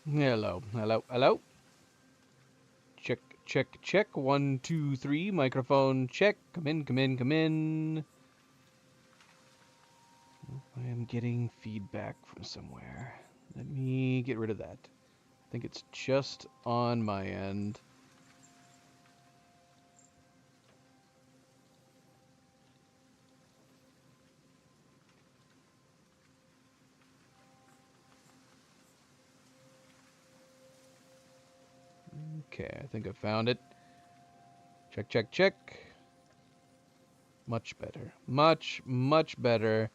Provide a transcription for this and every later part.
Hello, hello, hello. Check, check, check. One, two, three. Microphone check. Come in, come in, come in. I am getting feedback from somewhere. Let me get rid of that. I think it's just on my end. Okay, I think I found it. Check, check, check. Much better. Much, much better.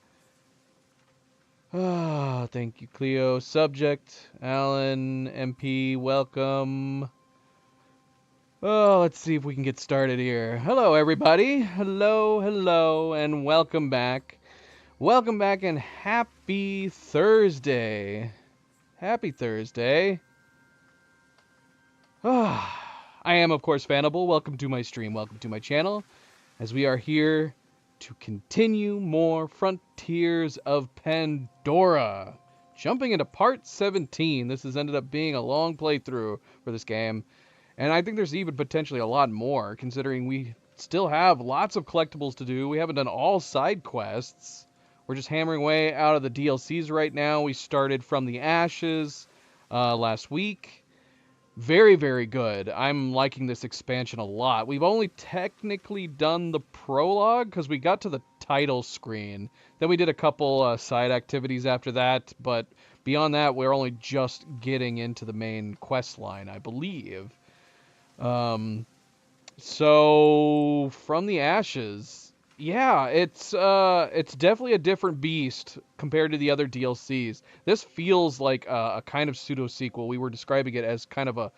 Ah, thank you, Cleo. Subject, Alan, MP, welcome. Oh, let's see if we can get started here. Hello, everybody. Hello, hello, and welcome back. Welcome back and happy Thursday. Happy Thursday. I am, of course, Fanable. Welcome to my stream. Welcome to my channel as we are here to continue more Frontiers of Pandora. Jumping into part 17. This has ended up being a long playthrough for this game. And I think there's even potentially a lot more, considering we still have lots of collectibles to do. We haven't done all side quests. We're just hammering away out of the DLCs right now. We started from the Ashes last week. Very, very good. I'm liking this expansion a lot. We've only technically done the prologue because we got to the title screen. Then we did a couple side activities after that, but beyond that, we're only just getting into the main quest line, I believe. Um, so from the ashes, yeah, it's definitely a different beast compared to the other DLCs. This feels like a kind of pseudo sequel. We were describing it as kind of a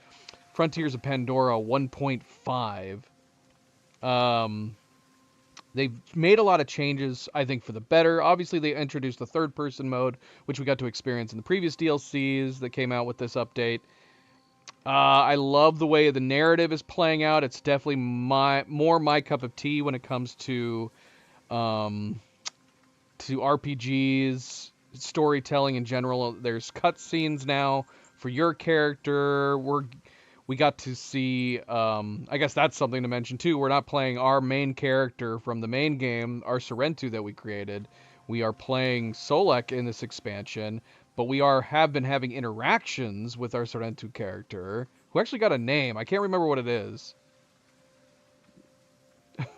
Frontiers of Pandora 1.5. Um, they've made a lot of changes, I think, for the better. Obviously, they introduced the third person mode, which we got to experience in the previous DLCs that came out with this update. I love the way the narrative is playing out. It's definitely more my cup of tea when it comes um, to RPGs, storytelling in general. There's cutscenes now for your character. We got to see. I guess that's something to mention too. We're not playing our main character from the main game, our Sorrentu that we created. We are playing Solek in this expansion, but we have been having interactions with our Sorrentu character, who actually got a name. I can't remember what it is.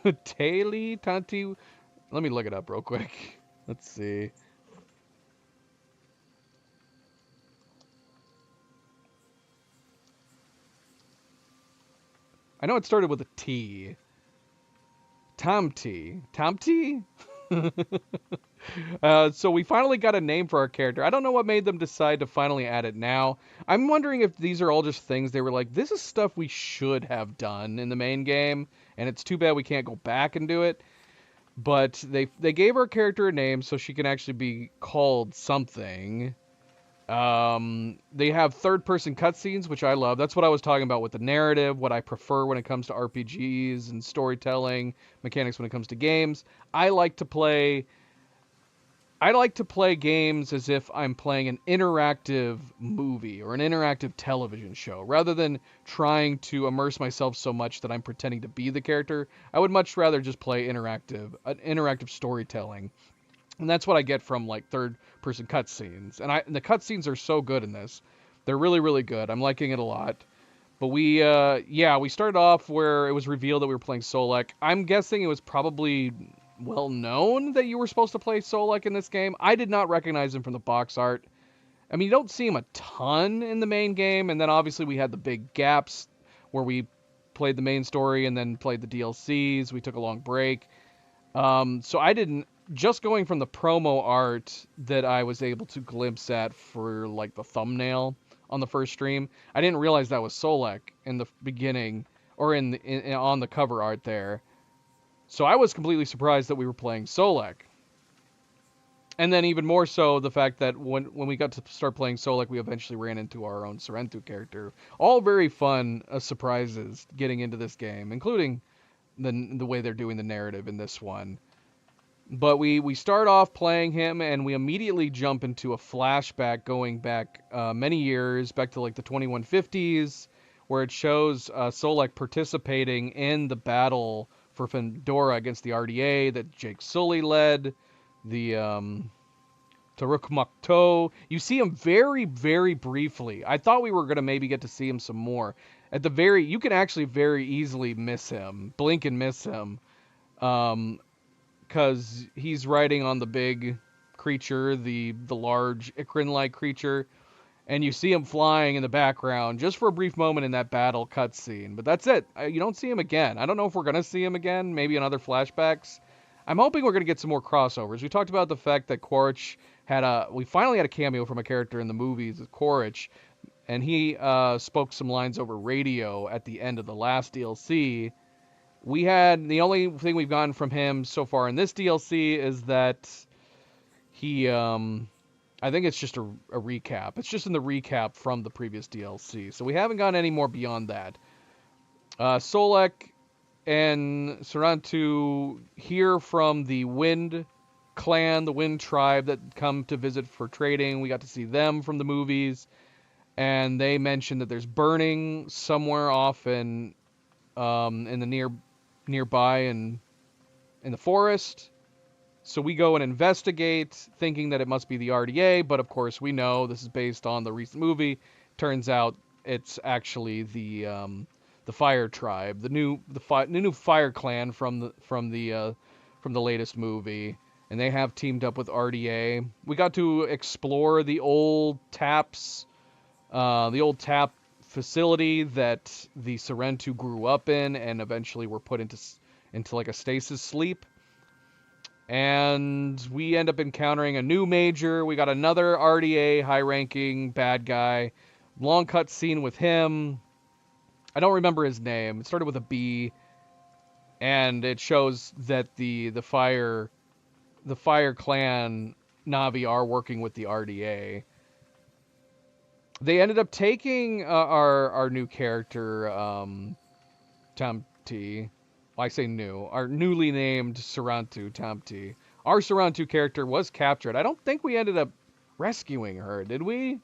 Taily Tanti. Let me look it up real quick. Let's see. I know it started with a T. Tamti. Tamti? So we finally got a name for our character. I don't know what made them decide to finally add it now. I'm wondering if these are all just things they were like, this is stuff we should have done in the main game, and it's too bad we can't go back and do it. But they gave our character a name so she can actually be called something. They have third-person cutscenes, which I love. That's what I was talking about with the narrative, what I prefer when it comes to RPGs and storytelling mechanics when it comes to games. I like to play I like to play games as if I'm playing an interactive movie or an interactive television show rather than trying to immerse myself so much that I'm pretending to be the character. I would much rather just play interactive storytelling. And that's what I get from like third person cutscenes. And the cutscenes are so good in this. They're really, really good. I'm liking it a lot. But we started off where it was revealed that we were playing Solek. I'm guessing it was probably well known that you were supposed to play Solek in this game. I did not recognize him from the box art. I mean, you don't see him a ton in the main game, and then obviously we had the big gaps where we played the main story and then played the DLCs. We took a long break. So I didn't just going from the promo art that I was able to glimpse at for like the thumbnail on the first stream. I didn't realize that was Solek in the beginning or on the cover art there. So I was completely surprised that we were playing Solek. And then even more so the fact that when we got to start playing Solek, we eventually ran into our own Sorrentu character. All very fun surprises getting into this game, including the way they're doing the narrative in this one. But we start off playing him, and we immediately jump into a flashback going back many years, back to like the 2150s, where it shows Solek participating in the battle for Pandora against the RDA that Jake Sully led, the Taruk Makto. You see him very, very briefly. I thought we were going to maybe get to see him some more. You can actually very easily miss him, blink and miss him. Because he's riding on the big creature, the large Ikrin-like creature, and you see him flying in the background just for a brief moment in that battle cutscene. But that's it. You don't see him again. I don't know if we're gonna see him again, maybe in other flashbacks. I'm hoping we're gonna get some more crossovers. We talked about the fact that Quaritch we finally had a cameo from a character in the movies, Quaritch, and he spoke some lines over radio at the end of the last DLC. The only thing we've gotten from him so far in this DLC is that he, I think it's just a recap. It's just in the recap from the previous DLC. So we haven't gotten any more beyond that. Solek and Sarantu hear from the Wind clan, the Wind tribe that come to visit for trading. We got to see them from the movies. And they mentioned that there's burning somewhere off in the nearby in the forest. So we go and investigate, thinking that it must be the RDA, but of course we know this is based on the recent movie. Turns out it's actually the Fire Tribe, the new Fire Clan from the latest movie, and they have teamed up with RDA. We got to explore the old tap facility that the Sarentu grew up in and eventually were put into like a stasis sleep. And we end up encountering a new major. We got another RDA high-ranking bad guy. Long cut scene with him. I don't remember his name. It started with a B, and it shows that the Fire Clan Na'vi are working with the RDA. They ended up taking our new character, Tamti. Well, I say new. Our newly named Sarantu, Tamti. Our Sarantu character was captured. I don't think we ended up rescuing her, did we?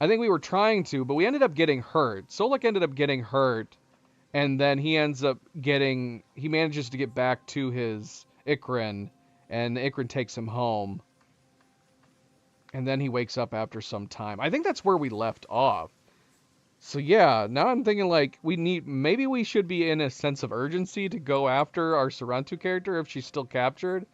I think we were trying to, but we ended up getting hurt. Solek ended up getting hurt, and then he manages to get back to his Ikrin, and the Ikrin takes him home. And then he wakes up after some time. I think that's where we left off. So yeah, now I'm thinking like maybe we should be in a sense of urgency to go after our Sarantu character if she's still captured.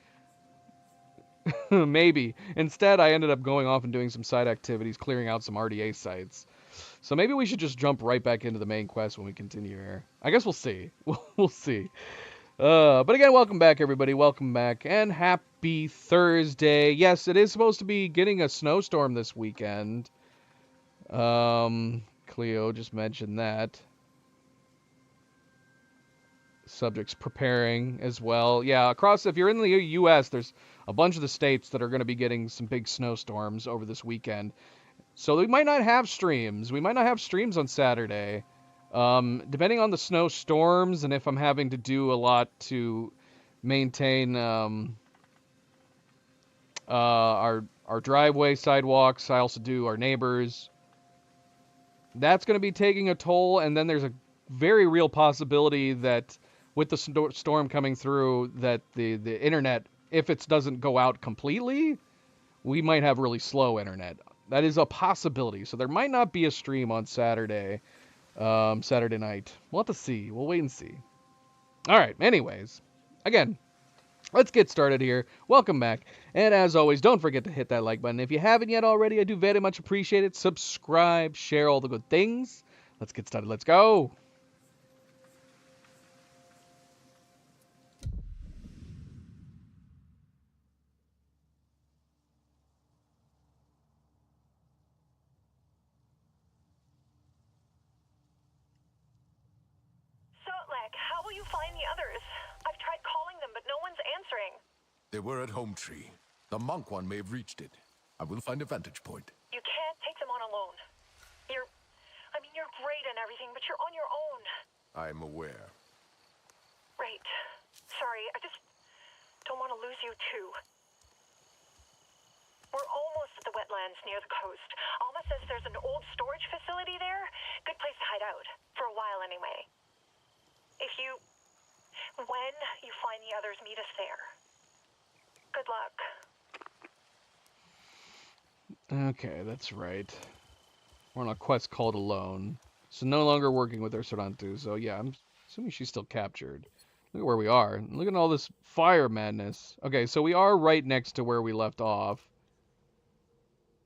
Maybe. Instead, I ended up going off and doing some side activities, clearing out some RDA sites. So maybe we should just jump right back into the main quest when we continue here. I guess we'll see. We'll see. But again, welcome back, everybody. Welcome back, and happy Thursday. Yes, it is supposed to be getting a snowstorm this weekend. Cleo just mentioned that. Subjects preparing as well. Yeah, if you're in the U.S., there's a bunch of the states that are going to be getting some big snowstorms over this weekend. So we might not have streams. We might not have streams on Saturday. Depending on the snowstorms and if I'm having to do a lot to maintain our driveway sidewalks. I also do our neighbors. That's going to be taking a toll, and then there's a very real possibility that with the storm coming through, that the internet, if it doesn't go out completely, we might have really slow internet. That is a possibility. So there might not be a stream on Saturday night. We'll have to see. We'll wait and see. All right. Anyways, again, let's get started here. Welcome back. And as always, don't forget to hit that like button. If you haven't yet already, I do very much appreciate it. Subscribe, share all the good things. Let's get started. Let's go. How will you find the others? I've tried calling them, but no one's answering. They were at Home Tree. The monk one may have reached it. I will find a vantage point. You can't take them on alone. You're great and everything, but you're on your own. I am aware. Right. Sorry, I just don't want to want to lose you too. We're almost at the wetlands near the coast. Alma says there's an old storage facility there. Good place to hide out. For a while, anyway. When you find the others, meet us there. Good luck. Okay, that's right. We're on a quest called Alone. So no longer working with Ursarantu. So yeah, I'm assuming she's still captured. Look at where we are. Look at all this fire madness. Okay, so we are right next to where we left off.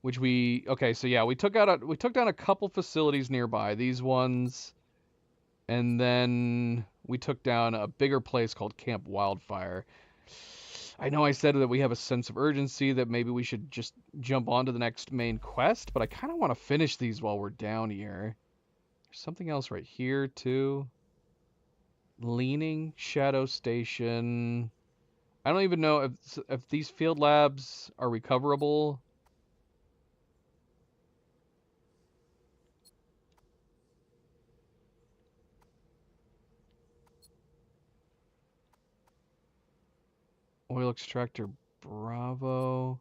Okay, so yeah, we took down a couple facilities nearby. These ones. And then we took down a bigger place called Camp Wildfire. I know I said that we have a sense of urgency, that maybe we should just jump on to the next main quest, but I kind of want to finish these while we're down here. There's something else right here, too. Leaning Shadow Station. I don't even know if these field labs are recoverable. Oil extractor Bravo.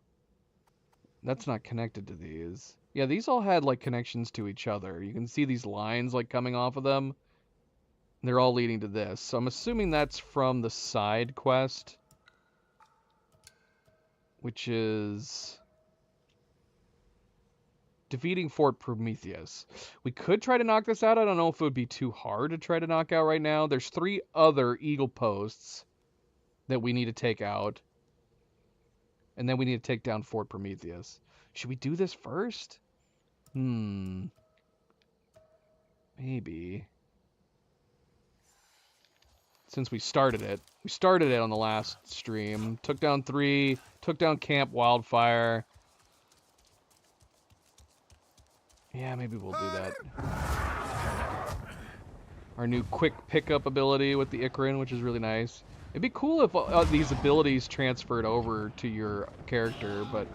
That's not connected to these. Yeah, these all had like connections to each other. You can see these lines like coming off of them. They're all leading to this. So I'm assuming that's from the side quest, which is defeating Fort Prometheus. We could try to knock this out. I don't know if it would be too hard to try to knock out right now. There's 3 other Eagle posts that we need to take out. And then we need to take down Fort Prometheus. Should we do this first? Maybe. Since we started it. We started it on the last stream. Took down 3. Took down Camp Wildfire. Yeah, maybe we'll do that. Our new quick pickup ability with the Ikrin, which is really nice. It'd be cool if these abilities transferred over to your character, but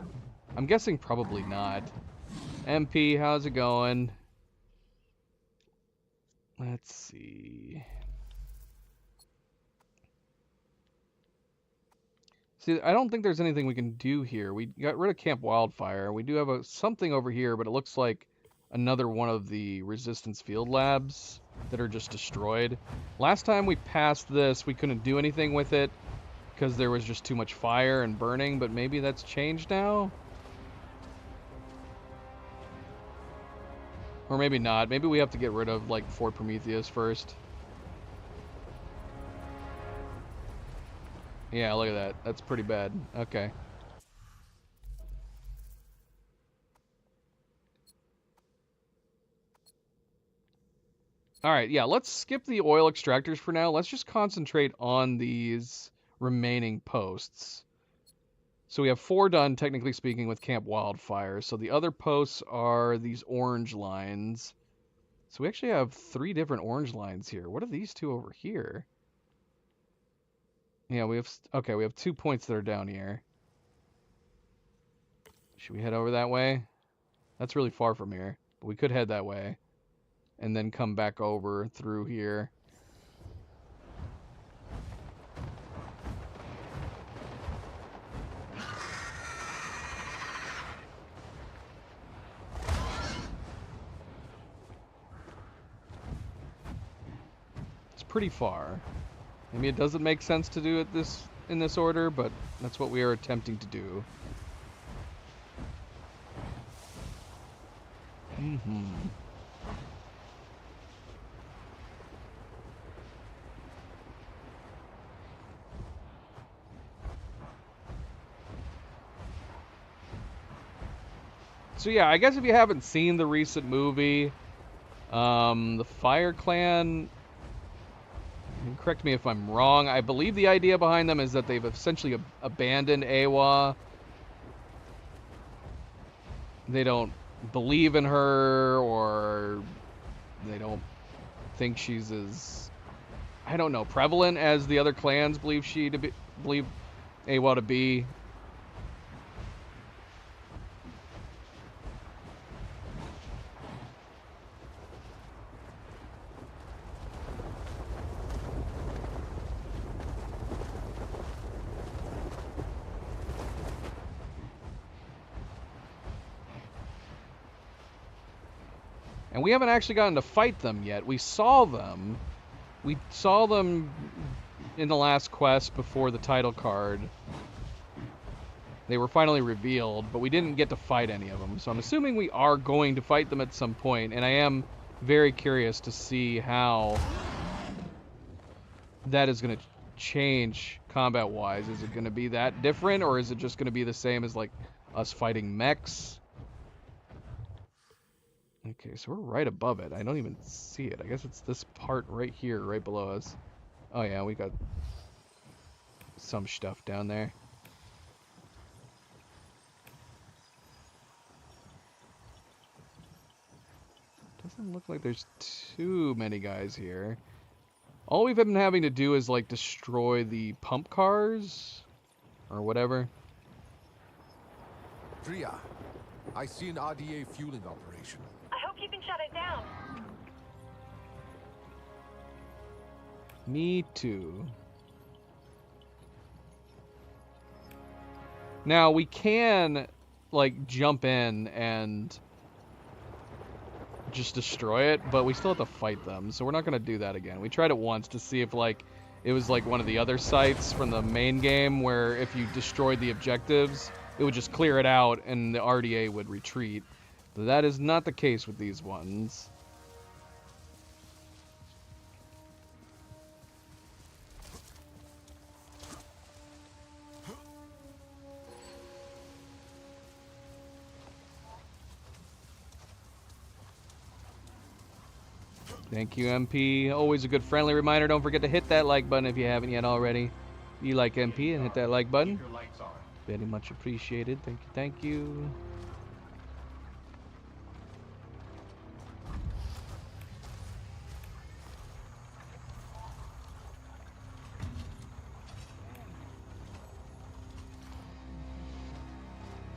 I'm guessing probably not. MP, how's it going? Let's see. See, I don't think there's anything we can do here. We got rid of Camp Wildfire. We do have something over here, but it looks like another one of the Resistance field labs that are just destroyed. Last time we passed this, we couldn't do anything with it because there was just too much fire and burning, but maybe that's changed now? Or maybe not. Maybe we have to get rid of, like, Fort Prometheus first. Yeah, look at that. That's pretty bad. Okay. Alright, yeah, let's skip the oil extractors for now. Let's just concentrate on these remaining posts. So we have 4 done, technically speaking, with Camp Wildfire. So the other posts are these orange lines. So we actually have 3 different orange lines here. What are these 2 over here? Yeah, we have 2 points that are down here. Should we head over that way? That's really far from here, but we could head that way. And then come back over through here. It's pretty far. Maybe it doesn't make sense to do it in this order, but that's what we are attempting to do. So yeah, I guess if you haven't seen the recent movie, the Fire Clan, correct me if I'm wrong, I believe the idea behind them is that they've essentially abandoned Eywa. They don't believe in her, or they don't think she's as, I don't know, prevalent as the other clans believe Eywa to be. And we haven't actually gotten to fight them yet. We saw them. We saw them in the last quest before the title card. They were finally revealed, but we didn't get to fight any of them. So I'm assuming we are going to fight them at some point, and I am very curious to see how that is going to change combat-wise. Is it going to be that different, or is it just going to be the same as, like, us fighting mechs? Okay, so we're right above it. I don't even see it. I guess it's this part right here, right below us. Oh yeah, we got some stuff down there. Doesn't look like there's too many guys here. All we've been having to do is, like, destroy the pump cars or whatever. Drea, I see an RDA fueling operation. I hope you can shut it down. Me too. Now, we can, like, jump in and just destroy it, but we still have to fight them, so we're not going to do that again. We tried it once to see if, like, it was like one of the other sites from the main game where if you destroyed the objectives, it would just clear it out and the RDA would retreat. But that is not the case with these ones. Thank you, MP. Always a good friendly reminder. Don't forget to hit that like button if you haven't yet already. You like MP and hit that like button. Very much appreciated. Thank you, thank you.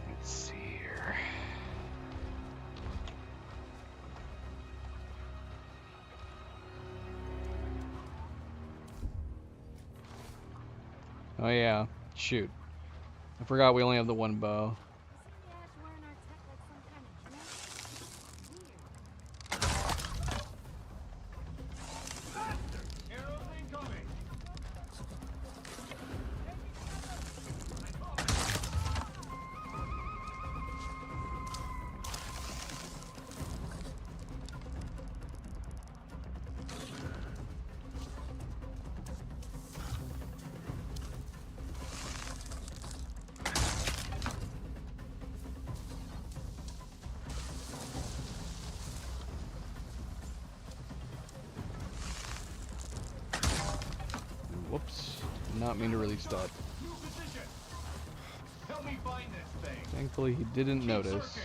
Let's see here. Oh yeah, shoot. I forgot we only have the one bow. Whoops. Did not mean to release that. Help me find this thing. Thankfully, he didn't notice.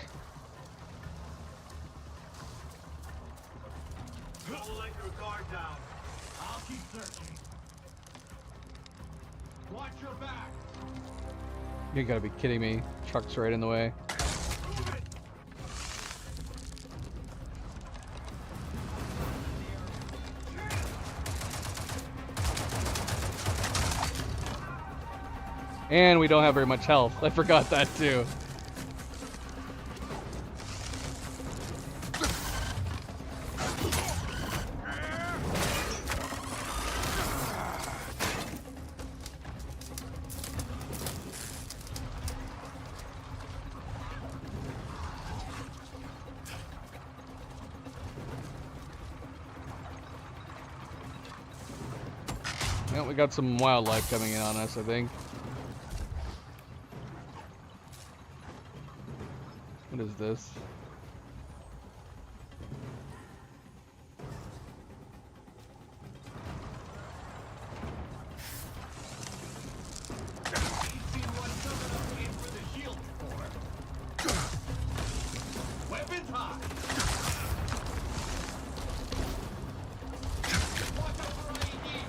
Don't let your guard down. I'll keep searching. Watch your back. You gotta be kidding me. Truck's right in the way. And we don't have very much health. I forgot that too. Well, we got some wildlife coming in on us, I think. What is this? Weapons high. Watch out for IED.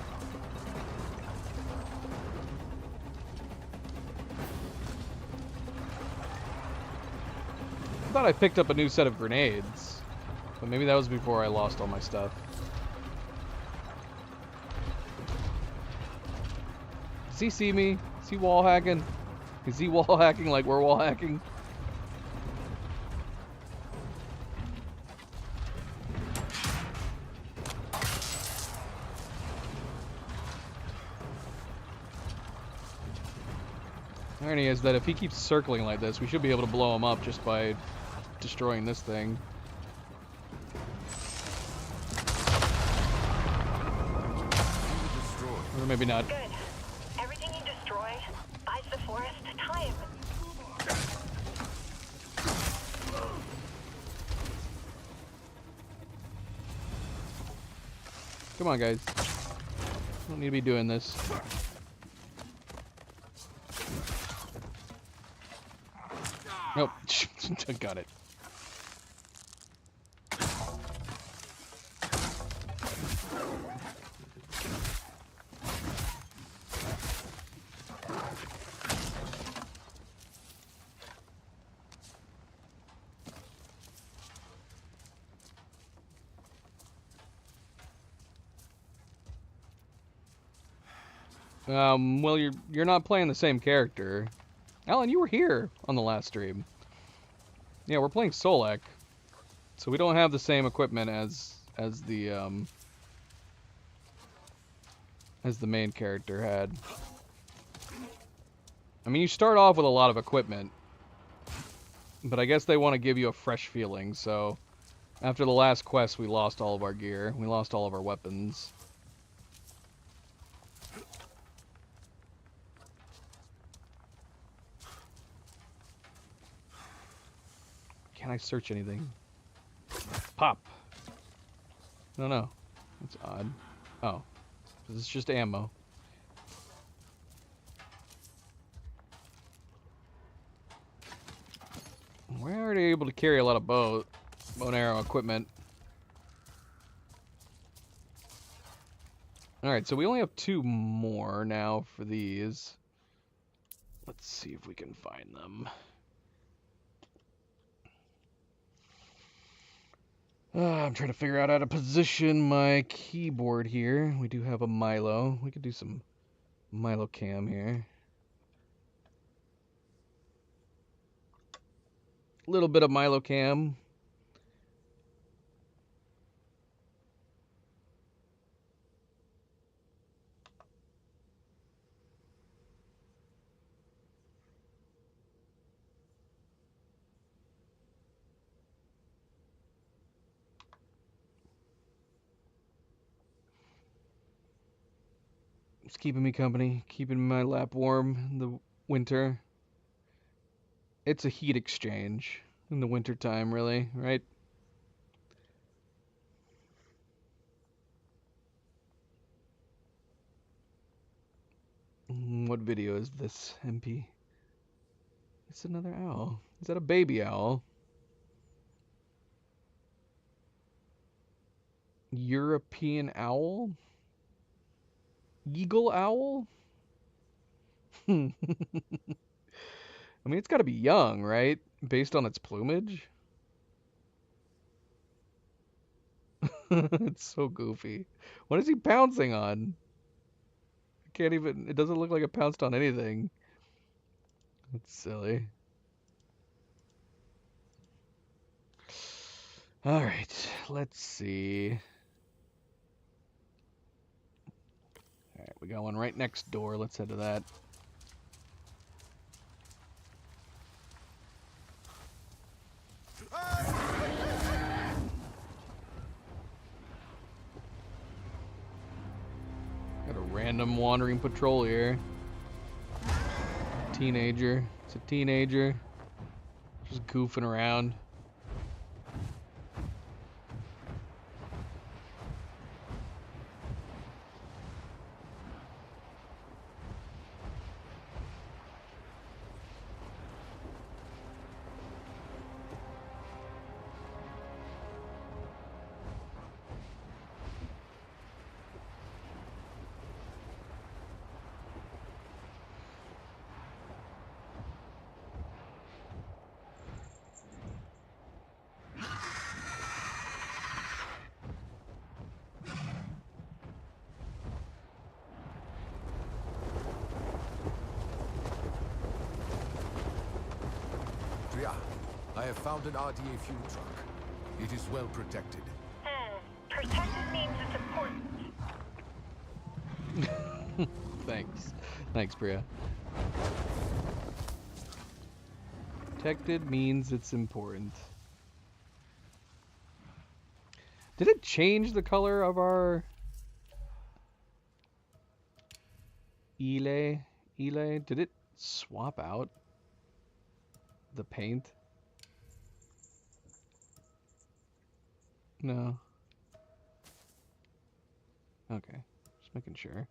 I thought I picked up a new set of grenades, but maybe that was before I lost all my stuff. Does he see me? Is he wall hacking? Is he wall hacking like we're wall hacking? Irony is that if he keeps circling like this, we should be able to blow him up just by destroying this thing. Or maybe not. Good. Everything you destroy buys the forest time. Come on, guys. Don't need to be doing this. Nope. Got it. Well, you're not playing the same character. Alan, you were here on the last stream. Yeah, we're playing Solek, so we don't have the same equipment as the main character had. I mean, you start off with a lot of equipment, but I guess they want to give you a fresh feeling. So, after the last quest, we lost all of our gear. We lost all of our weapons. Can I search anything? Pop. No. That's odd. Oh. This is just ammo. We're already able to carry a lot of bow and arrow equipment. Alright, so we only have 2 more now for these. Let's see if we can find them. I'm trying to figure out how to position my keyboard here. We do have a Milo. We could do some Milo cam here. A little bit of Milo cam. It's keeping me company, keeping my lap warm in the winter. It's a heat exchange in the winter time, really, right? What video is this, MP? It's another owl. Is that a baby owl? European owl? Eagle owl? I mean, it's got to be young, right? Based on its plumage? It's so goofy. What is he pouncing on? I can't even... It doesn't look like it pounced on anything. That's silly. Alright, let's see. Alright, we got one right next door. Let's head to that. Got a random wandering patrol here. Teenager. It's a teenager. Just goofing around. I have found an RDA fuel truck. It is well protected. Protected means it's important. Thanks. Thanks, Priya. Protected means it's important. Did it change the color of our Ile? Did it swap out the paint? No. Okay, just making sure.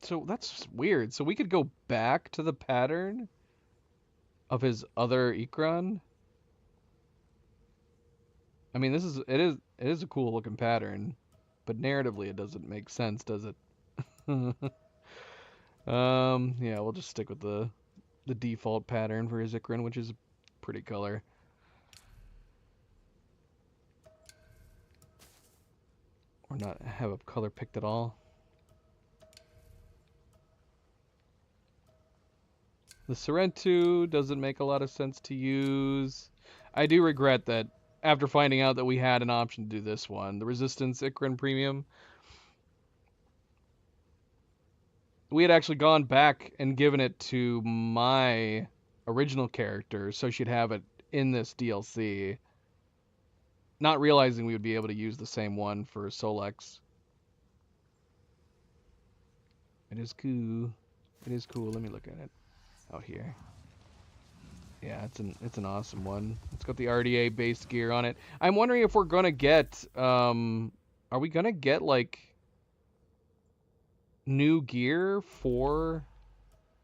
So that's weird. So we could go back to the pattern of his other Ikran. I mean, it is a cool looking pattern, but narratively it doesn't make sense, does it? Yeah, we'll just stick with the default pattern for his Ikran, which is a pretty color. Or not have a color picked at all. The Sorrentu doesn't make a lot of sense to use. I do regret that after finding out that we had an option to do this one, the Resistance Ikran Premium, we had actually gone back and given it to my original character so she'd have it in this DLC, not realizing we would be able to use the same one for Solex. It is cool. It is cool. Let me look at it out here. Yeah, it's an awesome one. It's got the RDA based gear on it. I'm wondering if we're gonna get are we gonna get like new gear for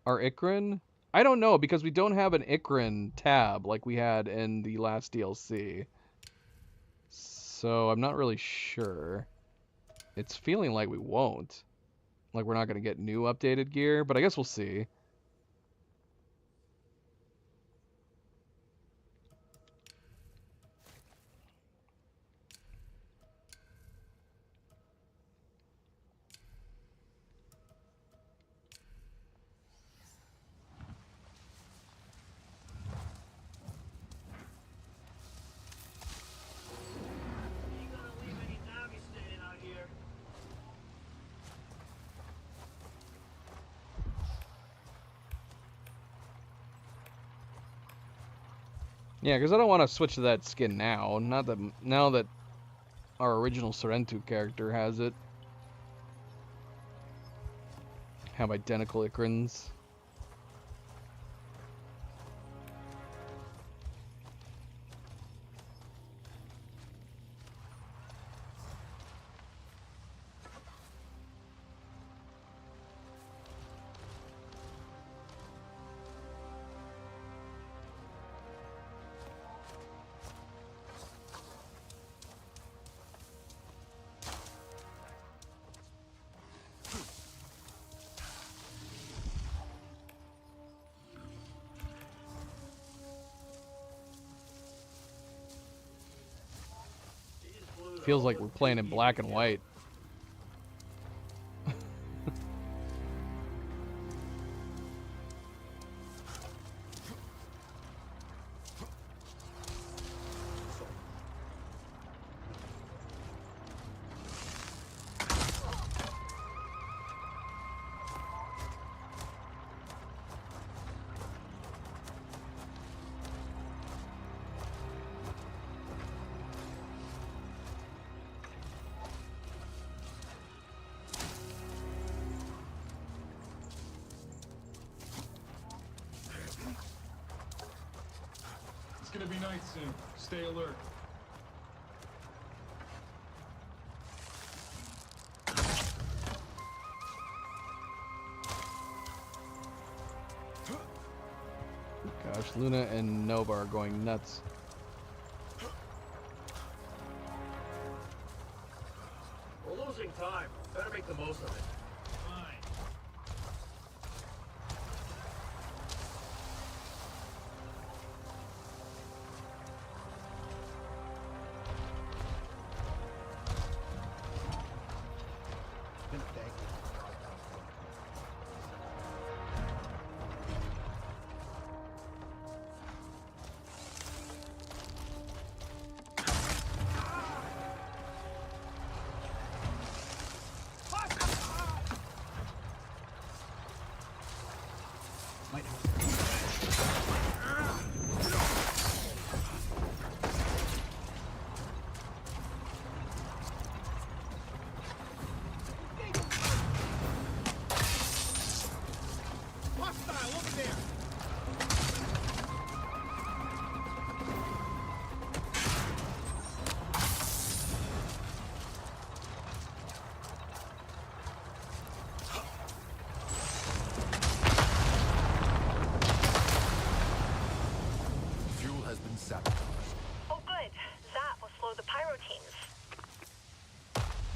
our Ikran? I don't know, because we don't have an Ikran tab like we had in the last DLC. So I'm not really sure. It's feeling like we won't. Like we're not gonna get new updated gear, but I guess we'll see. Yeah, because I don't want to switch to that skin now. Now that our original Sorrentu character has it. Have identical Ikrans. Feels like we're playing in black and white. It's gonna be night soon. Stay alert. Gosh, Luna and Nova are going nuts. We're losing time. Better make the most of it. Fine.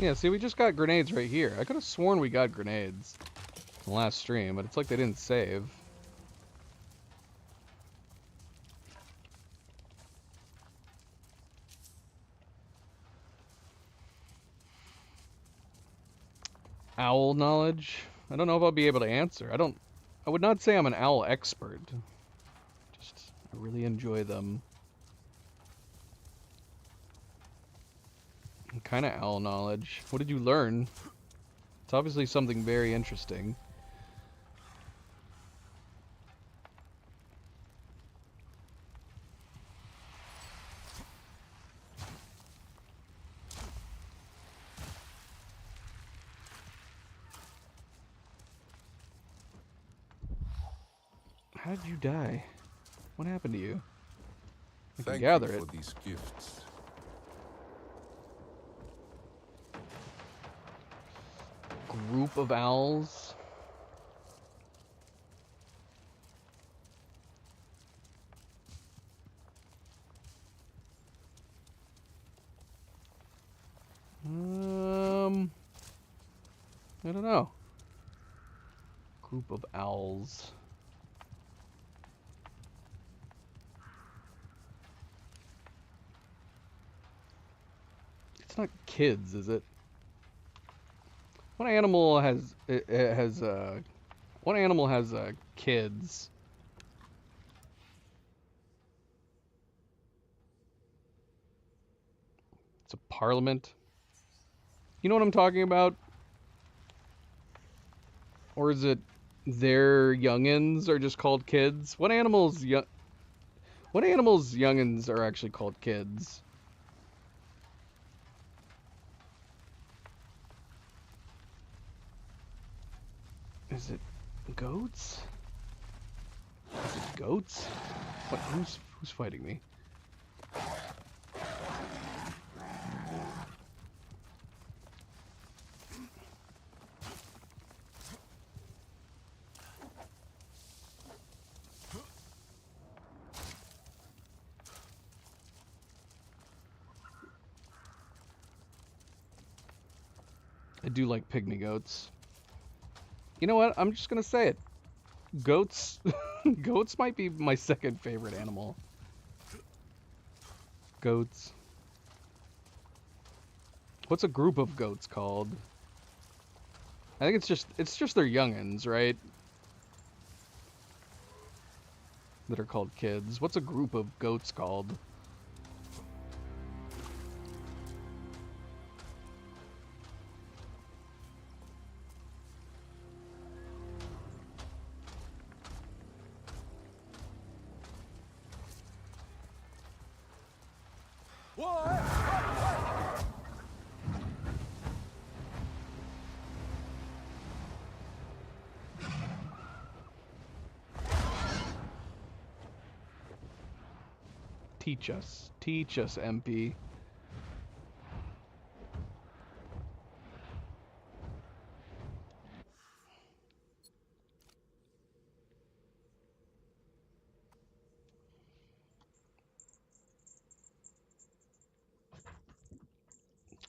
Yeah, see, we just got grenades right here. I could have sworn we got grenades in the last stream, but it's like they didn't save. Owl knowledge? I don't know if I'll be able to answer. I would not say I'm an owl expert. Just, I really enjoy them. What kind of owl knowledge? What did you learn? It's obviously something very interesting. How did you die? What happened to you? I can Thank gather you it. for these gifts. Group of owls. I don't know. Group of owls. It's not kids, is it? What animal has what animal has kids? It's a parliament. You know what I'm talking about? Or is it their youngins are just called kids? What animals youngins are actually called kids? Is it goats? Is it goats? What? Who's fighting me? I do like pygmy goats. You know what? I'm just gonna say it. Goats, goats might be my second favorite animal. Goats. What's a group of goats called? I think it's just their youngins, right? That are called kids. What's a group of goats called? Teach us, MP.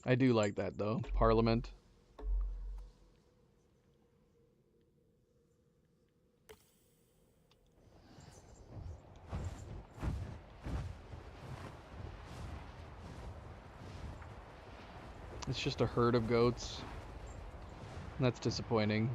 I do like that though. Parliament. It's just a herd of goats. That's disappointing.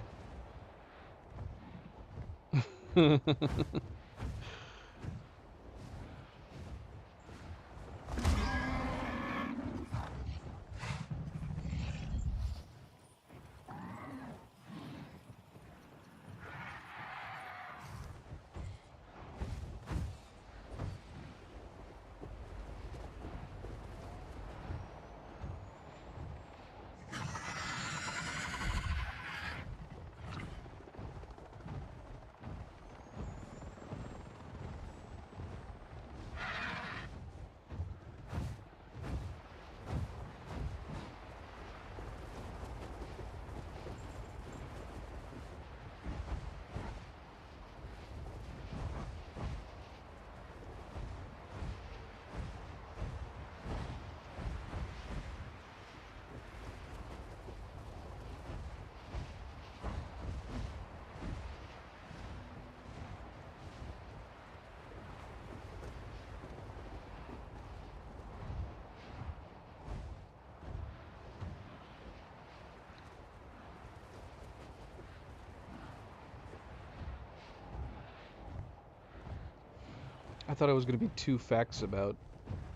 I thought it was going to be 2 facts about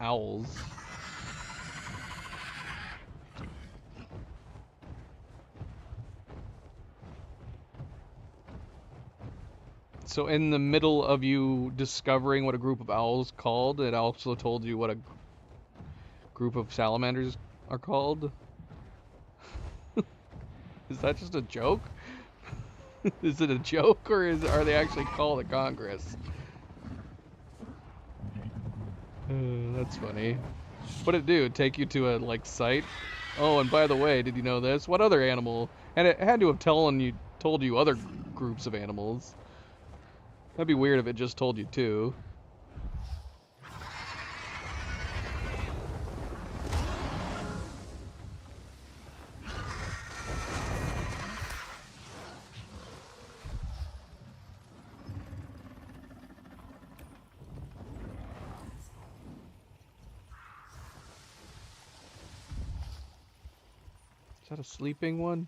owls. So in the middle of you discovering what a group of owls called, it also told you what a group of salamanders are called? Is that just a joke? Is it a joke, or are they actually called a Congress? That's funny. What'd it do? Take you to a, like, site? Oh, and by the way, did you know this? What other animal? And it had to have told you other groups of animals. That'd be weird if it just told you 2. Is that a sleeping one?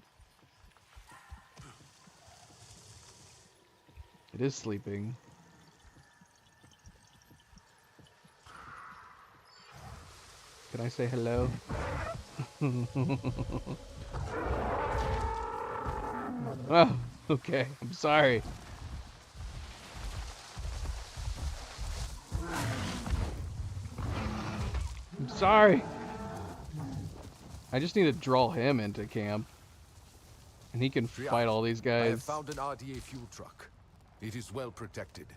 It is sleeping. Can I say hello? Oh, okay. I'm sorry. I'm sorry. I just need to draw him into camp. And he can fight all these I have guys. found an RDA fuel truck. It is well protected.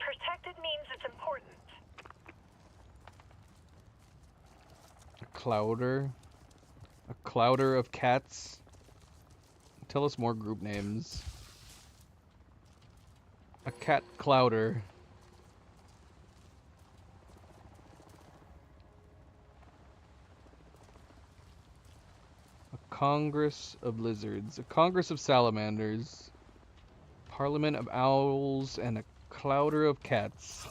Protected means it's important. A clouder. A clouder of cats. Tell us more group names. A cat clouder. A Congress of lizards. A Congress of salamanders. Parliament of owls and a clouder of cats.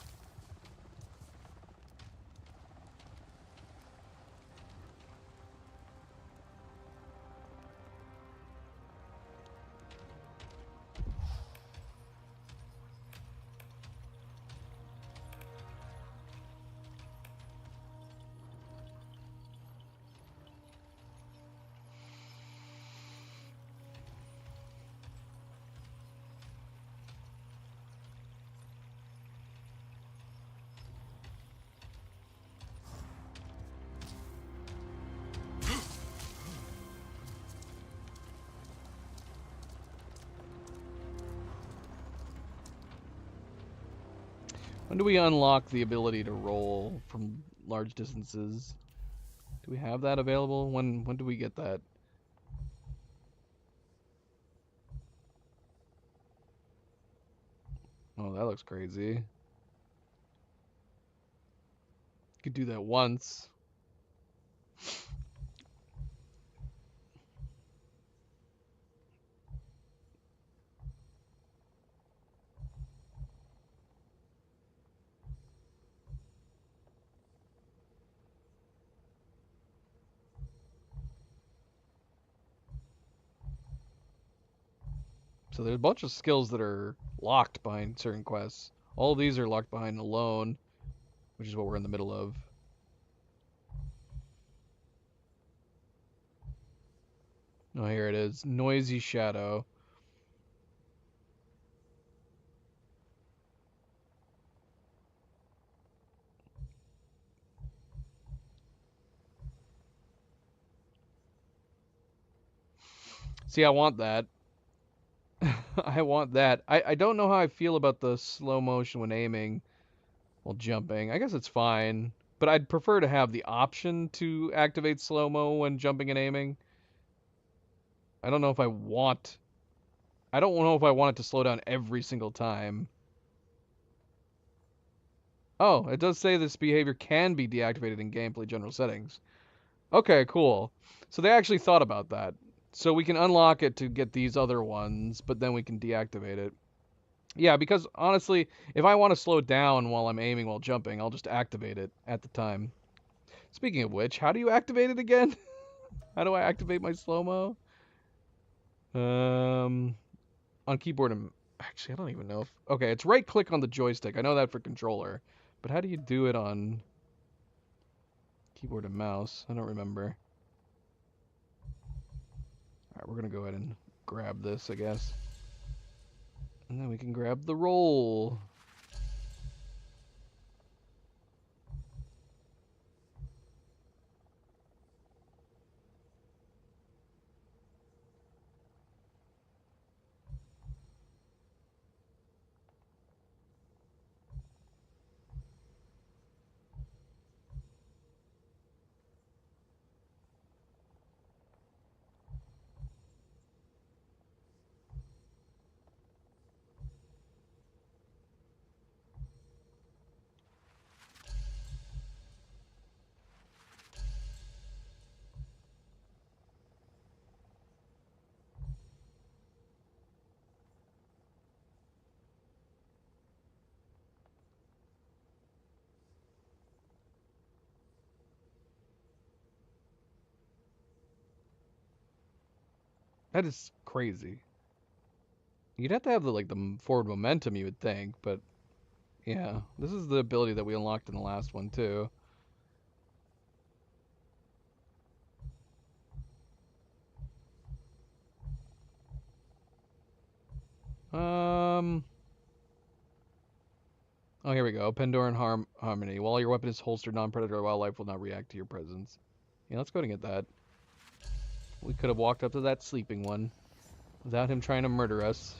When do we unlock the ability to roll from large distances? Do we have that available? When do we get that? Oh, that looks crazy. Could do that once. So there's a bunch of skills that are locked behind certain quests. All of these are locked behind alone, which is what we're in the middle of. Oh, here it is. Noisy Shadow. See, I want that. I want that. I don't know how I feel about the slow motion when aiming while jumping. I guess it's fine, but I'd prefer to have the option to activate slow-mo when jumping and aiming. I don't know if I want... I don't know if I want it to slow down every single time. Oh, it does say this behavior can be deactivated in gameplay general settings. Okay, cool. So they actually thought about that. So we can unlock it to get these other ones, but then we can deactivate it. Yeah, because honestly, if I want to slow down while I'm aiming while jumping, I'll just activate it at the time. Speaking of which, how do you activate it again? How do I activate my slow-mo? On keyboard and Actually, I don't even know if... Okay, it's right click on the joystick. I know that for controller. But how do you do it on keyboard and mouse? I don't remember. Alright, we're gonna go ahead and grab this, I guess. And then we can grab the roll. That is crazy. You'd have to have the forward momentum, you would think, but yeah, this is the ability that we unlocked in the last one too. Oh, here we go. Pandoran Harmony. While your weapon is holstered, non-predator wildlife will not react to your presence. Yeah, let's go and get that. We could have walked up to that sleeping one without him trying to murder us.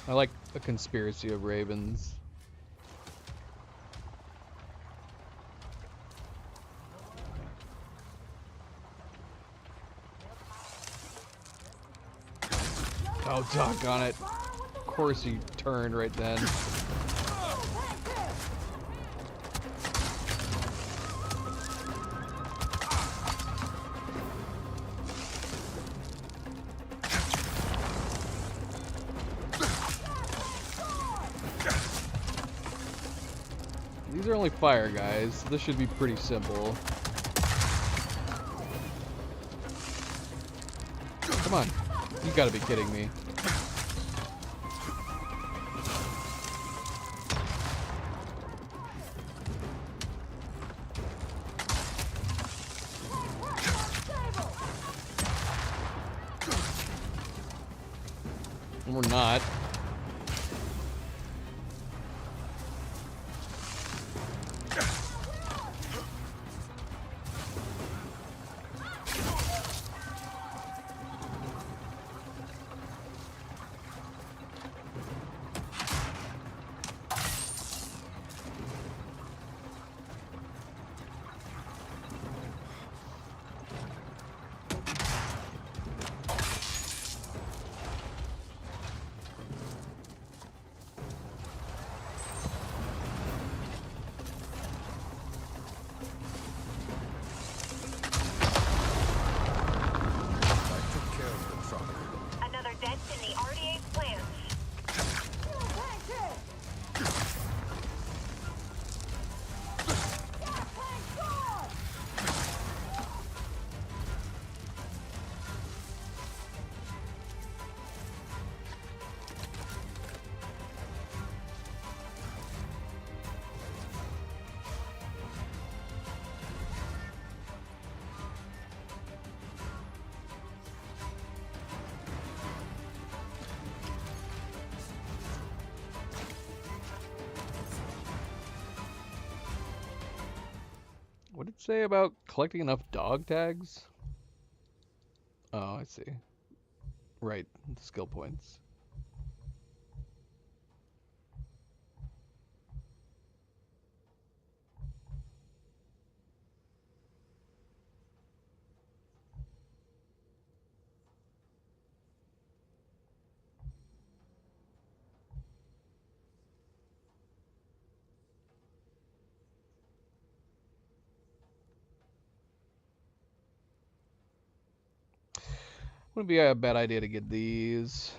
I like a conspiracy of ravens. Oh, doggone it. Of course he turned right then. These are only fire guys, so this should be pretty simple. Come on. You gotta be kidding me. And we're not. Another dent in the RDA's plans. What did it say about collecting enough dog tags? Oh, I see. Right, the skill points. Wouldn't be a bad idea to get these.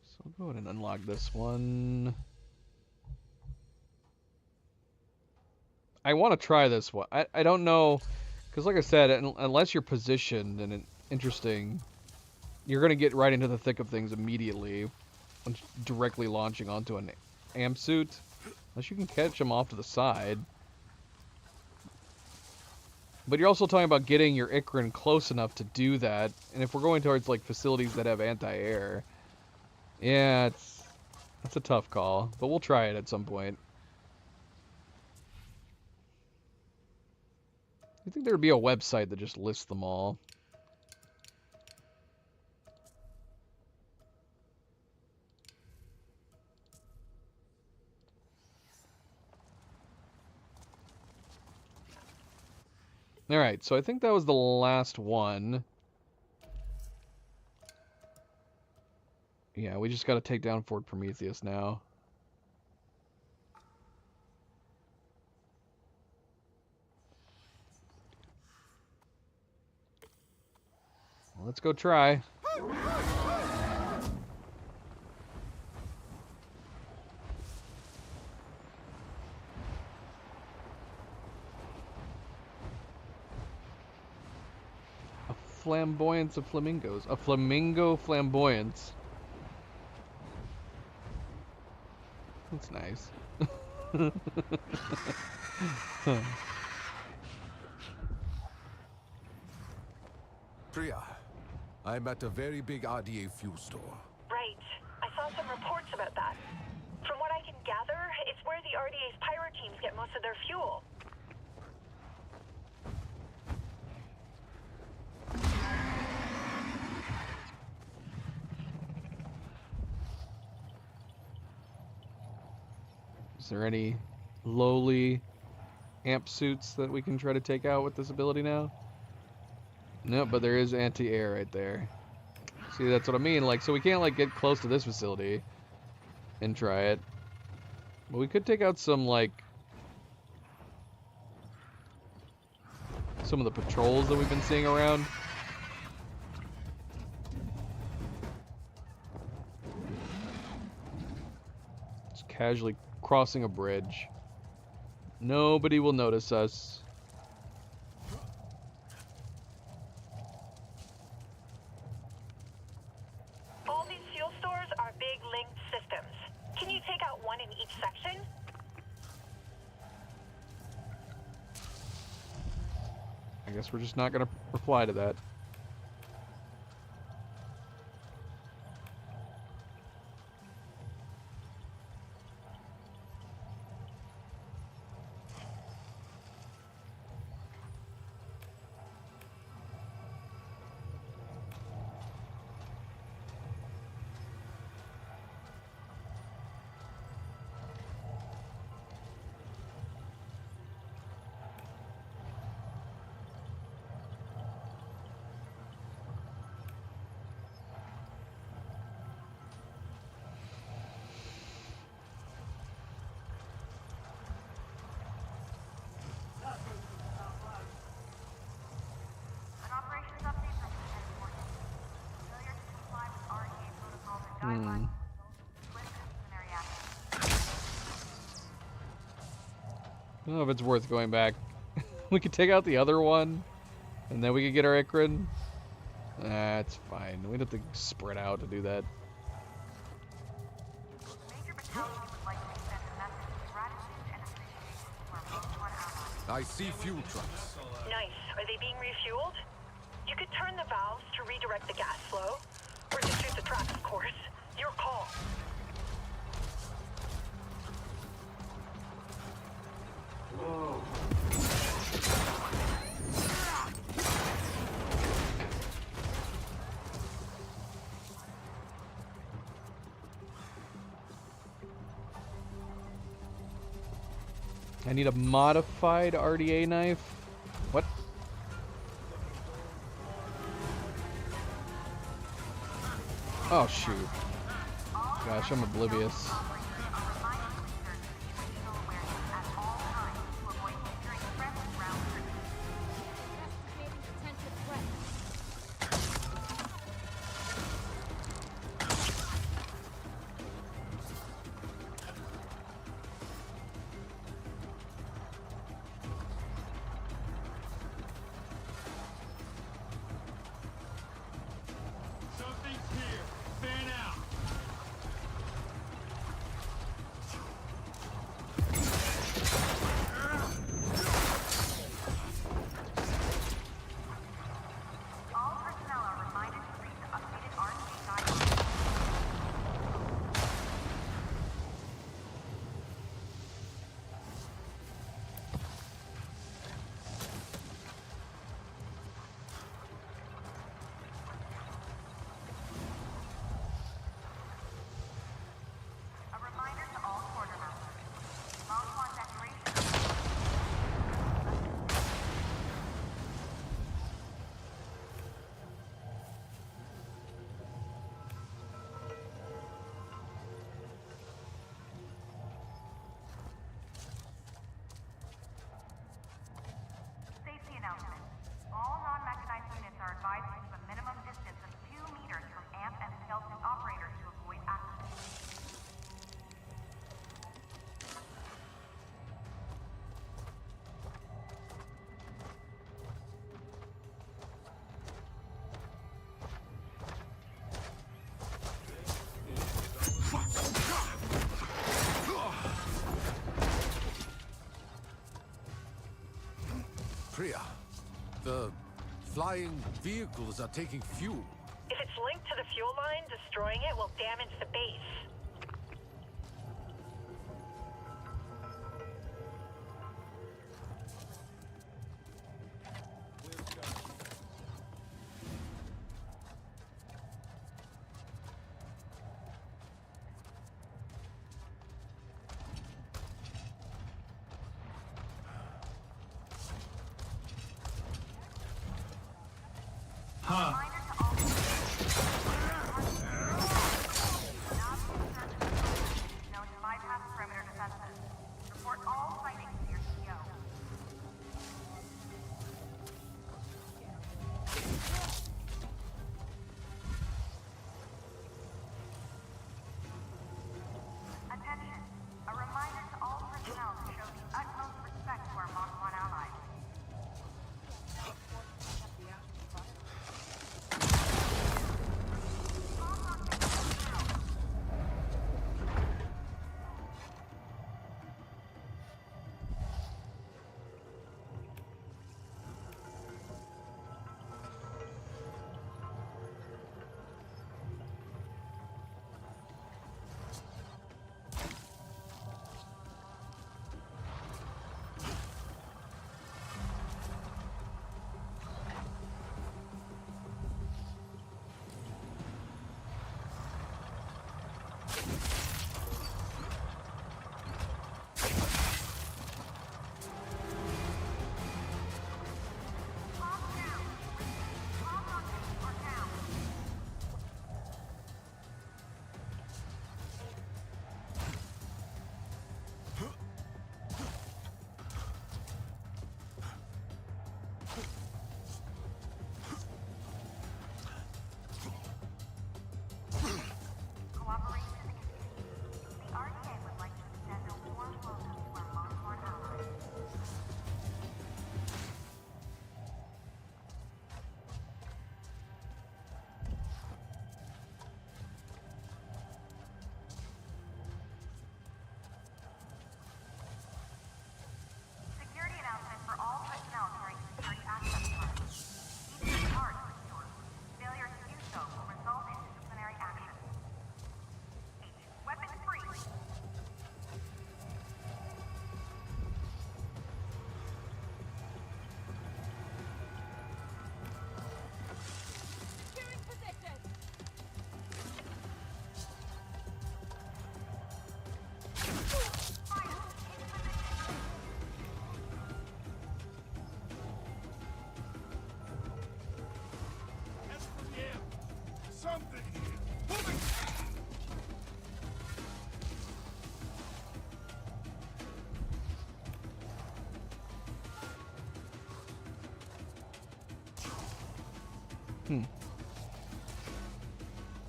So I'll go ahead and unlock this one. I want to try this one. I don't know, because like I said, unless you're positioned and interesting, you're going to get right into the thick of things immediately when directly launching onto an amp suit. Unless you can catch them off to the side. But you're also talking about getting your Ikrin close enough to do that. And if we're going towards like facilities that have anti-air, yeah, it's a tough call. But we'll try it at some point. You think there would be a website that just lists them all? Alright, so I think that was the last one. Yeah, we just gotta take down Fort Prometheus now. Well, let's go try. Flamboyance of flamingos. A flamingo flamboyance. That's nice. Priya, I'm at a very big RDA fuel store. Right. I saw some reports about that. From what I can gather, it's where the RDA's pyro teams get most of their fuel. Is there any lowly amp suits that we can try to take out with this ability now? Nope, but there is anti-air right there. See, that's what I mean. Like, so we can't like get close to this facility and try it. But we could take out some like some of the patrols that we've been seeing around. Just casually crossing a bridge. Nobody will notice us. All these fuel stores are big linked systems. Can you take out one in each section? I guess we're just not gonna reply to that. I don't know if it's worth going back. We could take out the other one, and then we could get our Ikrin. That's fine. We'd have to spread out to do that. I see fuel trucks. Nice. Are they being refueled? You could turn the valves to redirect the gas flow, or just shoot the truck, of course. Your call. Whoa. I need a modified RDA knife. What? Oh shoot. Gosh, I'm oblivious. Kriya. The flying vehicles are taking fuel. If it's linked to the fuel line, destroying it will damage the base.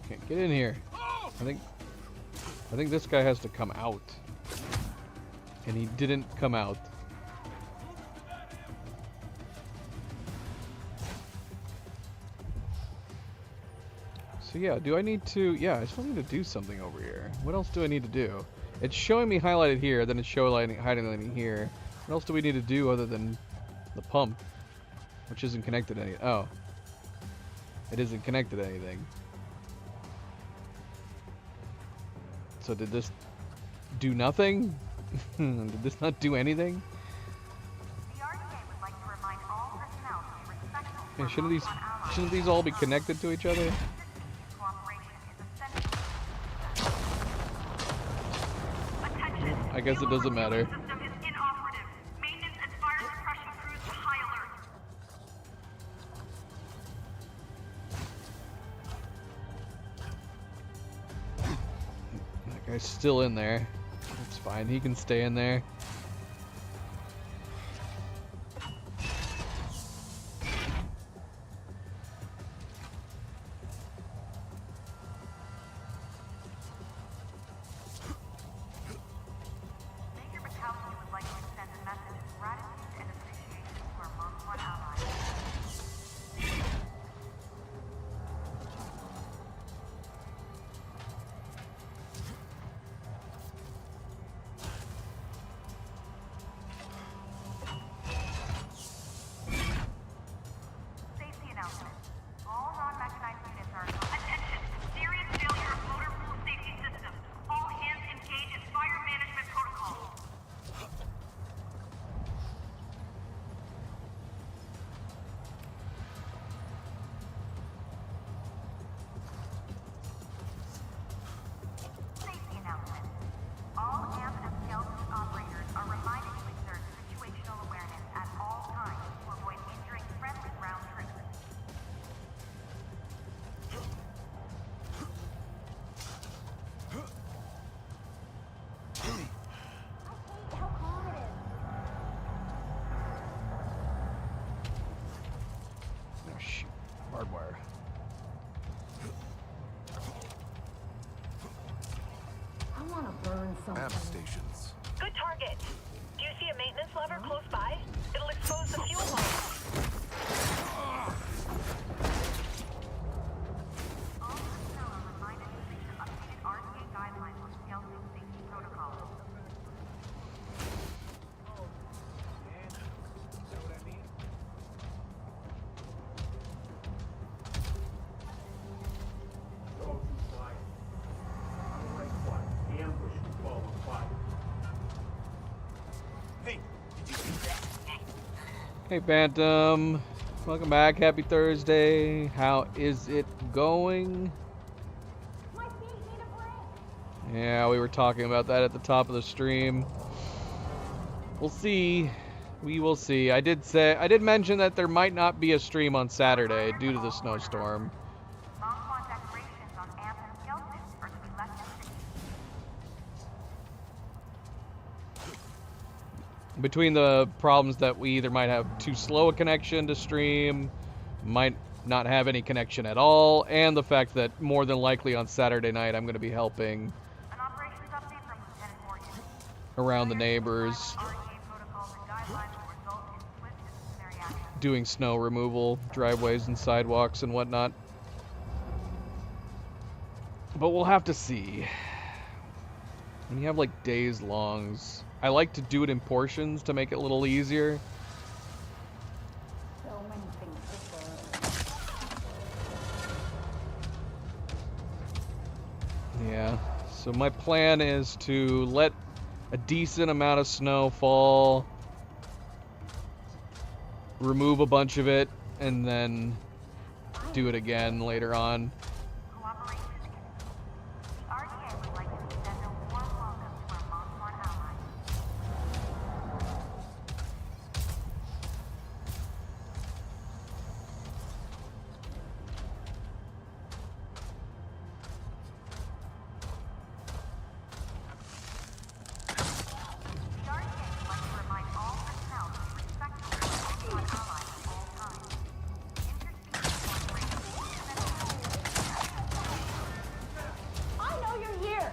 Can't get in here. I think this guy has to come out. And he didn't come out. So yeah, do I need to... Yeah, I still need to do something over here. What else do I need to do? It's showing me highlighted here, then it's highlighting here. What else do we need to do other than the pump? Which isn't connected to any... Oh. It isn't connected to anything. So did this do nothing? Did this not do anything? Yeah, shouldn't these all be connected to each other? I guess it doesn't matter. That guy's still in there. It's fine, he can stay in there. Barbed wire. I want to burn something. Amp stations. Good target. Do you see a maintenance lever close by? It'll expose the fuel line. All personnel are reminded to read the updated RTA guidelines on skeleton safety protocols. Go too quiet. I'm right quiet. Ambush will fall on fire. Hey, did you see that? Hey Phantom, welcome back. Happy Thursday. How is it going? My feet need a break. Yeah, we were talking about that at the top of the stream. We'll see. We will see. I did mention that there might not be a stream on Saturday due to the snowstorm. Long-form decorations on amp and skeletons are to be left empty. Between the problems that we either might have too slow a connection to stream, might not have any connection at all, and the fact that more than likely on Saturday night I'm going to be helping An operations update from Lieutenant Morgan. around the neighbors, RTA protocols and guidelines will result in swift disciplinary action. doing snow removal, driveways and sidewalks and whatnot. But we'll have to see. When you have like days longs, I like to do it in portions to make it a little easier. So many things to Yeah, so my plan is to let a decent amount of snow fall, remove a bunch of it, and then do it again later on. Cooperation continues. The RTA would like to extend a warm welcome to our Mach 1 allies. The RTA would like to remind all personnel to be respectful of our Mach 1 allies at all times. Interspecies cooperation. I know you're here!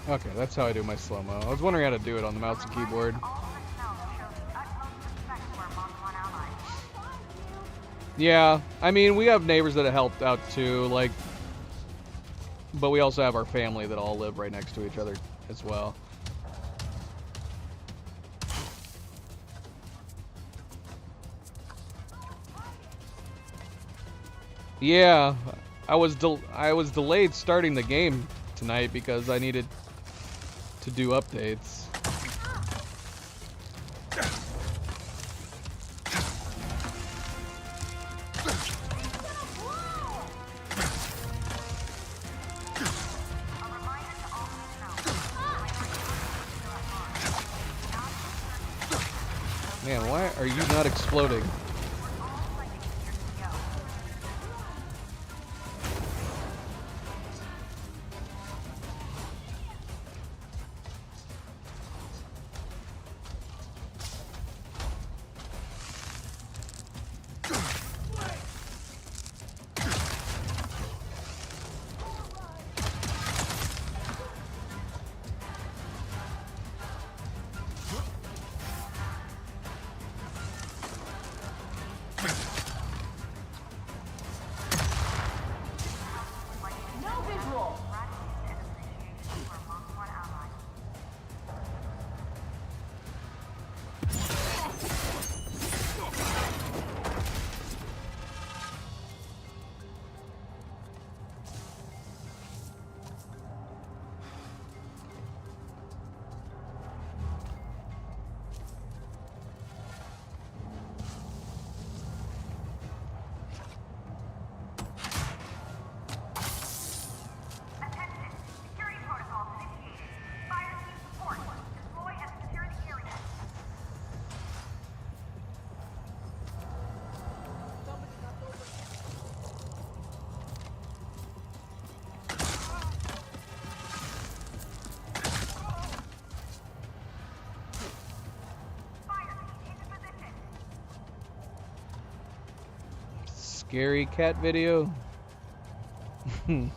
Okay, that's how I do my slow-mo. I was wondering how to do it on the mouse and keyboard. All personnel to show the utmost respect to our Mach 1 allies. Yeah, I mean, we have neighbors that have helped out too, like, but we also have our family that all live right next to each other as well. Yeah, I was delayed starting the game tonight because I needed to do updates. Man, why are you not exploding? scary cat video. Emergency.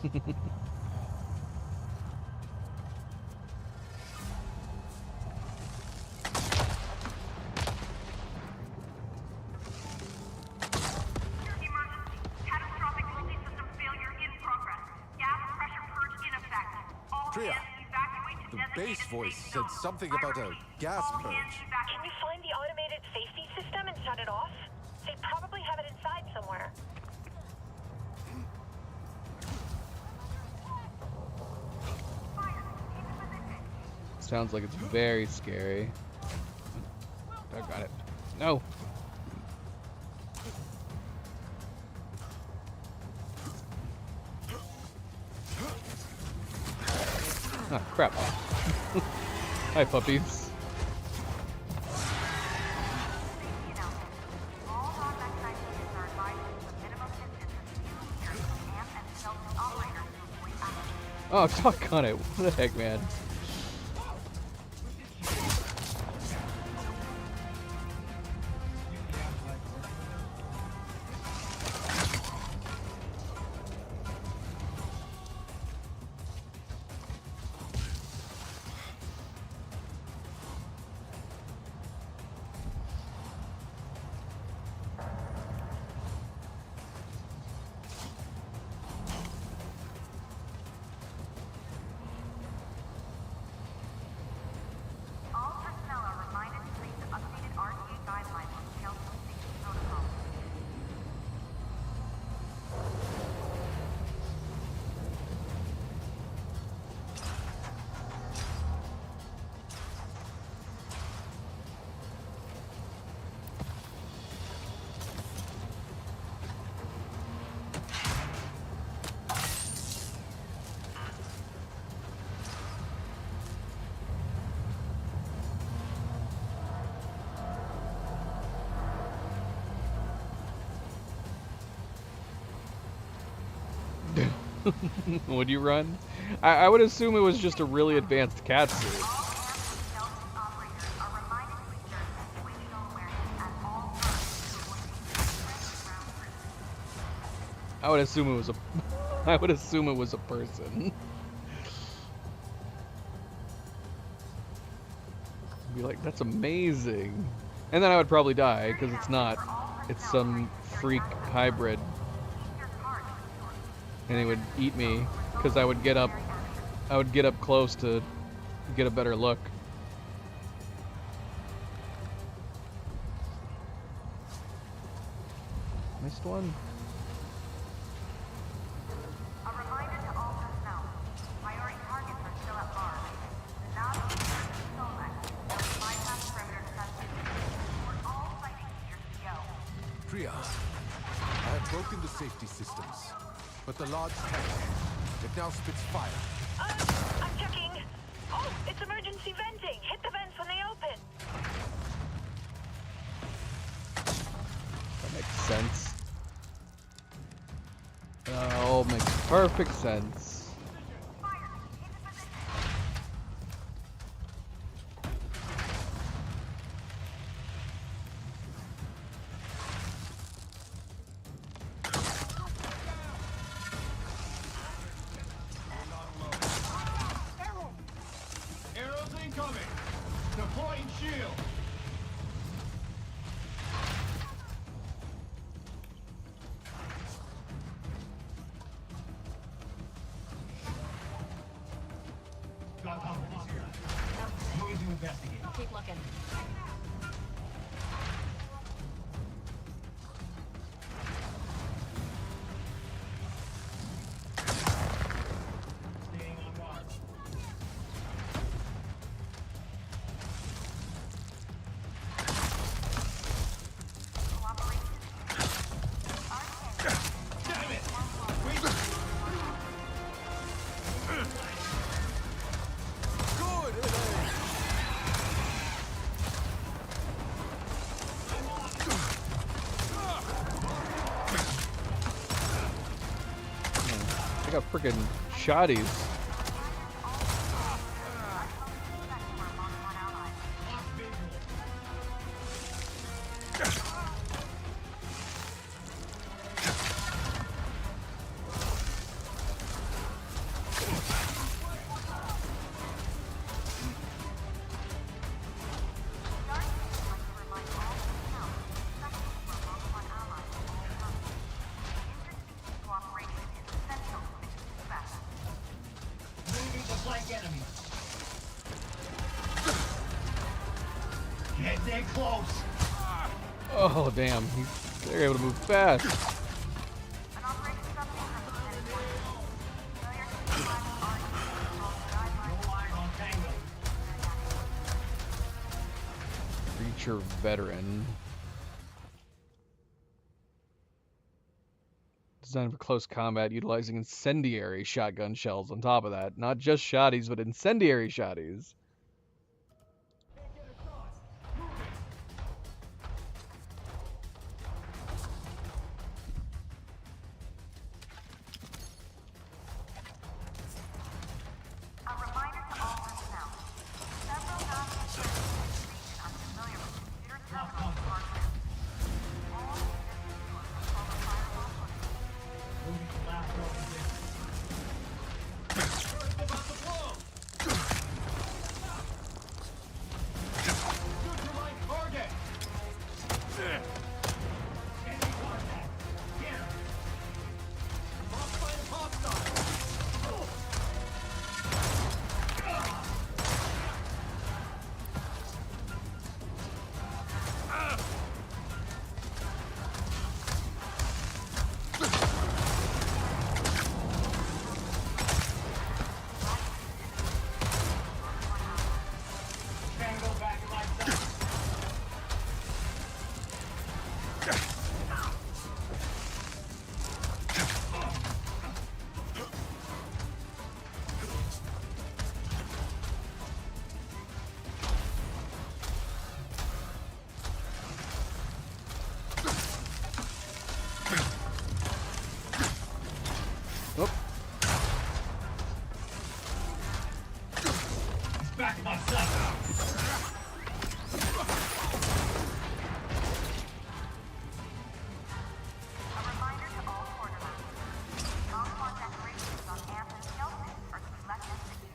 Catastrophic multi-system failure in progress. Gas pressure purge in effect. All Priya, hands evacuate to The designated base voice safe said zones. something about a gas All hands purge. evacuate. Can you find the automated safety system and shut it off? They probably have it inside somewhere. Sounds like it's very scary. I got it. No. Ah, crap. Hi, puppies. Safety announcement. All non-mechanized units are advised to keep a minimum distance of 2 meters from amp and shelter operators to avoid accidents. Oh, doggone it. What the heck, man? All personnel are reminded to read the updated RTA guidelines on skeletal safety protocols. Would you run? I would assume it was just a really advanced cat suit. All amp and skeleton operators are reminded to exert situational awareness at all times to avoid dangerous ground truth. I would assume it was a I would assume it was a person. Be like, that's amazing. And then I would probably die because it's not. It's some freak hybrid. Keep your car to ensure And it would eat me because I would get up close to get a better look. Missed one. A reminder to all personnel. Priority targets are still at large. The Nazi Turkish Solak will bypass perimeter defenses. We're all fighting to your CO. Priya, I have broken the safety systems, but the large tank, it now spits fire. I'm checking. Oh, it's emergency venting. Hit the vents when they open. That makes sense. Oh, makes perfect sense. Fire! Into position! Arrows incoming! Deploying shield! Moving to investigate. Keep looking. Staying on guard. Cooperation. RTA. Damn it! Wait! Good, Elaine! I got freaking shotties. enemy. Get there close. Oh, damn. They're able to move fast. An operating something from Lieutenant Gordon. Failure to utilize control guidelines. No eyes on Tango. Creature veteran. Designed for close combat, utilizing incendiary shotgun shells on top of that. Not just shotties, but incendiary shotties. A reminder to all personnel. Several non-security region are familiar with computer terminals and hardware. All units secure until the firewall footage. Moving to last row position. Enemy contact. Get him. Tango back in my sight. Oh, He's back in my sight. A reminder to all quartermasters. Non-contact radios on amp and shelter are to be left in situ.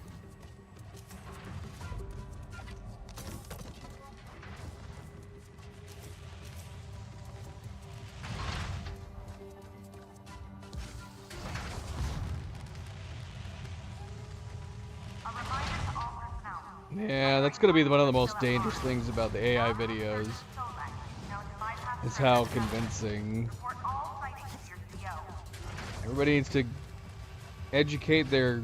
A reminder to all personnel. yeah, that's gonna be one of the most dangerous things about the AI videos. Solak, known to bypass Is how convincing. report all sightings to your CO. Everybody needs to educate their,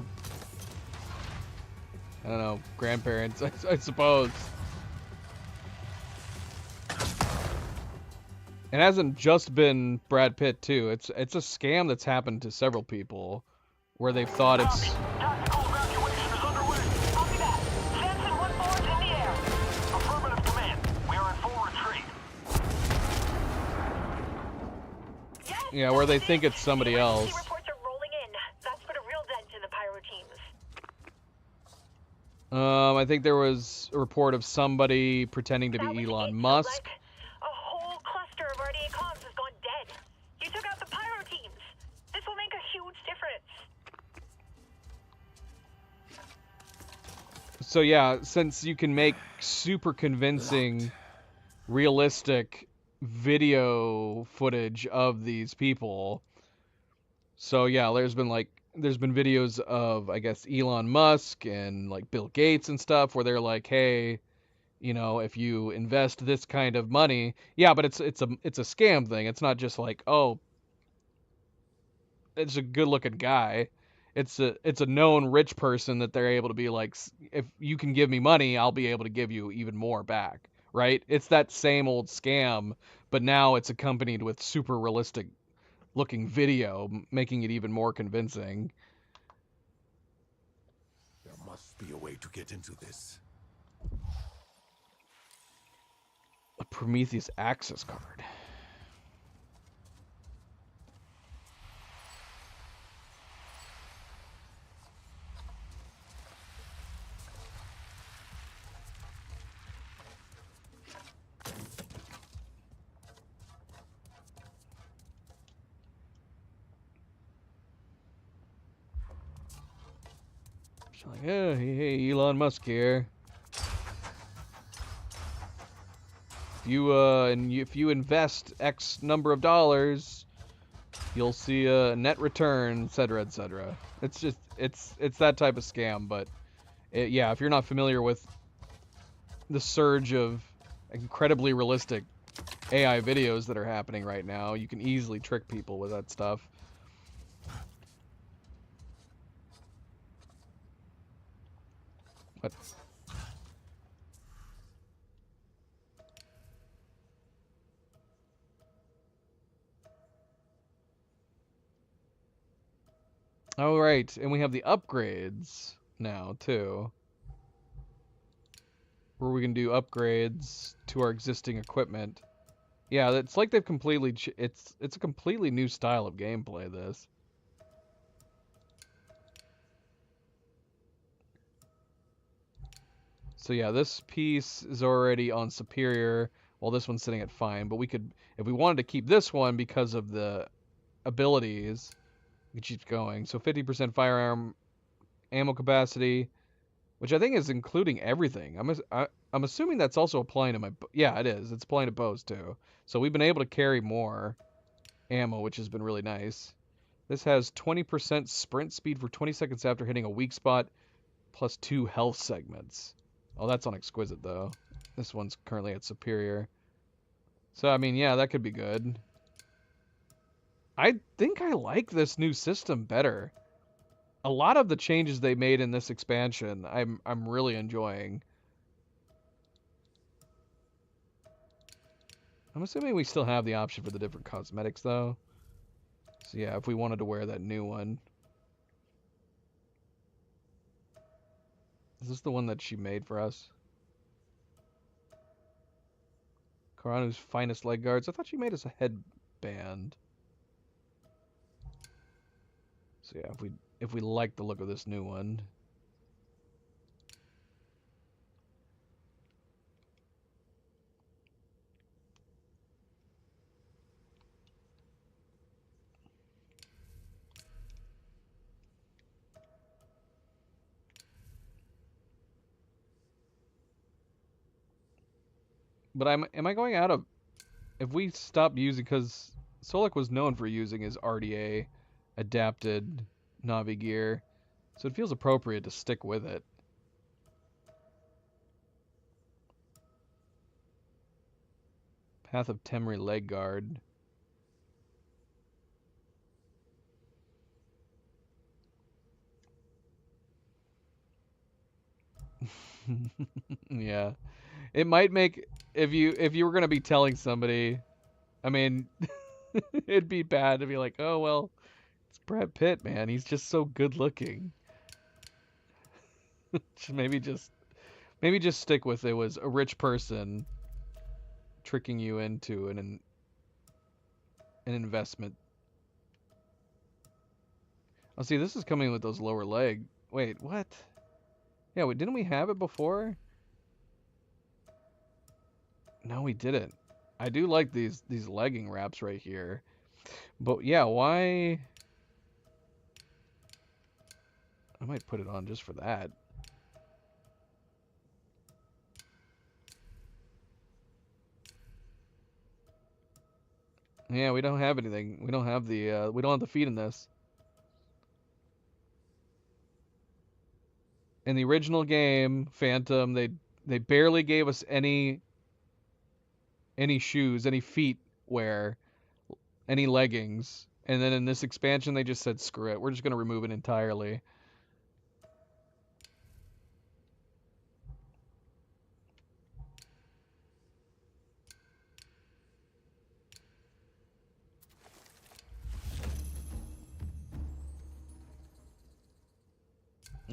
I don't know, grandparents, I suppose. It hasn't just been Brad Pitt too. It's a scam that's happened to several people, where they've thought it's. Tactical evacuation is underway. Copy that. Jensen 1-4 in the air. Affirmative command. We are in full retreat. Yes, Yeah, where they think it's somebody else. emergency reports are rolling in. That's put a real dent in the pyro teams. I think there was a report of somebody pretending to That be was Elon it, Musk. Like, a whole cluster of RDA comms has gone dead. You took out the pyro teams. This will make a huge difference. So yeah, since you can make super convincing, realistic video footage of these people, so yeah, there's been videos of, I guess, Elon Musk and like Bill Gates and stuff where they're like, hey, you know, if you invest this kind of money, yeah, but it's a scam thing. It's not just like, oh, it's a good looking guy. It's a known rich person that they're able to be like, if you can give me money, I'll be able to give you even more back, right? It's that same old scam, but now it's accompanied with super realistic looking video, making it even more convincing. There must be a way to get into this. A Prometheus access card. She's like, oh, hey, Elon Musk here. If you invest X number of dollars, you'll see a net return, etc., etc. It's just it's that type of scam, but Yeah, if you're not familiar with the surge of incredibly realistic AI videos that are happening right now, you can easily trick people with that stuff. But all right, and we have the upgrades now too, where we can do upgrades to our existing equipment. Yeah, it's like they've completely it's a completely new style of gameplay, this. So yeah, this piece is already on superior, while this one's sitting at fine, but we could, if we wanted to keep this one because of the abilities, we could keep going. So 50% firearm ammo capacity, which I think is including everything. I'm assuming that's also applying to my... Yeah, it is. It's applying to bows, too. So we've been able to carry more ammo, which has been really nice. This has 20% sprint speed for 20 seconds after hitting a weak spot, plus 2 health segments. Oh, that's on exquisite, though. This one's currently at superior. So, I mean, yeah, that could be good. I think I like this new system better. A lot of the changes they made in this expansion, I'm really enjoying. I'm assuming we still have the option for the different cosmetics, though. So yeah, if we wanted to wear that new one. Is this the one that she made for us? Karanu's finest leg guards. I thought she made us a headband. So yeah, if we like the look of this new one. But am I going out of... If we stop using... Because Solek was known for using his RDA adapted Navi gear. So it feels appropriate to stick with it. Path of Temri leg guard. Yeah. It might make, if you were gonna be telling somebody, I mean, it'd be bad to be like, oh well, it's Brad Pitt, man. He's just so good looking. maybe just stick with it was a rich person tricking you into an investment. Oh, see, this is coming with those lower leg. Wait, what? Yeah, wait, didn't we have it before? No, we didn't. I do like these legging wraps right here. But yeah, why? I might put it on just for that. Yeah, we don't have anything. We don't have the feet in this. In the original game, Phantom, they barely gave us any shoes, any feet wear, any leggings. And then in this expansion, they just said, screw it. We're just going to remove it entirely.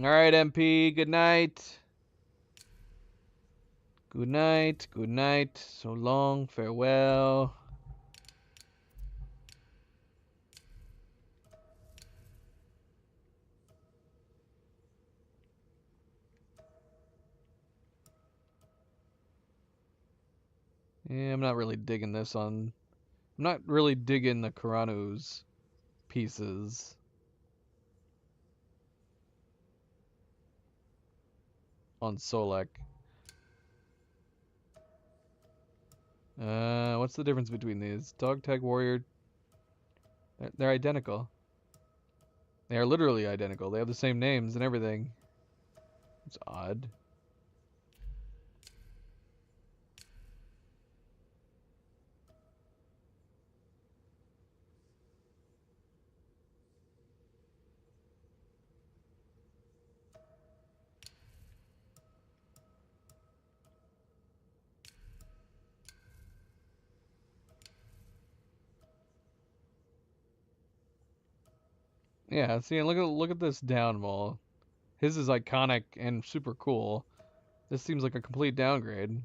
All right, MP, good night. Good night, good night. So long, farewell. Yeah, I'm not really digging this on... I'm not really digging the Karanu's pieces. On Solek. What's the difference between these? Dog Tag Warrior... They're identical. They are literally identical. They have the same names and everything. It's odd. Yeah, see, and look at this downfall. His is iconic and super cool. This seems like a complete downgrade.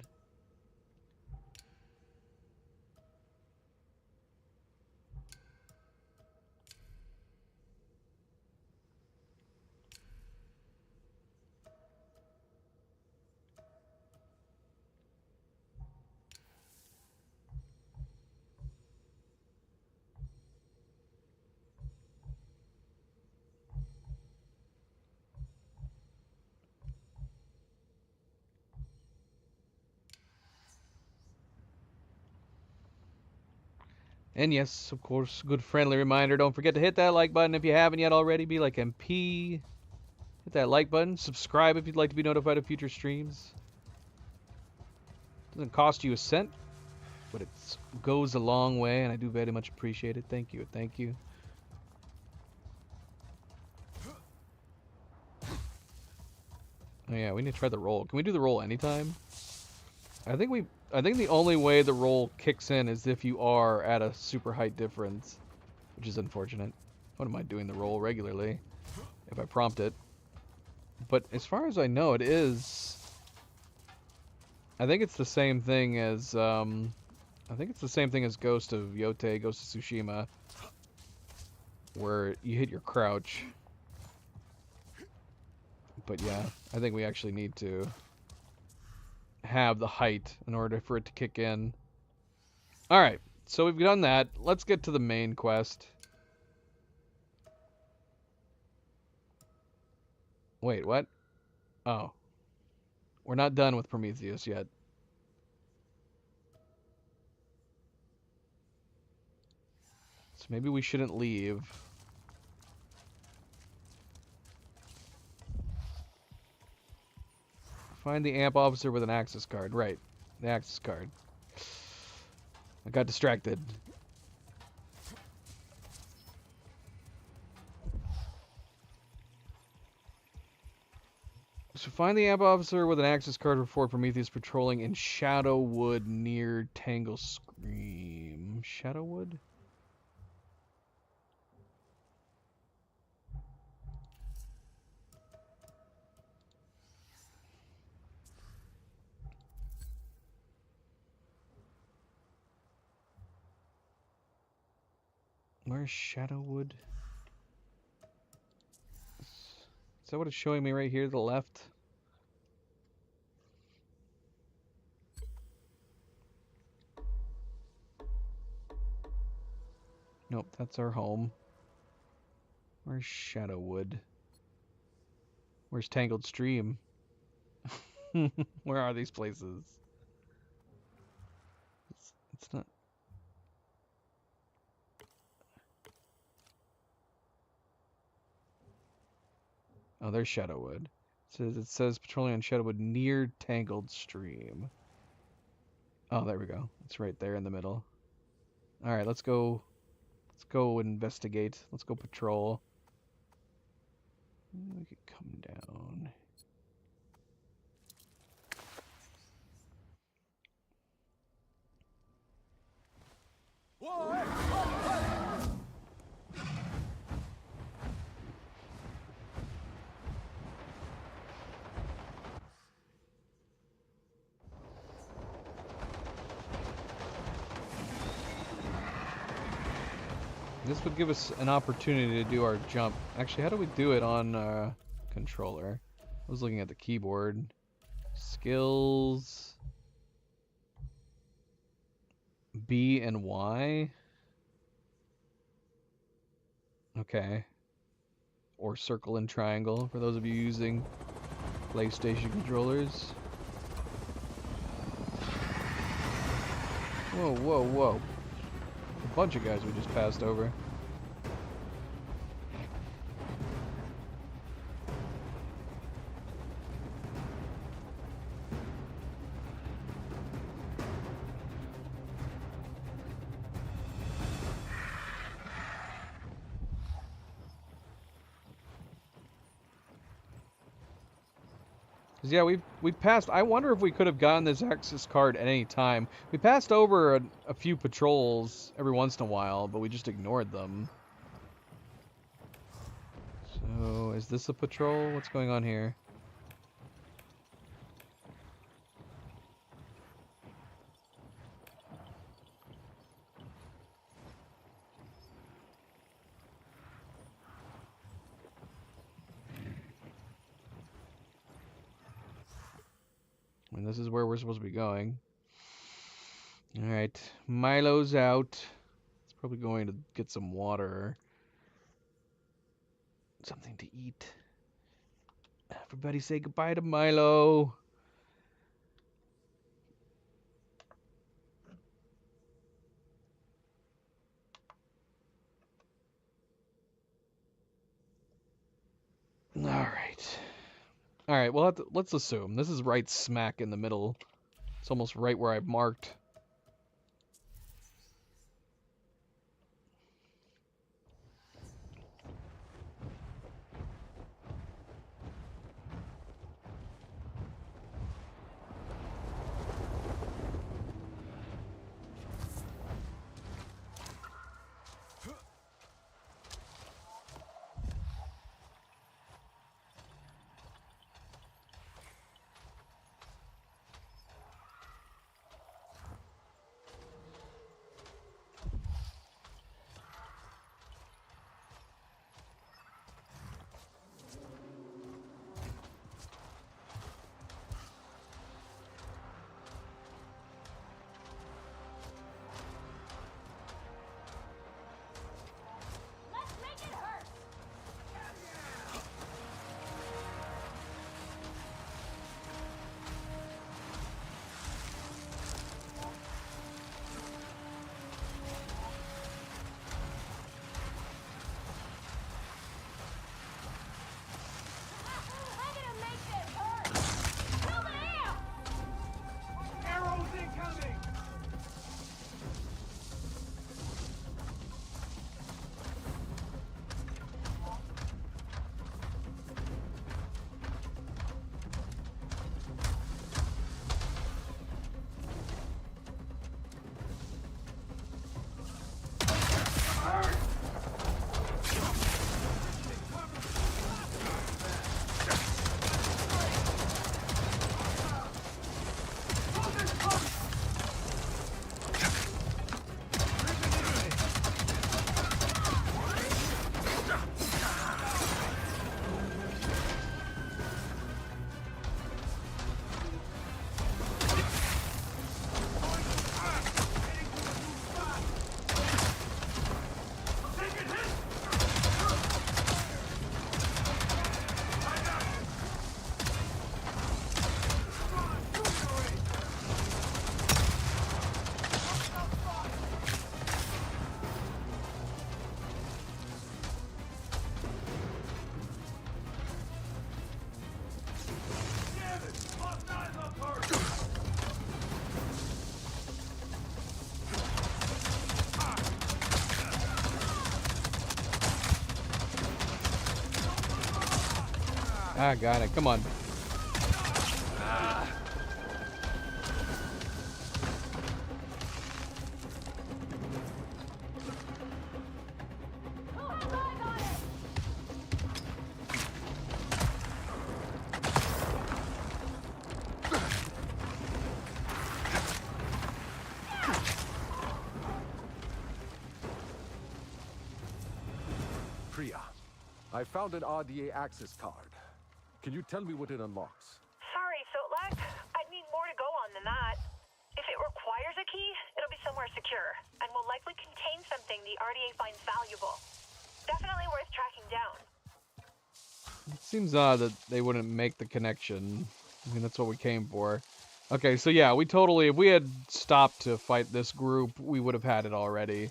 And yes, of course, good friendly reminder, don't forget to hit that like button if you haven't yet already. Be like MP. Hit that like button. Subscribe if you'd like to be notified of future streams. Doesn't cost you a cent, but it goes a long way, and I do very much appreciate it. Thank you. Thank you. Oh yeah, we need to try the roll. Can we do the roll anytime? I think the only way the roll kicks in is if you are at a super height difference, which is unfortunate. What am I doing the roll regularly if I prompt it? But as far as I know, it is. I think it's the same thing as Ghost of Yotei, Ghost of Tsushima, where you hit your crouch. But yeah, I think we actually need to have the height in order for it to kick in. Alright, so we've done that. Let's get to the main quest. Wait, what? Oh. We're not done with Prometheus yet. So maybe we shouldn't leave. Find the AMP officer with an access card. Right. The access card. I got distracted. So find the AMP officer with an access card for Fort Prometheus patrolling in Shadowwood near Tangle Scream. Shadowwood? Where's Shadowwood? Is that what it's showing me right here to the left? Nope, that's our home. Where's Shadowwood? Where's Tangled Stream? Where are these places? It's not... Oh, there's Shadowwood. It says patrolling on Shadowwood near Tangled Stream. Oh, there we go. It's right there in the middle. All right, let's go. Let's go investigate. Let's go patrol. We could come down. This would give us an opportunity to do our jump. Actually, how do we do it on controller? I was looking at the keyboard. Skills. B and Y. Okay. Or circle and triangle for those of you using PlayStation controllers. Whoa, whoa, whoa. A bunch of guys we just passed over. 'Cause, yeah, we passed. I wonder if we could have gotten this access card at any time. We passed over a few patrols every once in a while, but we just ignored them. So, is this a patrol? What's going on here? I mean, this is where we're supposed to be going. Alright, Milo's out. It's probably going to get some water. Something to eat. Everybody say goodbye to Milo. Alright. Alright, well, let's assume. This is right smack in the middle. It's almost right where I've marked. Ah, got it. Come on. Priya, I found an RDA access card. Can you tell me what it unlocks? Sorry, Sotlek. I'd need more to go on than that. If it requires a key, it'll be somewhere secure, and will likely contain something the RDA finds valuable. Definitely worth tracking down. It seems odd that they wouldn't make the connection. I mean, that's what we came for. Okay, so yeah, we totally, if we had stopped to fight this group, we would have had it already.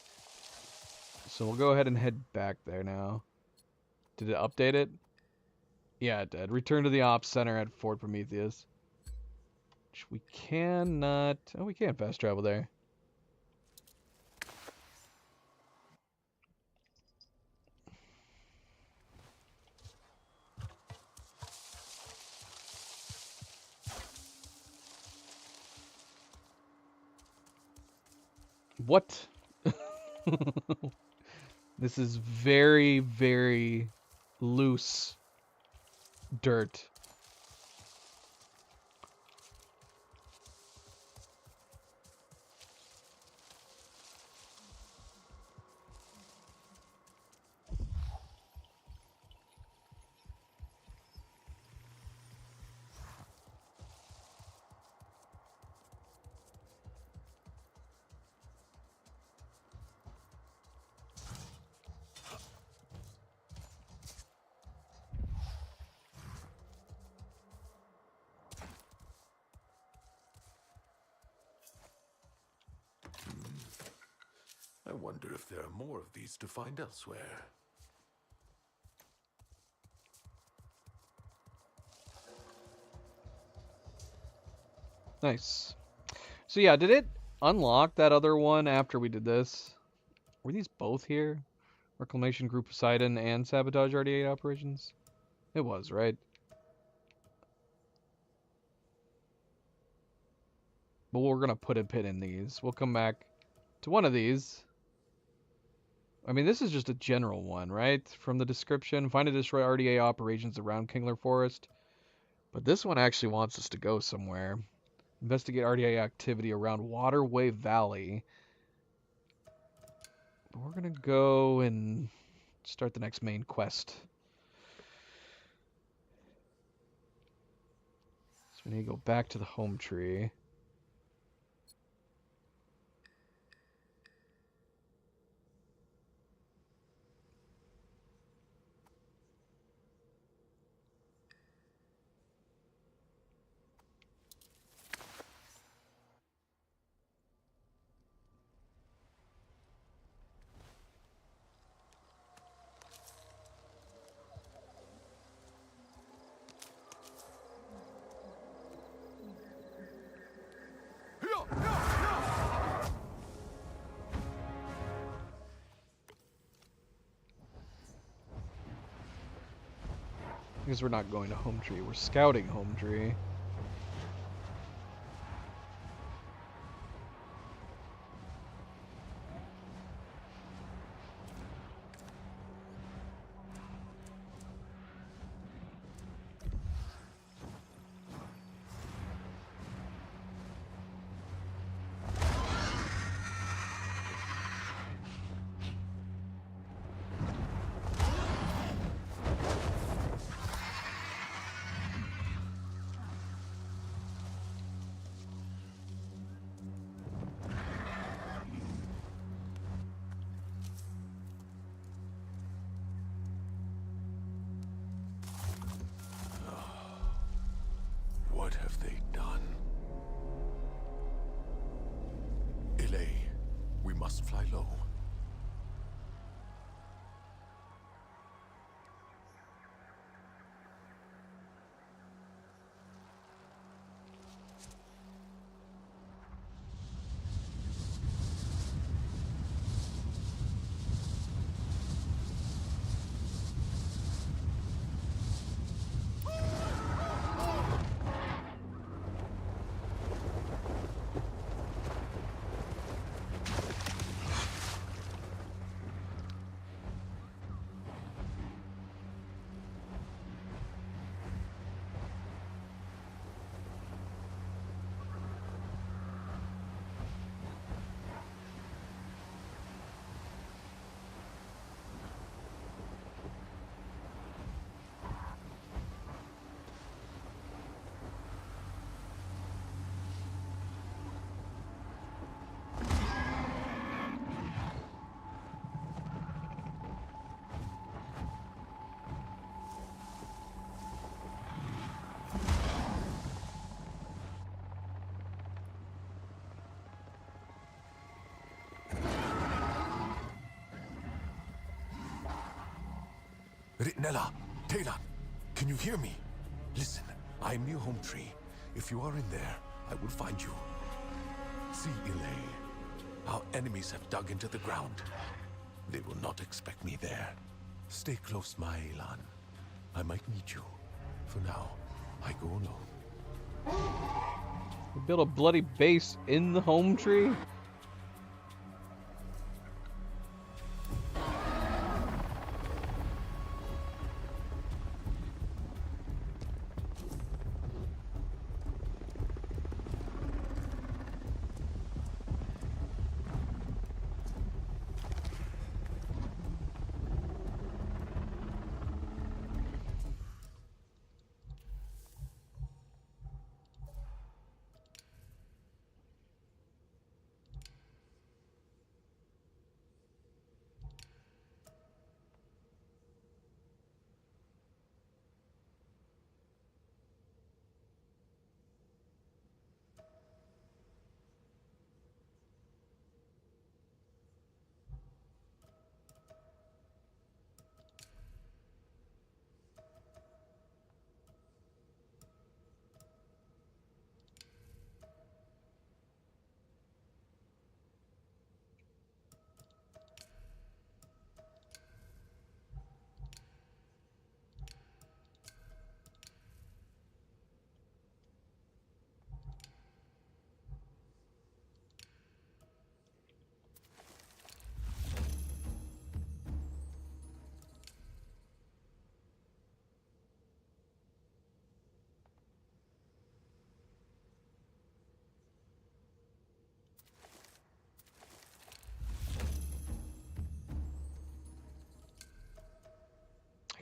So we'll go ahead and head back there now. Did it update it? Yeah, it did. Return to the Ops Center at Fort Prometheus. Which we cannot... Oh, we can fast travel there. What? This is very, very loose dirt. I wonder if there are more of these to find elsewhere. Nice. So yeah, did it unlock that other one after we did this? Were these both here? Reclamation Group Poseidon and Sabotage RDA operations? It was, right? But we're gonna put a pin in these. We'll come back to one of these. I mean, this is just a general one, right? From the description, find and destroy RDA operations around Kingler Forest. But this one actually wants us to go somewhere. Investigate RDA activity around Waterway Valley. But we're gonna go and start the next main quest. So we need to go back to the home tree. Because we're not going to home tree, we're scouting home tree. What have they done? Ilay, we must fly low. Ritnella, Taylor, can you hear me? Listen, I'm near home tree. If you are in there, I will find you. See, Ilay, our enemies have dug into the ground. They will not expect me there. Stay close, my Elan. I might need you. For now, I go alone. We built a bloody base in the home tree?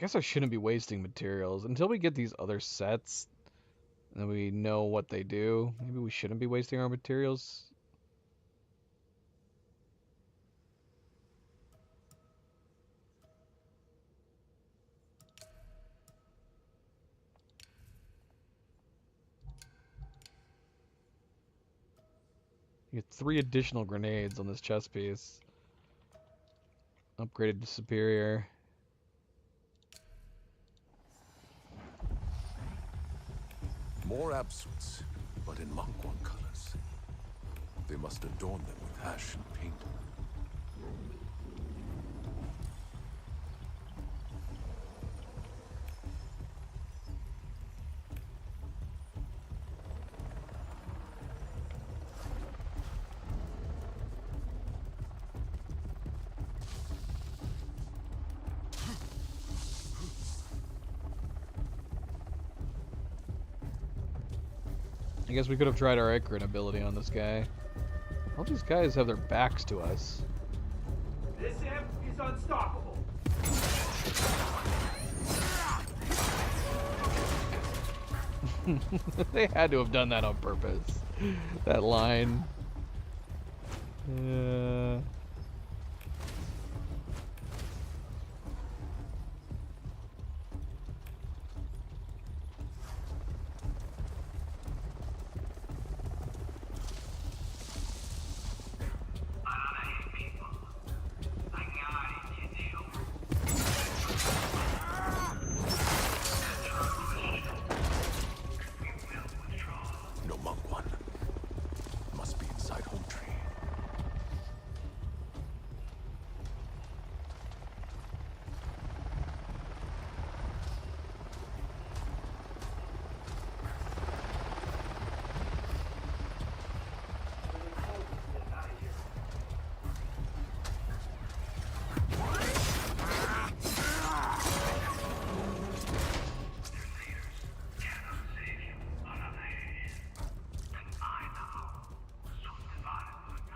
guess I shouldn't be wasting materials until we get these other sets and we know what they do. Maybe we shouldn't be wasting our materials. You get 3 additional grenades on this chest piece. Upgraded to superior. More absuits, but in Mangwan colors. They must adorn them with ash and paint. I guess we could have tried our Icaran ability on this guy. All these guys have their backs to us. This imp is unstoppable. They had to have done that on purpose. That line. No Mangwan. Must be inside Home Tree.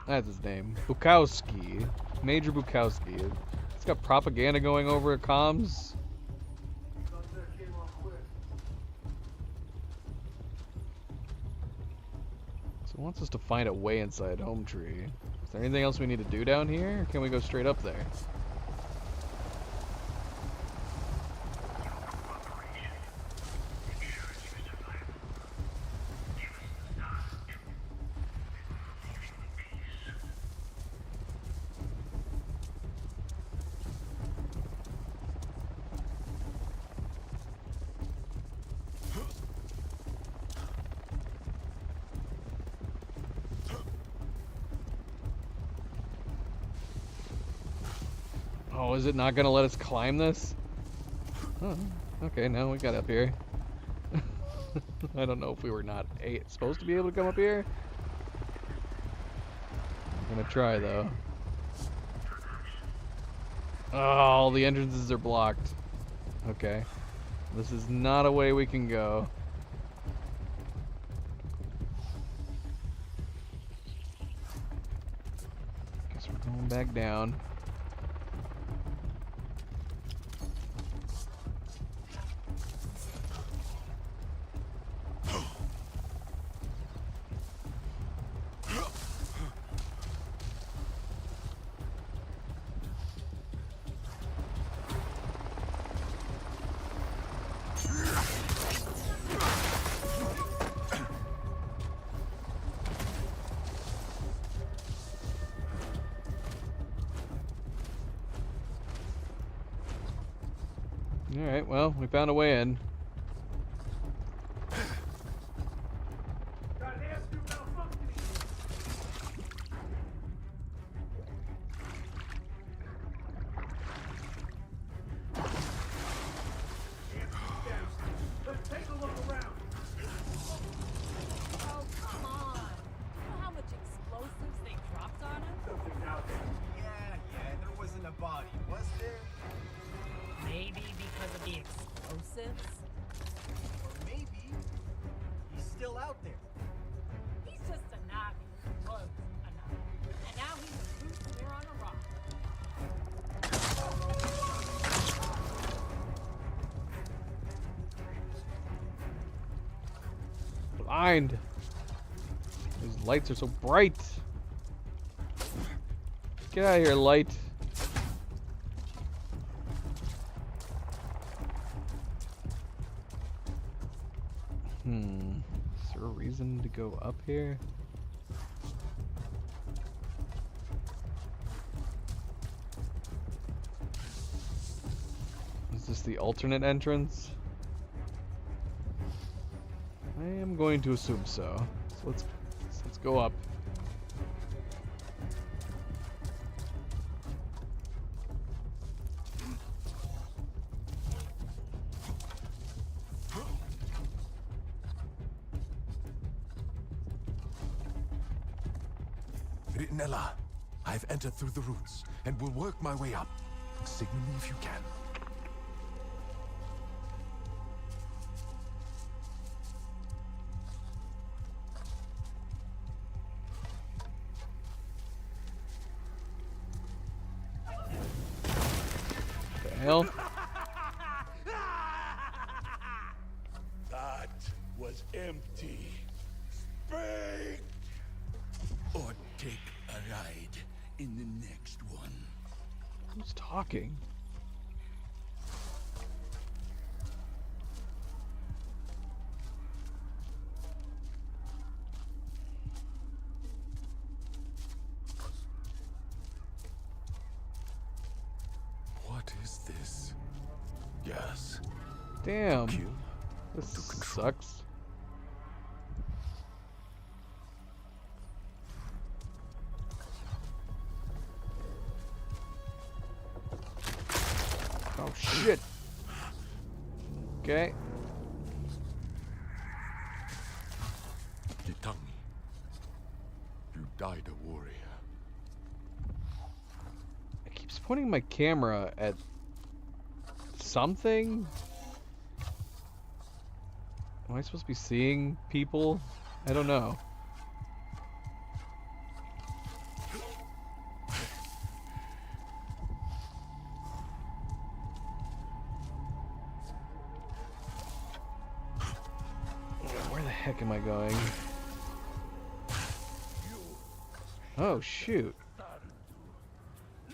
That's his name. Bukowski. Major Bukowski. It's got propaganda going over at comms. So it wants us to find a way inside Home Tree. Is there anything else we need to do down here? Or can we go straight up there? Oh, is it not gonna let us climb this? Oh, okay, now we got up here. I don't know if we were not supposed to be able to come up here. I'm gonna try though. Oh, the entrances are blocked. Okay. This is not a way we can go. Guess we're going back down. Alright, well, we found a way in. Got an airstrip malfunctioning. Airstrip down. Let's take a look around. Oh, come on. You know how much explosives they dropped on us? Something's out there. Yeah, there wasn't a body, was there? Maybe because of the explosives? blind. These lights are so bright. Get out of here, light. Is there a reason to go up here? Is this the alternate entrance? I am going to assume so. So let's go up. Ritnella, I've entered through the roots and will work my way up. Signal me if you can. The hell? That was empty. Speak! Or take a ride in the next one. Who's talking? What is this? Yes. Damn. Kill. This To control. sucks. Oh shit. Okay. Yitangi, you died a warrior. It keeps pointing my camera at something. Am I supposed to be seeing people? I don't know. Where the heck am I going? Oh shoot.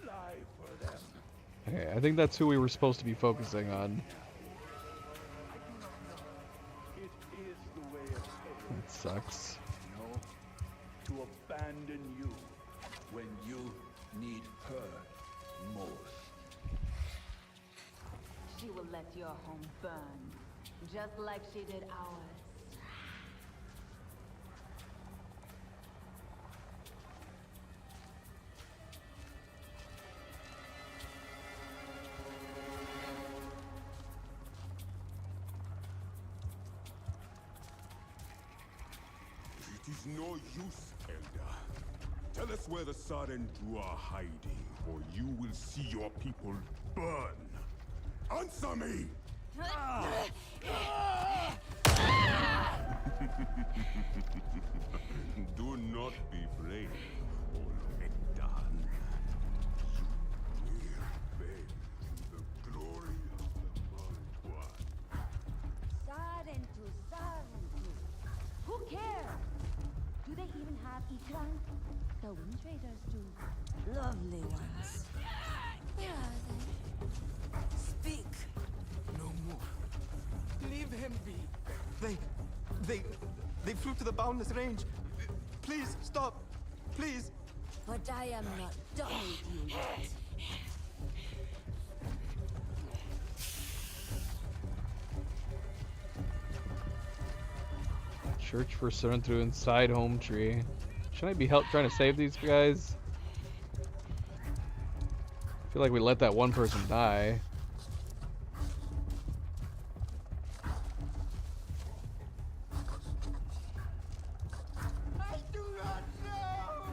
Lie for them. Okay, I think that's who we were supposed to be focusing on. It is the way of Edo, That sucks. you know? To abandon you when you need her most. She will let your home burn, just like she did ours. It is no use, Elder. Tell us where the Sarentu are hiding, or you will see your people burn. Answer me! Do not be brave, Olmedan. You will bend to the glory of the Burnt One. Sarentu. Who cares? Do they even have Ikran? The Wind Traders do. Lovely ones. Where are they? Speak! No more. Leave him be. They flew to the Boundless Range. Please, stop. Please. But I am not done with you yet. Church for Sarentu inside home tree. Should I be trying to save these guys? I feel like we let that one person die. I do not know!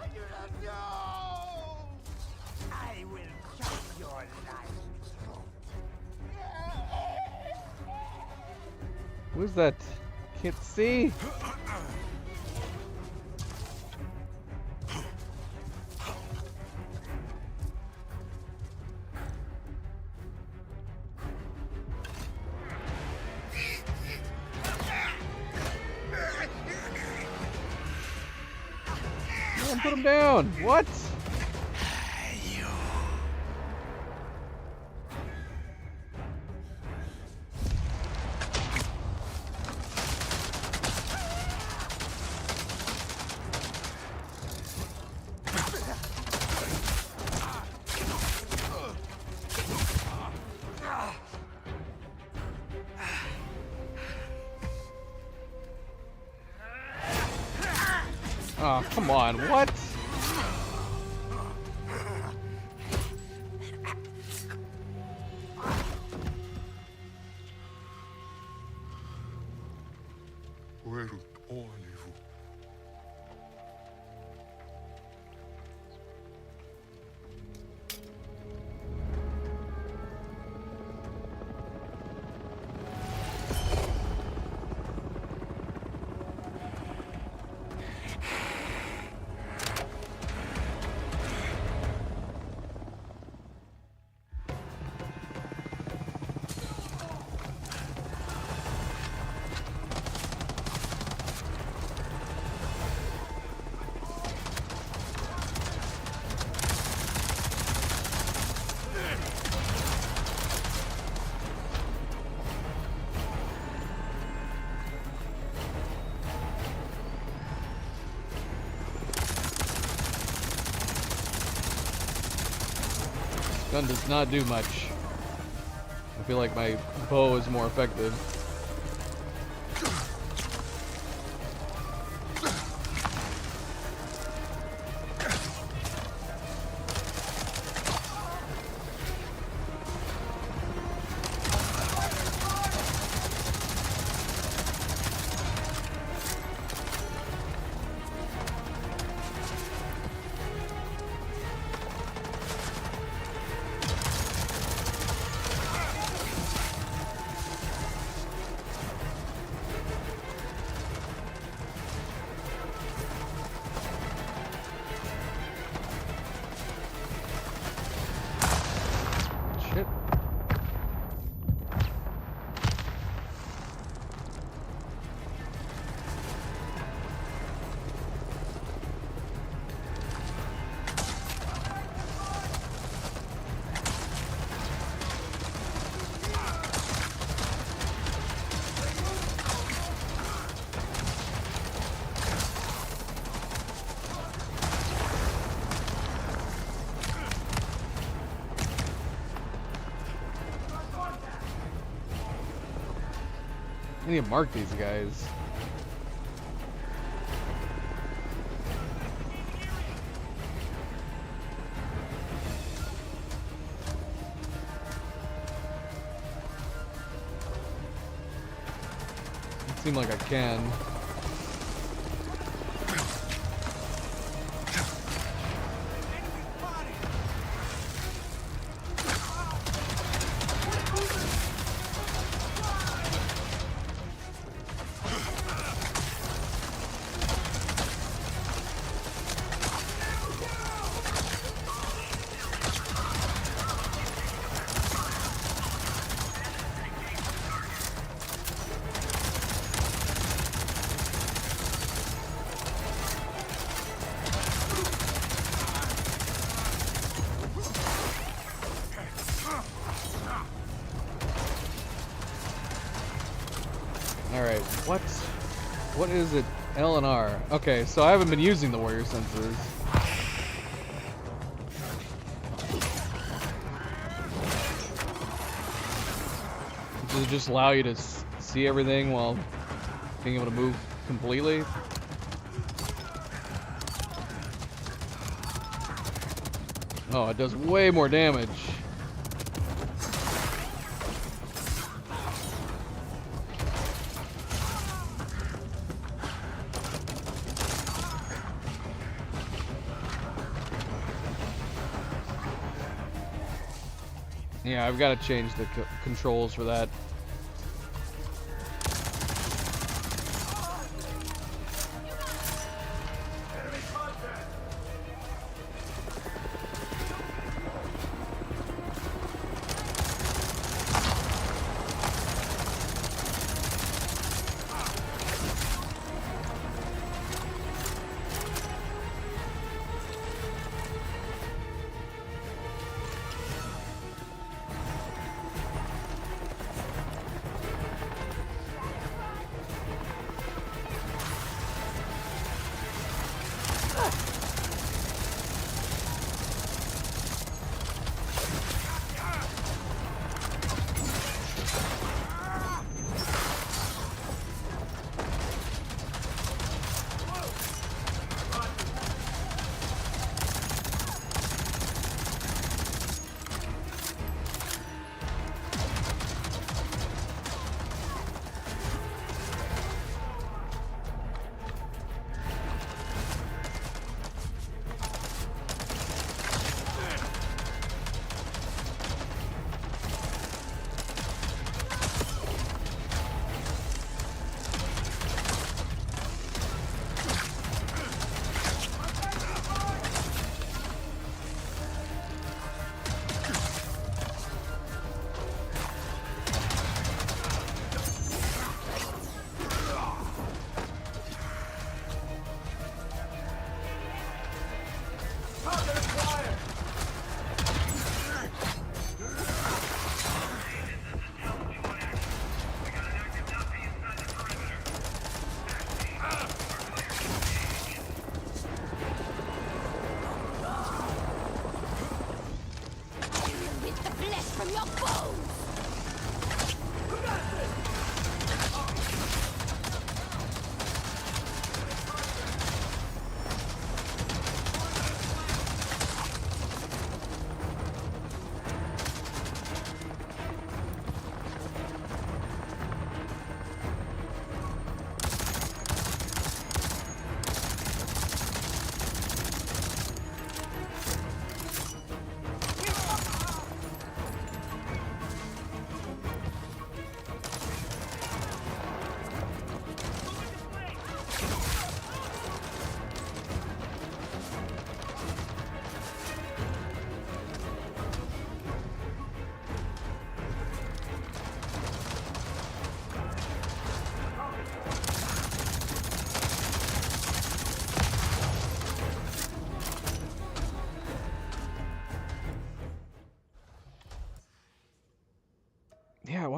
I do not know! I will chop your life. Who's that? Can't see. on, put him down. What? Oh, come on, what? Where allez-vous? Gun does not do much. I feel like my bow is more effective. Shit. I need to mark these guys. It seems like I can. Alright, what is it? L and R. Okay, so I haven't been using the warrior senses. Does it just allow you to see everything while being able to move completely? Oh, it does way more damage. Yeah, I've got to change the controls for that.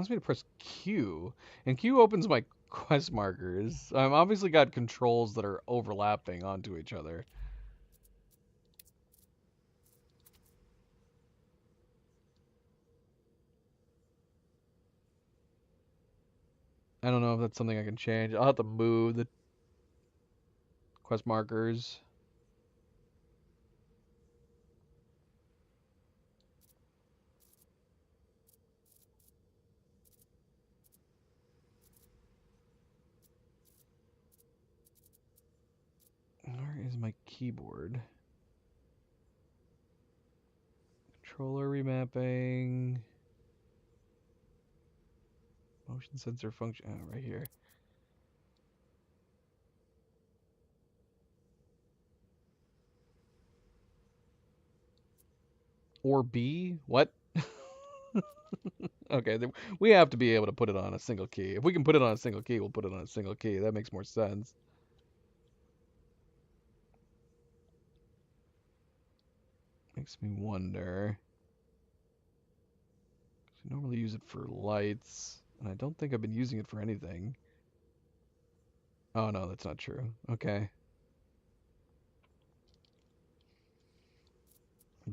wants me to press Q, and Q opens my quest markers. I've obviously got controls that are overlapping onto each other. I don't know if that's something I can change. I'll have to move the quest markers. Where is my keyboard? Controller remapping. Motion sensor function. Oh, right here. Or B? What? Okay, we have to be able to put it on a single key. If we can put it on a single key, we'll put it on a single key. That makes more sense. Makes me wonder. I normally use it for lights, and I don't think I've been using it for anything. Oh no, that's not true. Okay.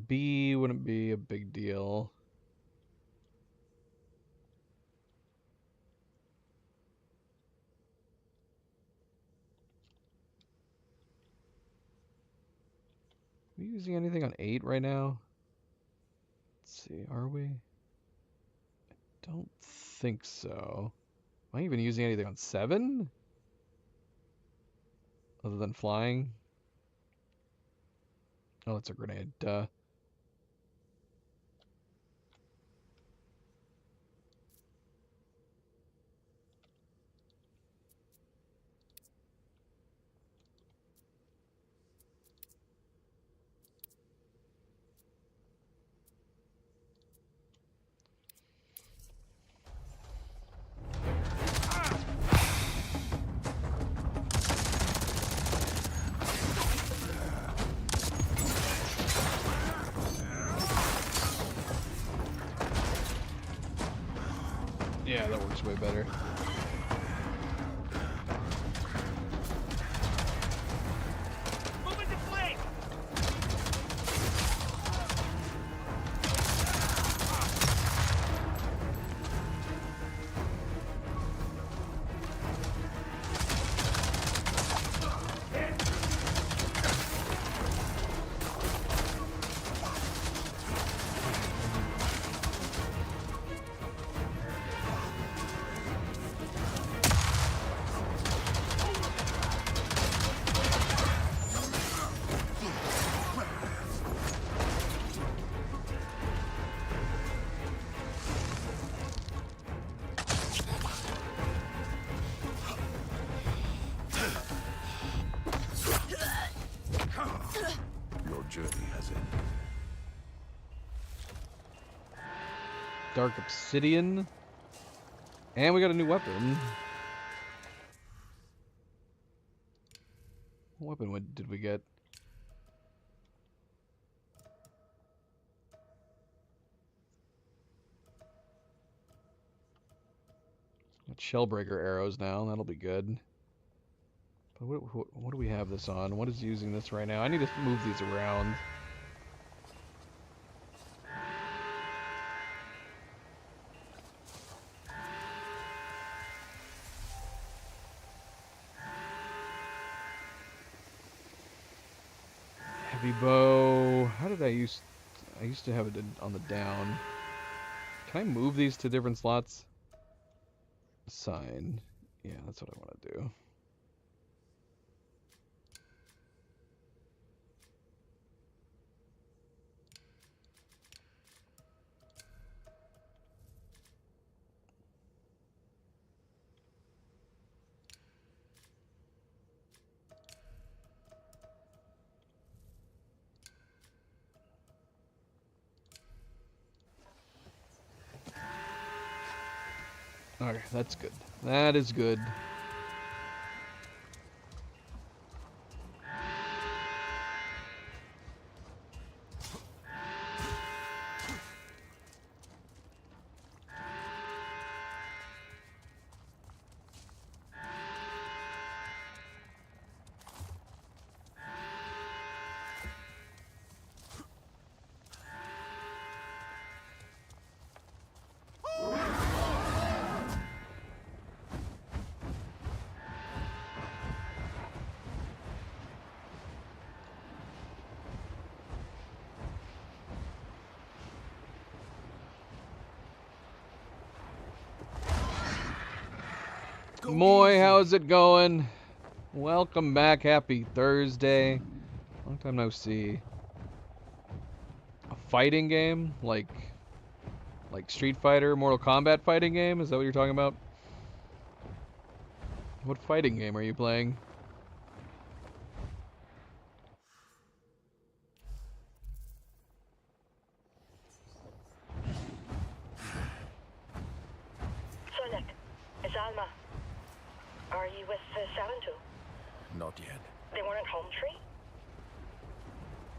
B wouldn't be a big deal. Are we using anything on 8 right now? Let's see, are we? I don't think so. Am I even using anything on 7? Other than flying? Oh, it's a grenade. Duh. Yeah, that works way better. Move into flame! Your journey has ended. Dark Obsidian. And we got a new weapon. What weapon did we get? Got Shellbreaker arrows now. That'll be good. But what do we have this on? What is using this right now? I need to move these around. Heavy bow. How did I used to have it on the down. Can I move these to different slots? Sign. Yeah, that's what I want to do. Okay, that's good. That is good. Moy, how's it going? Welcome back. Happy Thursday. Long time no see. A fighting game? Like Street Fighter, Mortal Kombat fighting game? Is that what you're talking about? What fighting game are you playing? Solek, it's Alma. Are you with Sarentu? Not yet. They weren't at Home Tree?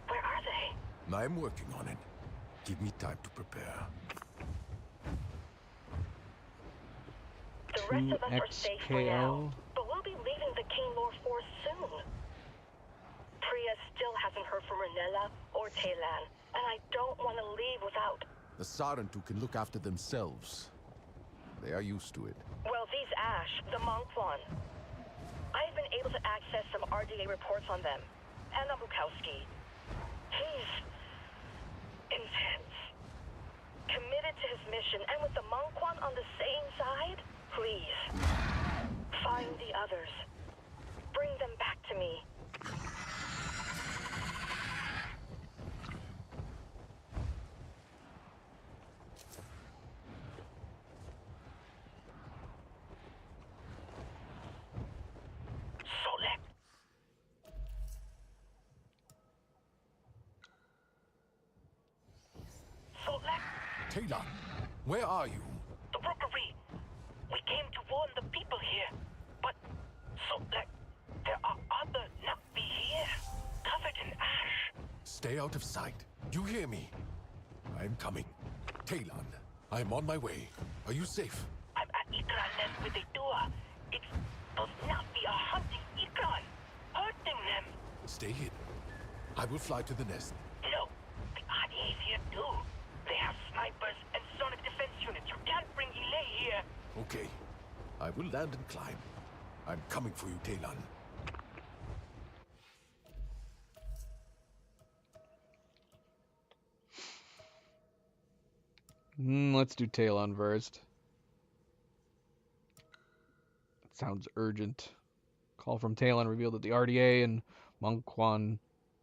Where are they? I'm working on it. Give me time to prepare. The rest of us are safe for now, but we'll be leaving the King Lore Forest soon. Priya still hasn't heard from Renella or Taylan, and I don't want to leave without... The Sarentu can look after themselves. They are used to it. Well, these Ash, the Monkwon. I've been able to access some RDA reports on them, and on Bukowski. He's... intense. Committed to his mission, and with the Monkwon on the same side, please, find the others. Bring them back to me. Solek. Solek. Taylan, where are you? The rookery. We came to warn the people here, but Solek, there are other Na'vi here, covered in ash. Stay out of sight. You hear me? I'm coming. Taylan, I'm on my way. Are you safe? I'm at Ikran nest with a Dua. It's those Na'vi are hunting Ikran, hurting them. Stay hidden. I will fly to the nest. No, the RDA's here too. They have snipers and sonic defense units. You can't bring Ilay here. Okay. I will land and climb. I'm coming for you, Taylan. Let's do Talon first. That sounds urgent. Call from Talon revealed that the RDA and Monkwon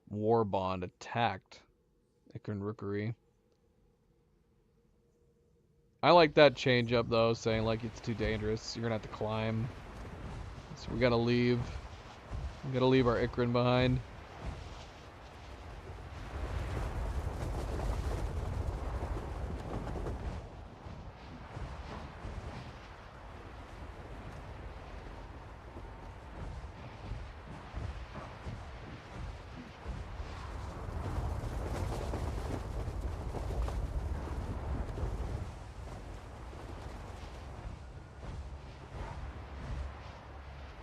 War Bond attacked Ikran Rookery. I like that change up though, saying like it's too dangerous. You're gonna have to climb. So we gotta leave. We gotta leave our Ikran behind.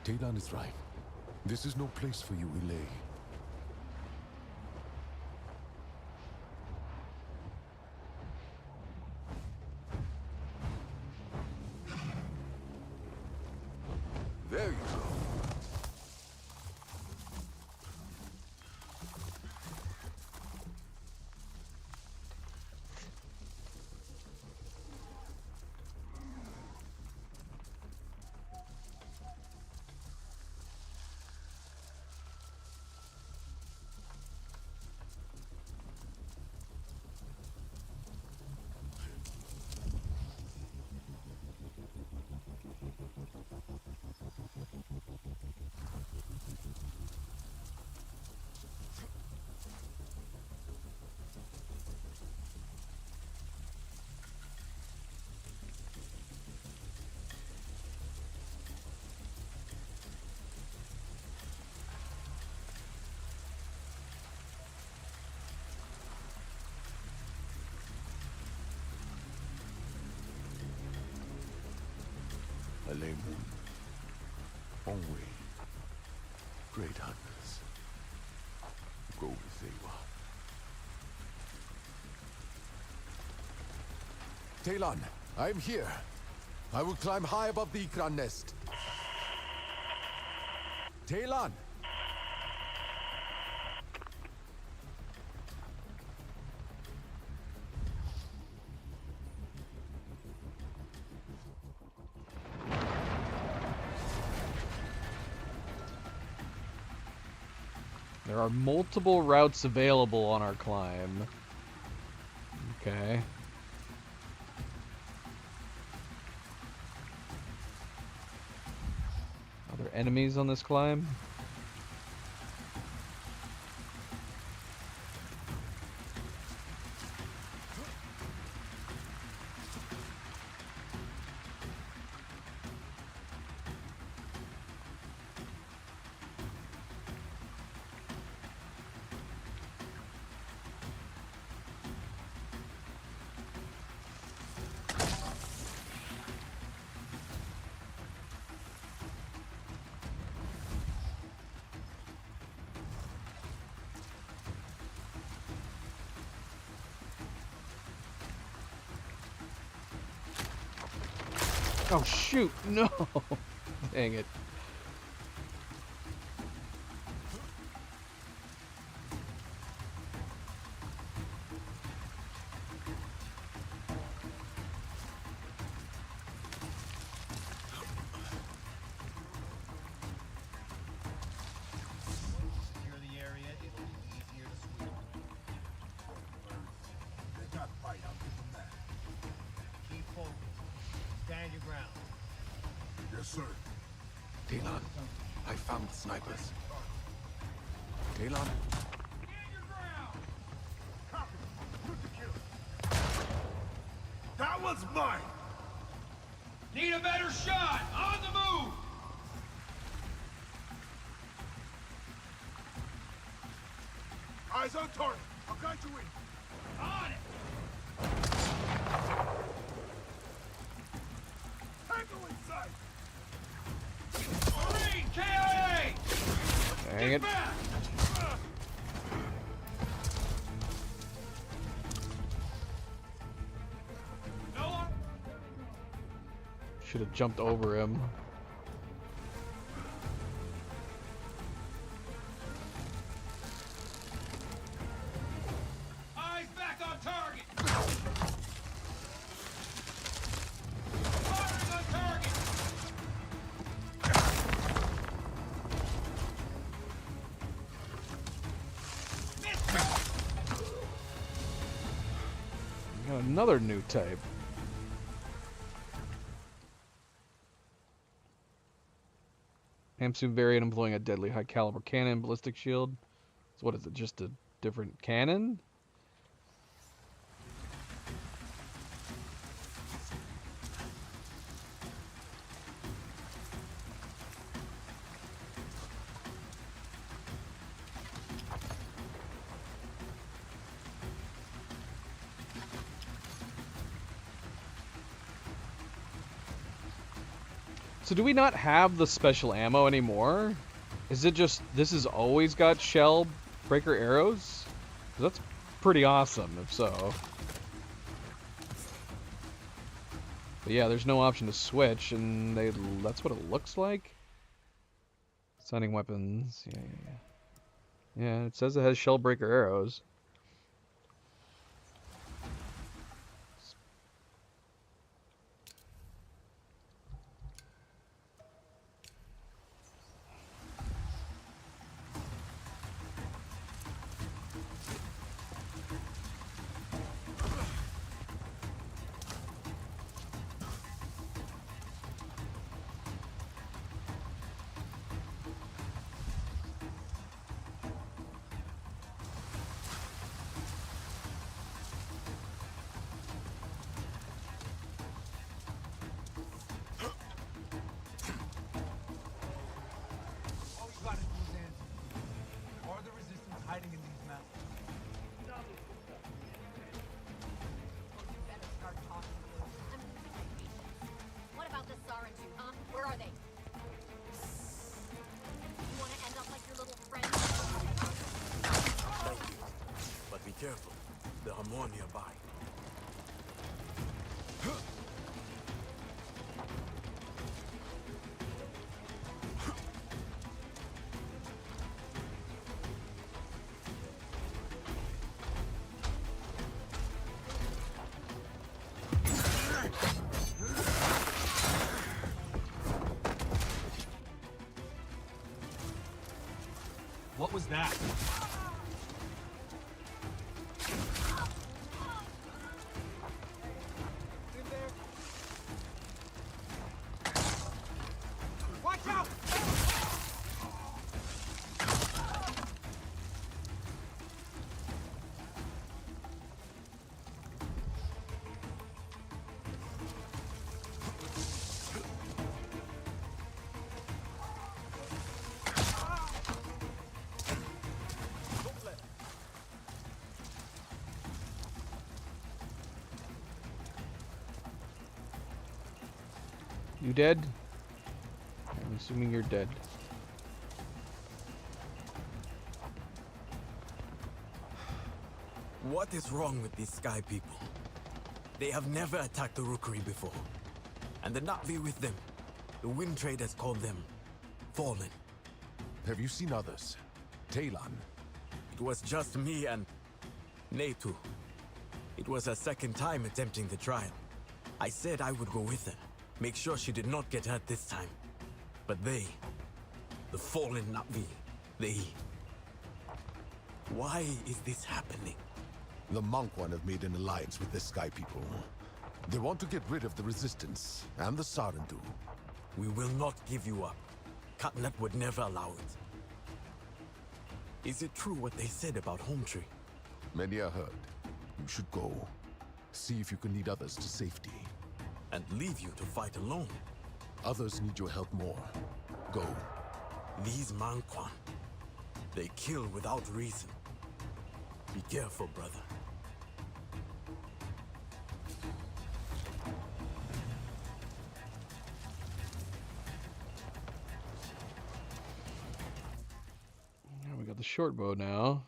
Taylan is right. This is no place for you, Ilay. There you go. Alemun, Onway, great hunters, go with Ewa. Taylan, I am here. I will climb high above the Ikran nest. Taylan! There are multiple routes available on our climb. Okay. Are there enemies on this climb? Oh shoot, no! Dang it. Secure the area, it'll be easier to sweep. They got fight, I'll give them that. Keep focused. Stand your ground. Yes, sir. Talon, I found snipers. Talon, Stand your ground! Copy. Put the kill. that was mine! Need a better shot! On the move! Eyes on target. I'll guide you in. On it! Tango inside! Marine, KIA! Dang it. Back! No one? Should have jumped over him. Eyes back on target! Firing on target! Got another new type. Hamsun variant employing a deadly high caliber cannon, ballistic shield. So what is it, just a different cannon? So do we not have the special ammo anymore? Is it just, this has always got shell breaker arrows? 'Cause that's pretty awesome, if so. But yeah, there's no option to switch, and that's what it looks like? Assigning weapons, yeah. Yeah, it says it has shell breaker arrows. All you gotta do is answer. Are the resistance hiding in these mountains? You better start talking to them. I'm losing my patience. What about the Sarentu, huh? Where are they? You wanna end up like your little friend? thank you. But be careful. There are more nearby. What was that? Watch out! You dead? I'm assuming you're dead. What is wrong with these sky people? They have never attacked the Rookery before. And the Na'vi with them. The Wind Traders called them Fallen. Have you seen others? Talon. It was just me and Natu. It was her second time attempting the trial. I said I would go with her. Make sure she did not get hurt this time. But they, the Fallen Na'vi, they... Why is this happening? The Monk One have made an alliance with the Sky People. They want to get rid of the Resistance and the Sarentu. We will not give you up. Katnat would never allow it. Is it true what they said about Home Tree? Many are heard. You should go. See if you can lead others to safety. And leave you to fight alone? Others need your help more. Go. These Manquan, they kill without reason. Be careful, brother. We got the short bow now.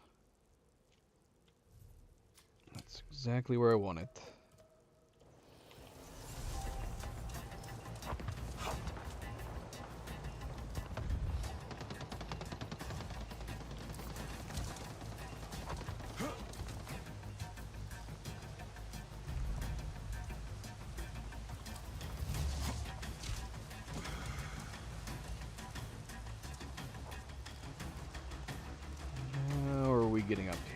That's exactly where I want it. How are we getting up here?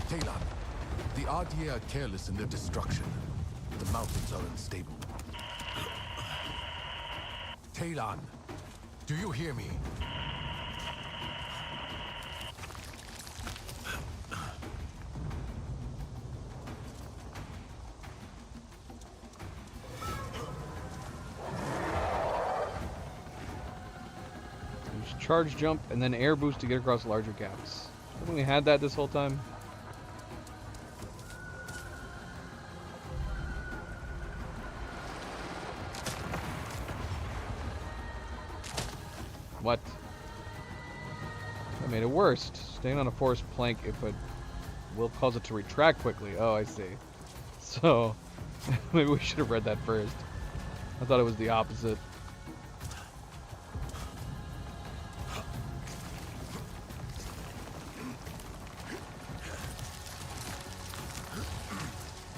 Talon, the RDA are careless in their destruction. The mountains are unstable. Talon, do you hear me? Use charge jump and then air boost to get across larger gaps. Haven't we had that this whole time? What? That made it worse. Staying on a forest plank if it will cause it to retract quickly. Oh, I see. So, maybe we should have read that first. I thought it was the opposite.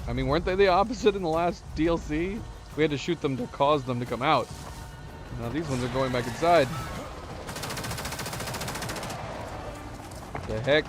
I mean, weren't they the opposite in the last DLC? We had to shoot them to cause them to come out. Now these ones are going back inside. What the heck?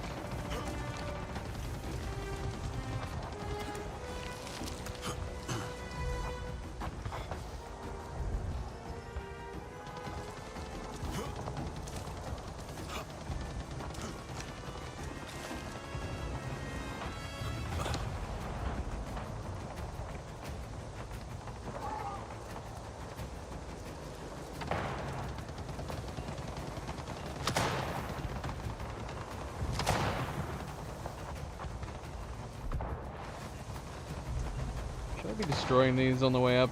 be destroying these on the way up?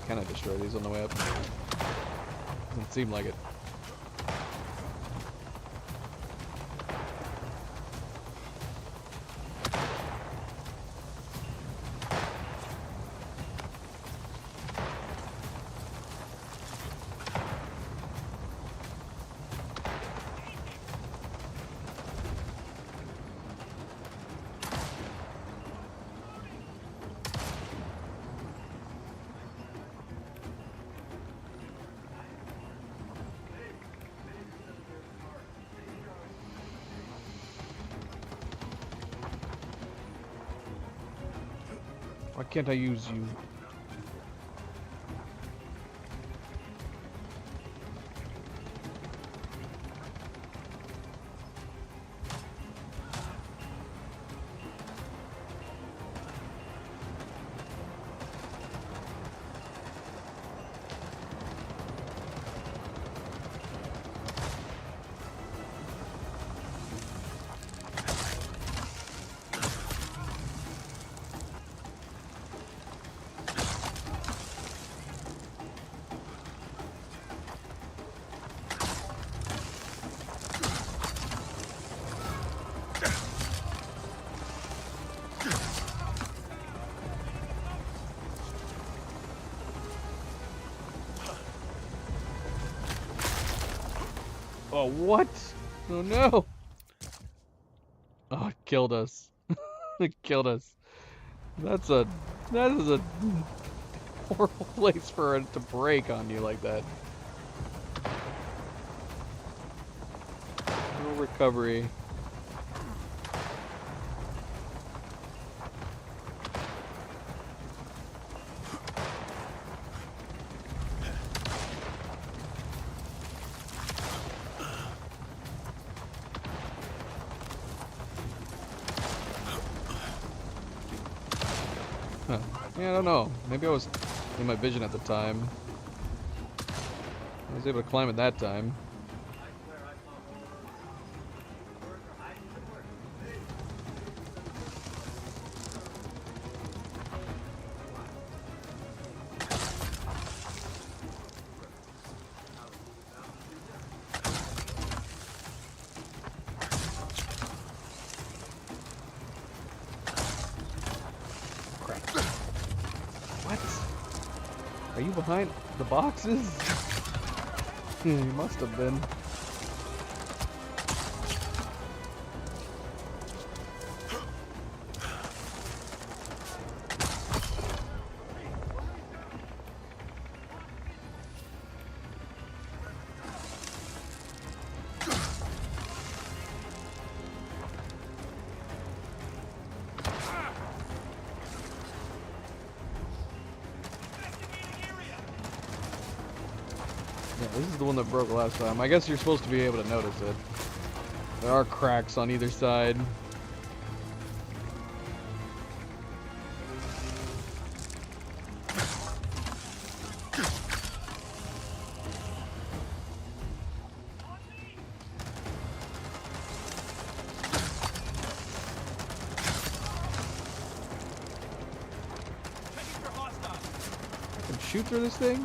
Can I destroy these on the way up? Doesn't seem like it. Why can't I use you? Oh, what? Oh, no. Oh, it killed us. It killed us. That is a horrible place for it to break on you like that. No recovery. Huh. Yeah, I don't know. Maybe I was in my vision at the time. I was able to climb it that time. What? Are you behind the boxes? You must have been. Yeah, this is the one that broke last time. I guess you're supposed to be able to notice it. There are cracks on either side. I can shoot through this thing?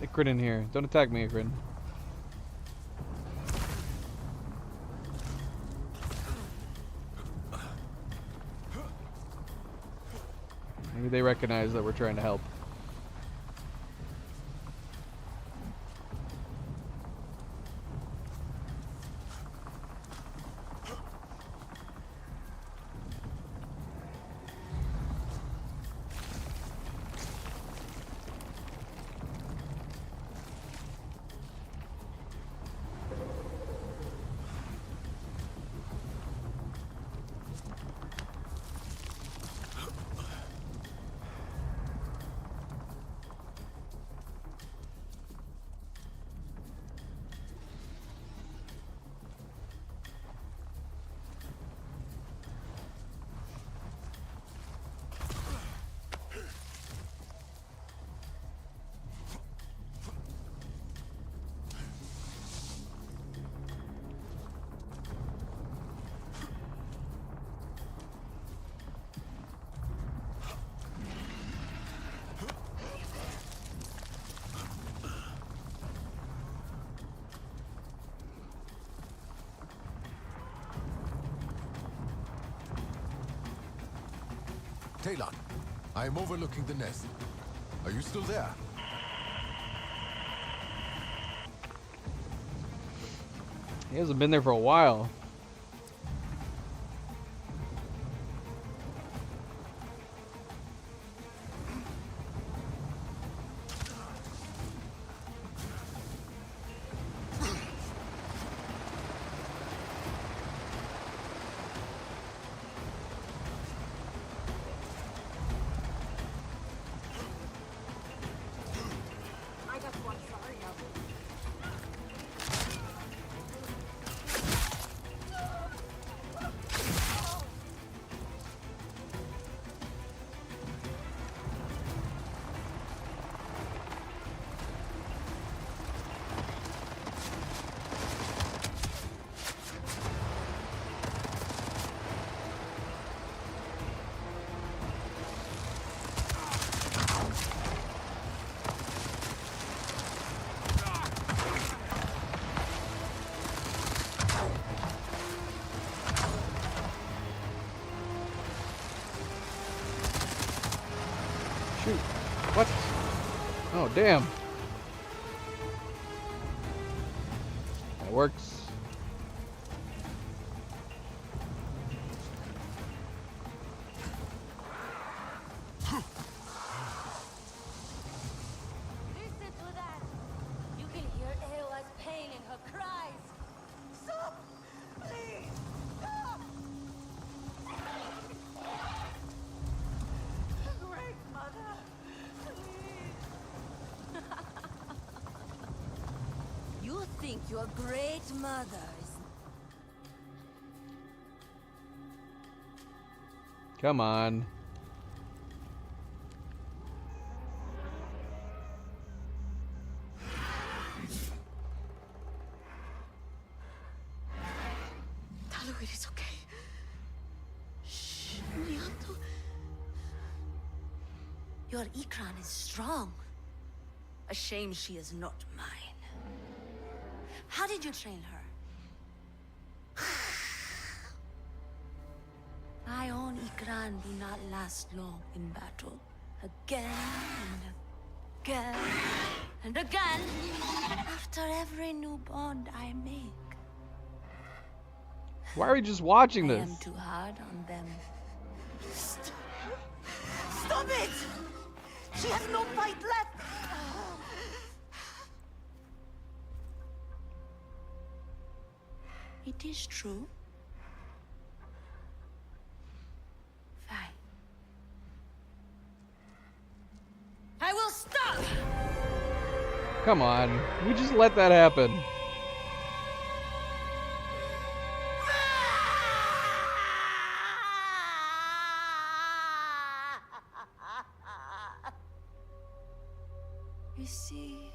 Ikrin in here. Don't attack me, Ikrin. Maybe they recognize that we're trying to help. Talon, I am overlooking the nest. Are you still there? He hasn't been there for a while. I just want Saria. Shoot. What? Oh, damn. That works. Listen to that. You can hear Eowa's pain in her cries. Stop! Please! Stop! Great mother! Please! You think your great mother is... Come on. Talu, it is okay. Shh, Nyanto. Your Ikran is strong. A shame she is not mine. How did you train her? My own Ikran do not last long in battle. Again and again and again. After every new bond I make. Why are we just watching I this? am too hard on them. Stop it! She has no fight left! It is true. Fine. I will stop! Come on. We just let that happen. You see,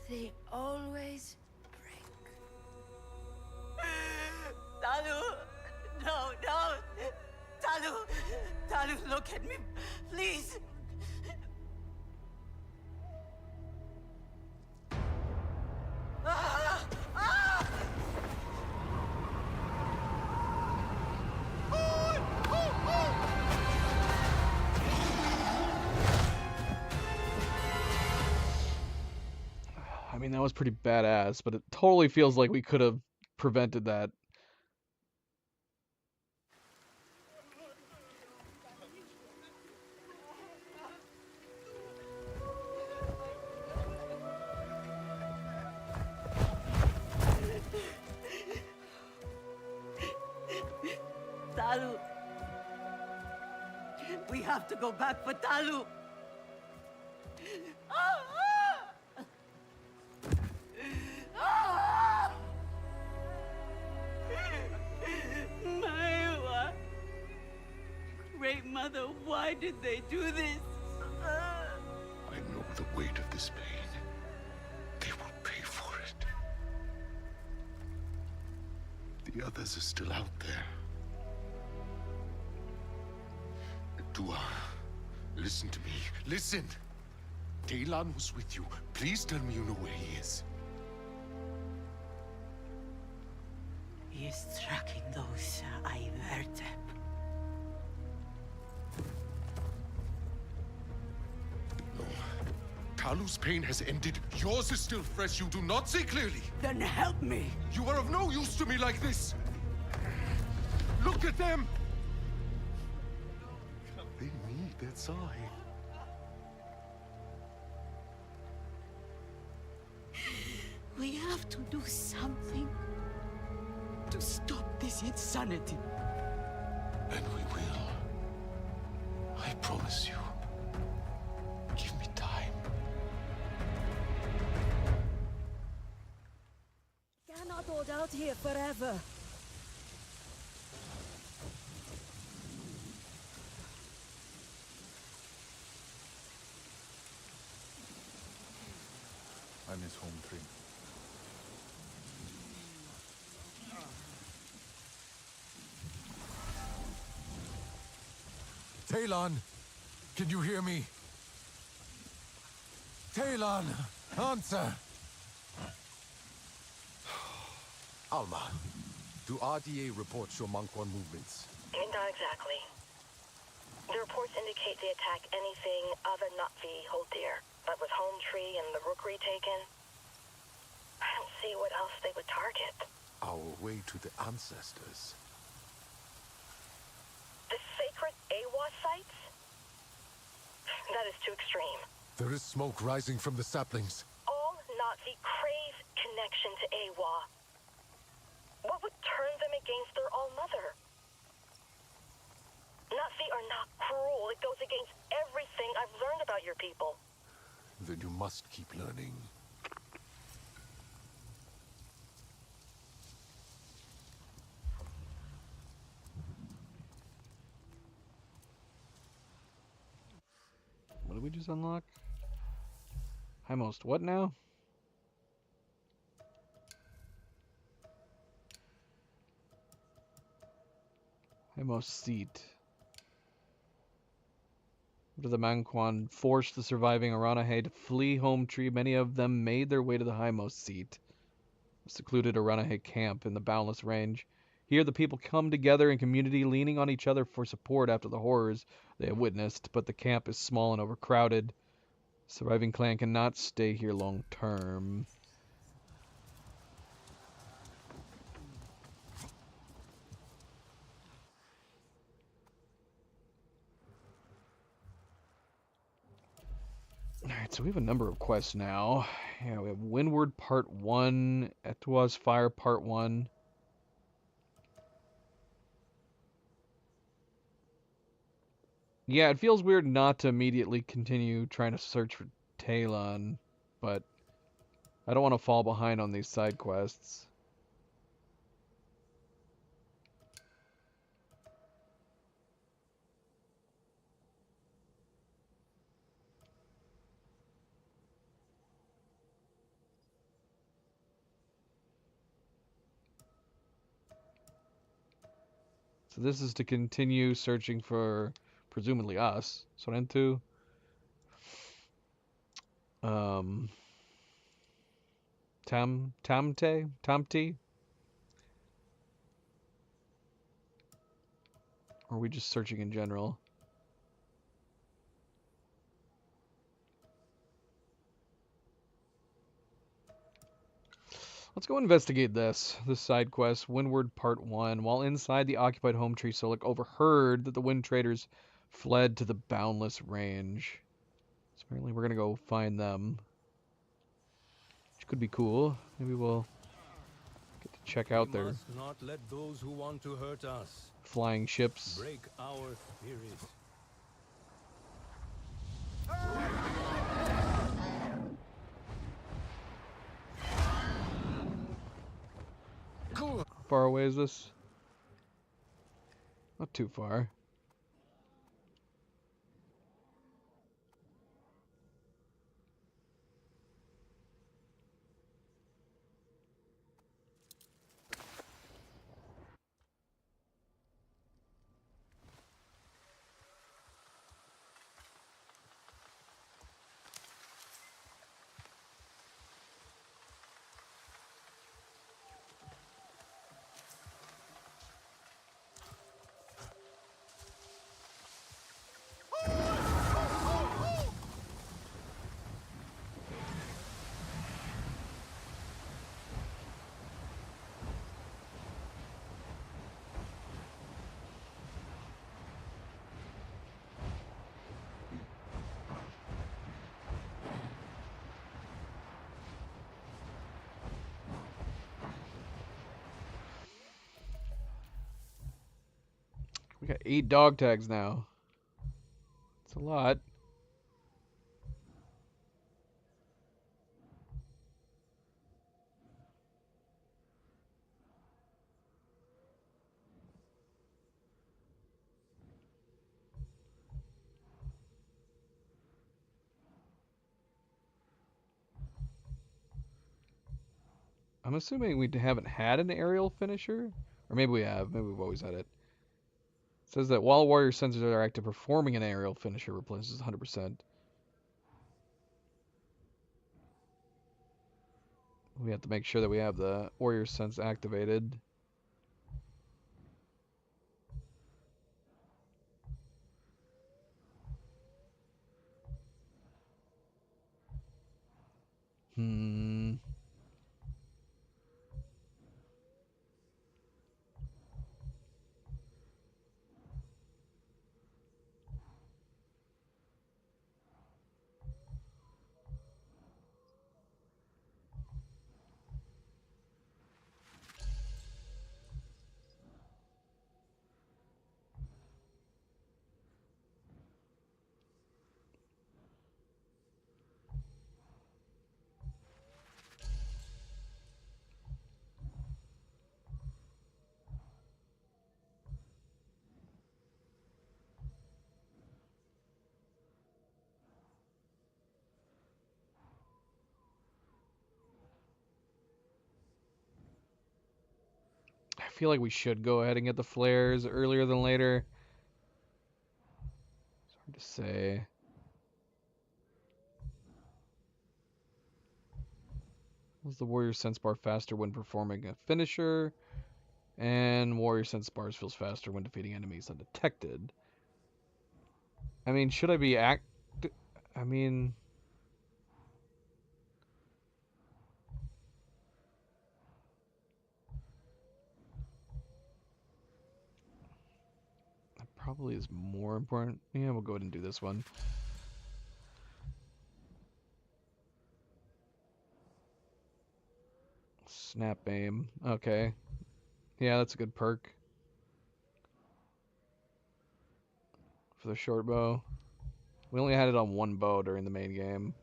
they always break. Talu! No, no! Talu! Talu, look at me, please! mean, that was pretty badass, but it totally feels like we could have prevented that. Talu. We have to go back for Talu. Maiwa. Great Mother, why did they do this? I know the weight of this pain. They will pay for it. The others are still out there. Dua, listen to me. Listen! Talon was with you. Please tell me you know where he is. He is tracking those I heard them. No. Talu's pain has ended. Yours is still fresh. You do not see clearly. Then help me. You are of no use to me like this. Look at them! They need that sign. We have to do something to stop this insanity. And we will. I promise you. Give me time. Cannot hold out here forever. I miss home tree. Talon, can you hear me? Talon, answer! Alma, do RDA report show Manquan movements? Not exactly. The reports indicate they attack anything other Na'vi hold dear. But with Home Tree and the Rookery taken, I don't see what else they would target. Our way to the ancestors. The sacred Awa sites? That is too extreme. There is smoke rising from the saplings. All Nazi crave connection to Awa. What would turn them against their all-mother? Nazi are not cruel. It goes against everything I've learned about your people. Then you must keep learning. What did we just unlock? Highmost what now? Highmost seat. After the Manquan forced the surviving Aranahe to flee Home Tree, many of them made their way to the Highmost seat, a secluded Aranahe camp in the Boundless Range. Here the people come together in community, leaning on each other for support after the horrors they have witnessed, but the camp is small and overcrowded. The surviving clan cannot stay here long term. Alright, so we have a number of quests now. Yeah, we have Windward Part 1, Etwa's Fire Part 1. Yeah, it feels weird not to immediately continue trying to search for Talon, but I don't want to fall behind on these side quests. So this is to continue searching for, presumably us, Sorrentu. Tamti? Or are we just searching in general? Let's go investigate this side quest, Windward Part 1. While inside the occupied home tree, Solik overheard that the Wind Traders fled to the Boundless Range. So apparently we're going to go find them. Which could be cool. Maybe we'll get to check out their must not let those who want to hurt us flying ships. break our spirit. How far away is this? Not too far. We got 8 dog tags now. It's a lot. I'm assuming we haven't had an aerial finisher. Or maybe we have. Maybe we've always had it. It says that while warrior sensors are active, performing an aerial finisher replaces 100%. We have to make sure that we have the warrior sense activated. I feel like we should go ahead and get the flares earlier than later. It's hard to say. Was the warrior sense bar faster when performing a finisher? And warrior sense bars feels faster when defeating enemies undetected. I mean, should I be I mean... that probably is more important. Yeah, we'll go ahead and do this one. Snap aim. Okay. Yeah, that's a good perk. For the short bow. We only had it on one bow during the main game.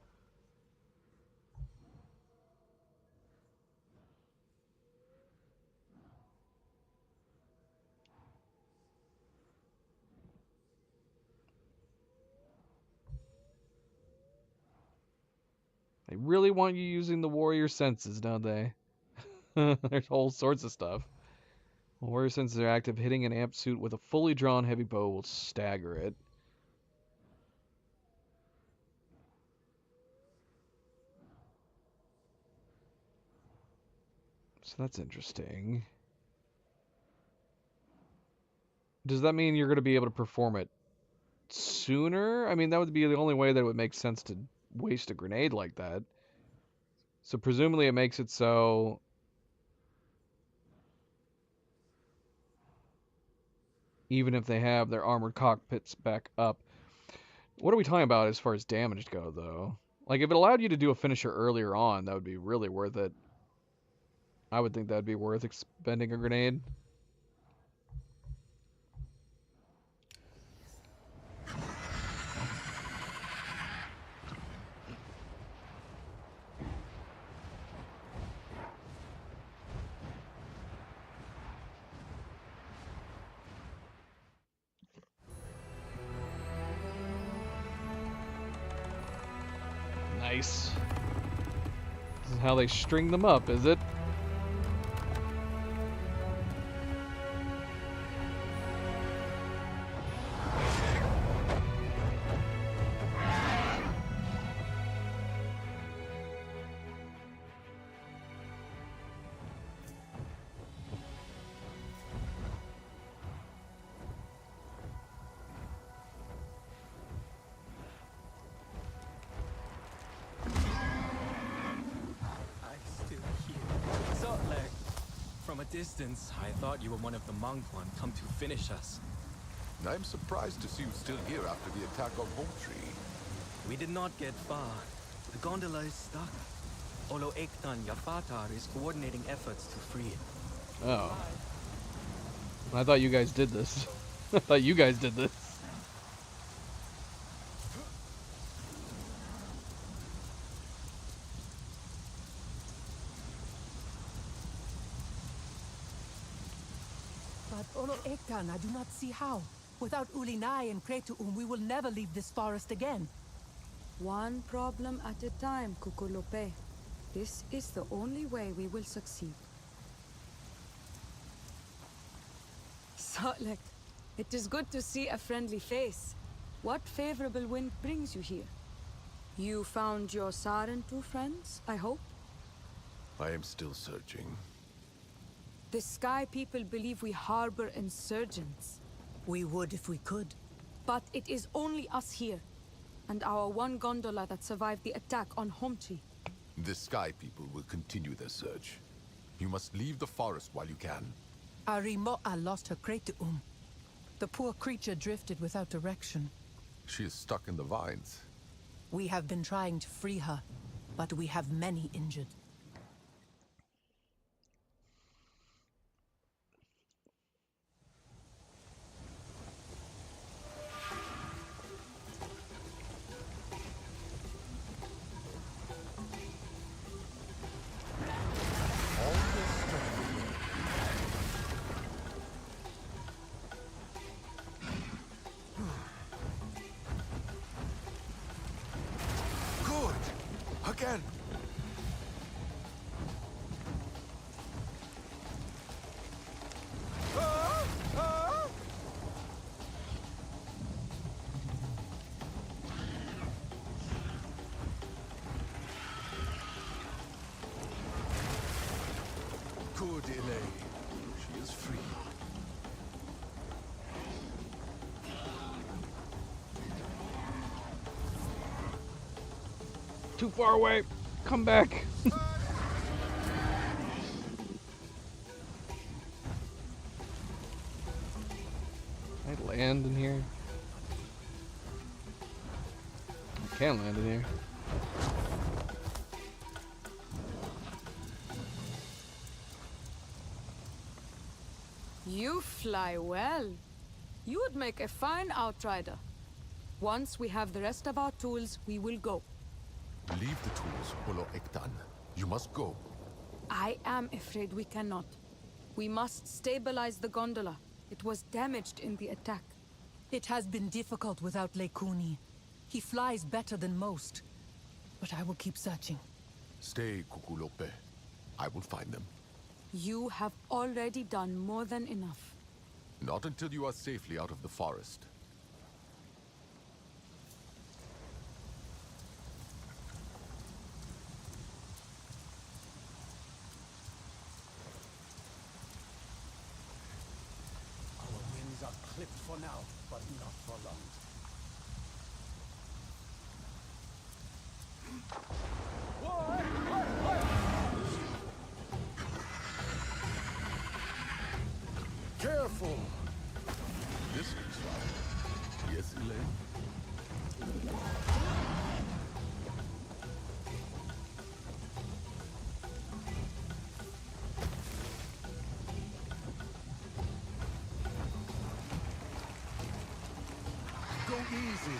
They really want you using the warrior senses, don't they? There's all sorts of stuff. When warrior senses are active, hitting an amp suit with a fully drawn heavy bow will stagger it. So that's interesting. Does that mean you're going to be able to perform it sooner? I mean, that would be the only way that it would make sense to waste a grenade like that. So presumably it makes it so even if they have their armored cockpits back up. What are we talking about as far as damage go, though? Like, if it allowed you to do a finisher earlier on, that would be really worth it. I would think that would be worth expending a grenade. Nice. This is how they string them up, is it? Distance, I thought you were one of the Mangwan come to finish us. I'm surprised to see you still here after the attack on Home Tree. We did not get far. The gondola is stuck. Olo Ektan Yafatar is coordinating efforts to free it. Oh. I thought you guys did this. I thought you guys did this. Olo Ektan, I do not see how. Without Ulinai and Kretuum, we will never leave this forest again. One problem at a time, Kukulupe. This is the only way we will succeed. Sotlek, it is good to see a friendly face. What favorable wind brings you here? You found your Sarentu friends, I hope? I am still searching. The Sky people believe we harbor insurgents. We would if we could. But it is only us here, and our one gondola that survived the attack on Home Tree. The Sky people will continue their search. You must leave the forest while you can. Arimo'a lost her Kretuum. The poor creature drifted without direction. She is stuck in the vines. We have been trying to free her, but we have many injured. Again! Good, Elaine. She is free. Too far away. Come back. Can I land in here? I can land in here. You fly well. You would make a fine outrider. Once we have the rest of our tools, we will go. Leave the tools, Olo Ektan. You must go. I am afraid we cannot. We must stabilize the gondola. It was damaged in the attack. It has been difficult without Lekuni. He flies better than most. But I will keep searching. Stay, Kukulope. I will find them. You have already done more than enough. Not until you are safely out of the forest. Clipped for now, but not for long. Careful! Easy.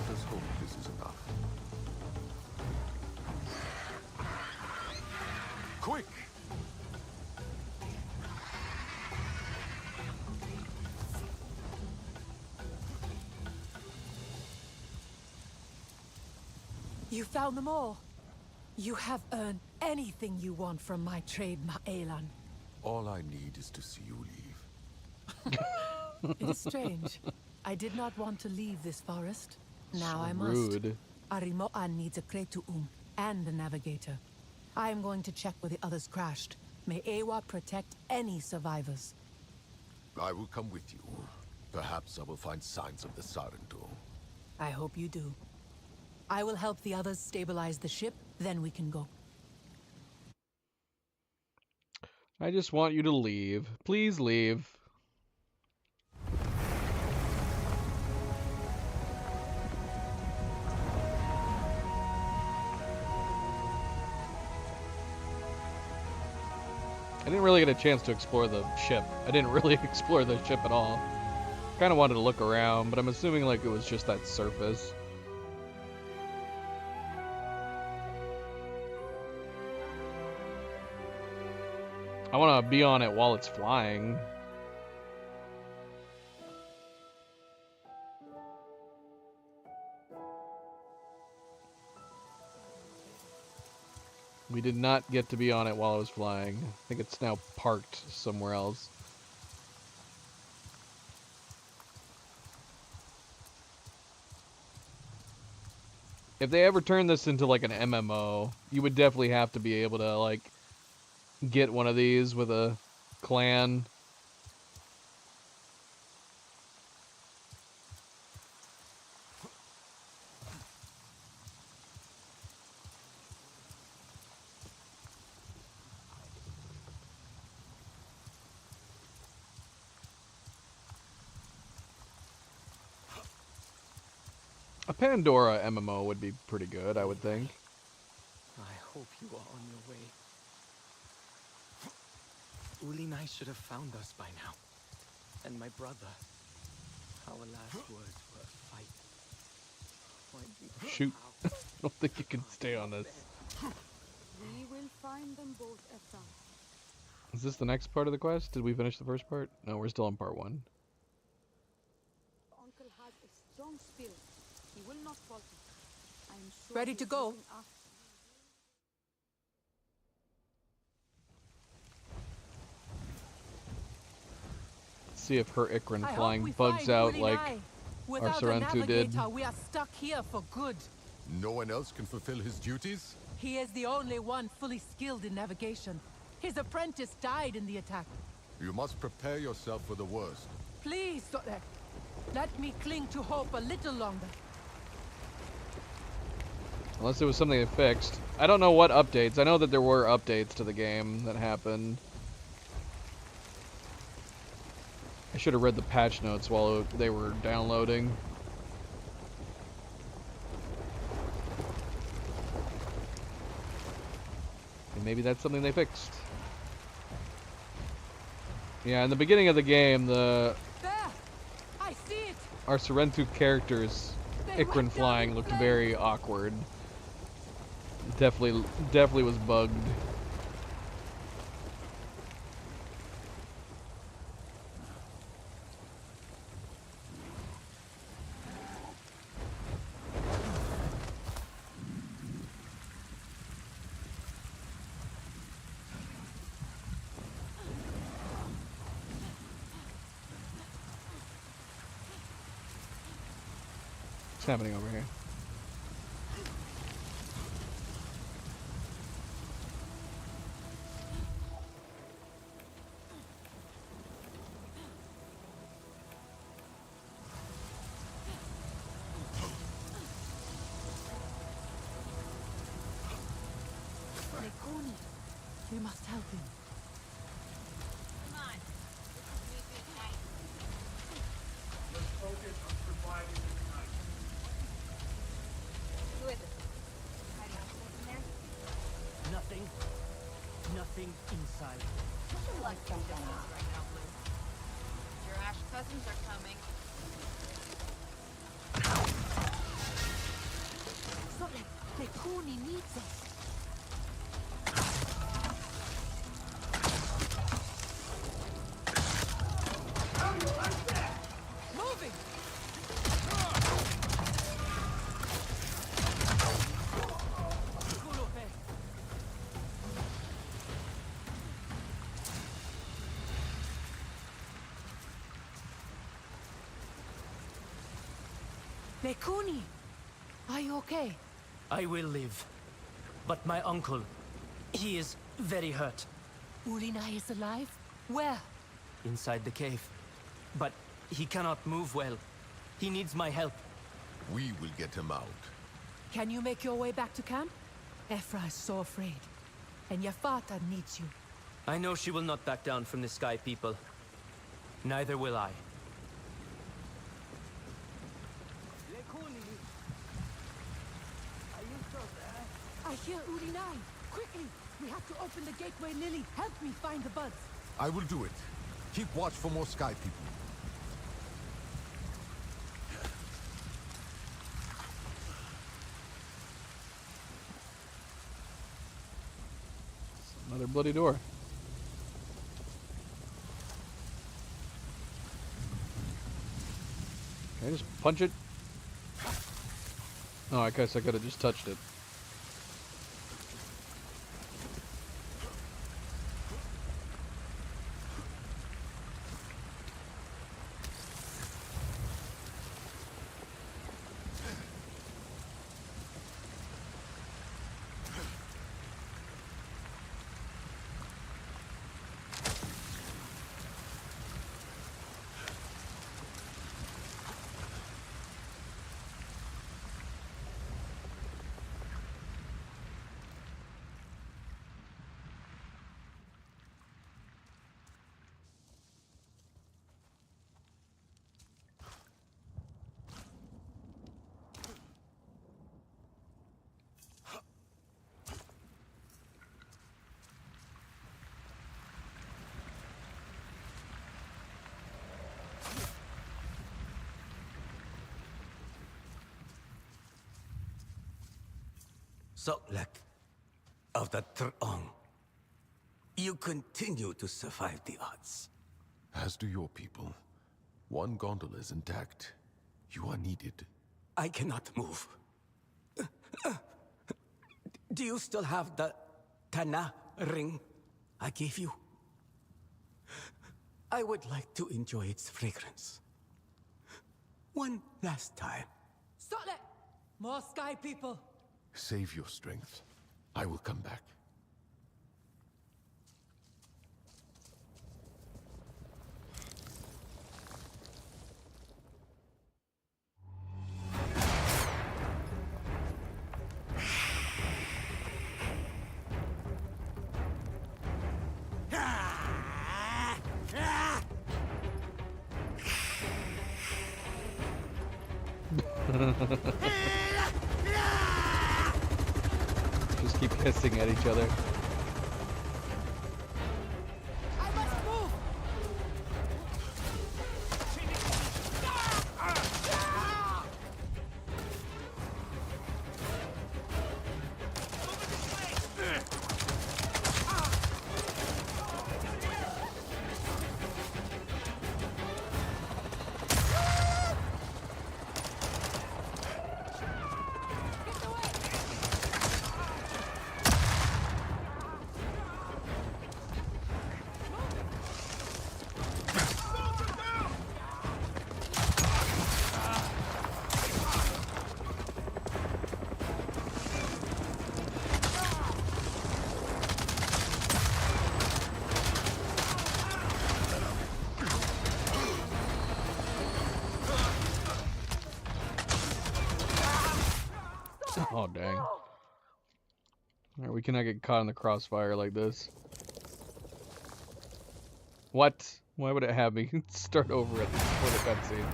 Let's hope this is enough. Quick! You found them all. You have earned anything you want from my trade, Ma'elan. All I need is to see you leave. It is strange. I did not want to leave this forest. Now So I must. rude. Arimoan needs a Kretu'um and a navigator. I am going to check where the others crashed. May Ewa protect any survivors. I will come with you. Perhaps I will find signs of the Sarentu. I hope you do. I will help the others stabilize the ship, then we can go. I just want you to leave. Please leave. I didn't really get a chance to explore the ship. I didn't really explore the ship at all. Kind of wanted to look around, but I'm assuming like it was just that surface. I want to be on it while it's flying. We did not get to be on it while I was flying. I think it's now parked somewhere else. If they ever turn this into like an MMO, you would definitely have to be able to like get one of these with a clan. A Pandora MMO would be pretty good, I would think. I hope you are on your way. Ulinai should have found us by now. And my brother. Our last words were fight. Shoot. I don't think you can stay on this. We will find them both at some. Is this the next part of the quest? Did we finish the first part? No, we're still on part 1. Uncle has a strong spirit. He will not falter. I am sure Ready he to is go? looking after See if her Ikran I hope flying we bugs find out Ulinai. like our Without a Sarentu did. navigator, we are stuck here for good. No one else can fulfill his duties? He is the only one fully skilled in navigation. His apprentice died in the attack. You must prepare yourself for the worst. Please, Dotler. Let me cling to hope a little longer. Unless it was something they fixed. I don't know what updates. I know that there were updates to the game that happened. I should have read the patch notes while they were downloading. And maybe that's something they fixed. Yeah, in the beginning of the game, There! I see it! our Sarentu characters, Ikran flying, looked very awkward. Definitely was bugged. What's happening over here? Lekuni. We must help him. nothing inside. Like something right now, Blue. Your Ash cousins are coming. Sorry, the Kuni needs us. Moving! Nekuni! Are you okay? I will live. But my uncle, he is very hurt. Urinai is alive? Where? Inside the cave. But he cannot move well. He needs my help. We will get him out. Can you make your way back to camp? Ephra is so afraid. And Yafata needs you. I know she will not back down from the Sky People. Neither will I. I hear Urinai. Quickly! We have to open the gateway, Lily. Help me find the buds. I will do it. Keep watch for more Sky People. Another bloody door. Can I just punch it? Oh, I guess I could have just touched it. Sotlek of the Tr'ong. You continue to survive the odds. As do your people. One gondola is intact. You are needed. I cannot move. Do you still have the Tana ring I gave you? I would like to enjoy its fragrance. One last time. Sotle! More Sky People! Save your strength. I will come back. Just keep hissing at each other. I must move! Oh, dang. Alright, we cannot get caught in the crossfire like this. What? Why would it have me start over at before the cutscene?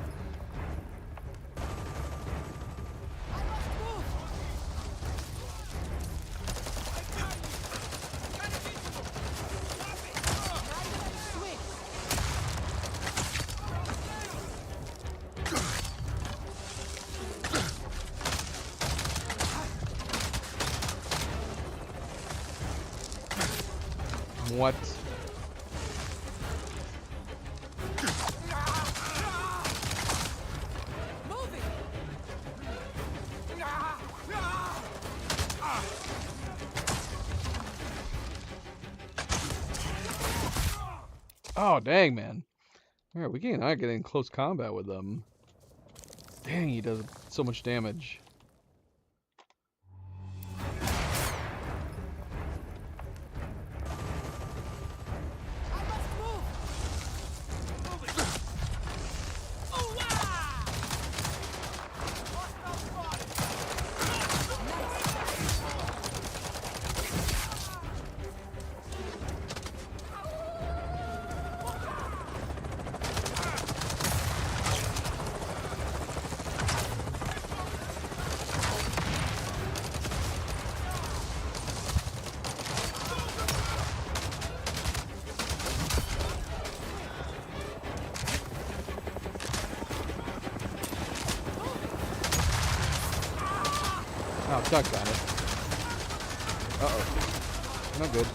What? Oh, dang, man. Alright, we can not get in close combat with them. Dang, he does so much damage. Oh, Chuck got it. Uh-oh. Not good.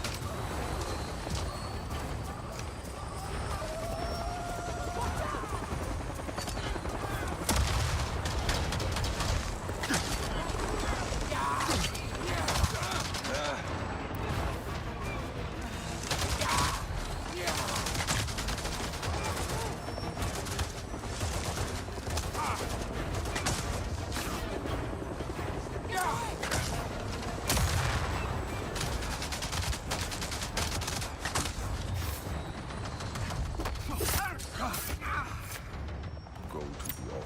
Go to the altar.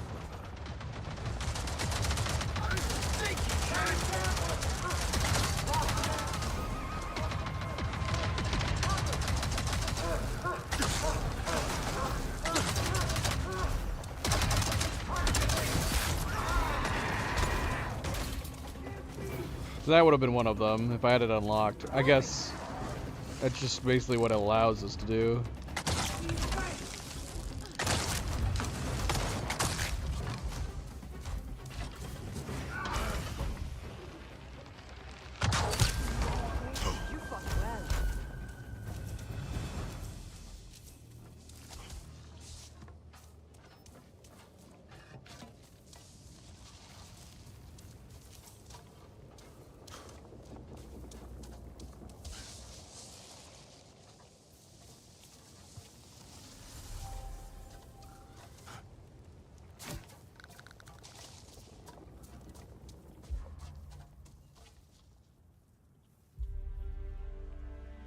So that would have been one of them if I had it unlocked. I guess that's just basically what it allows us to do.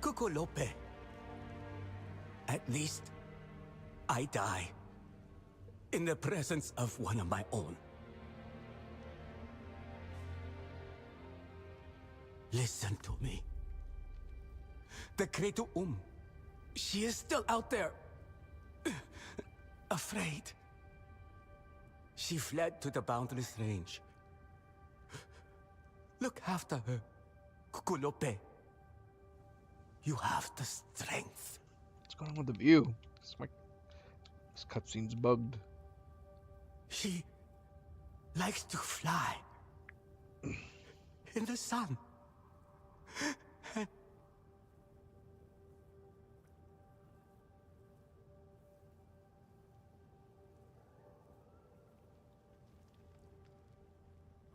Cuculope. At least, I die in the presence of one of my own. Listen to me. The Kretu she is still out there. Afraid. She fled to the Boundless Range. Look after her, Cuculope. You have the strength. What's going on with the view? This cutscene's bugged. She likes to fly in the sun.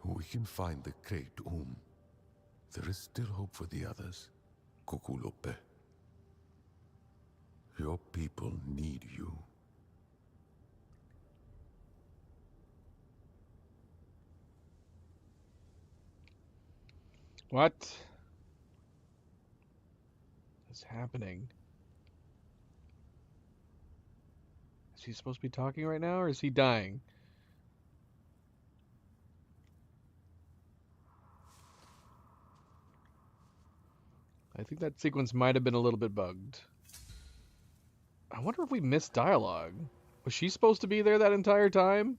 We can find the Great There is still hope for the others. Cuculope. Your people need you. What is happening? Is he supposed to be talking right now, or is he dying? I think that sequence might have been a little bit bugged. I wonder if we missed dialogue. Was she supposed to be there that entire time?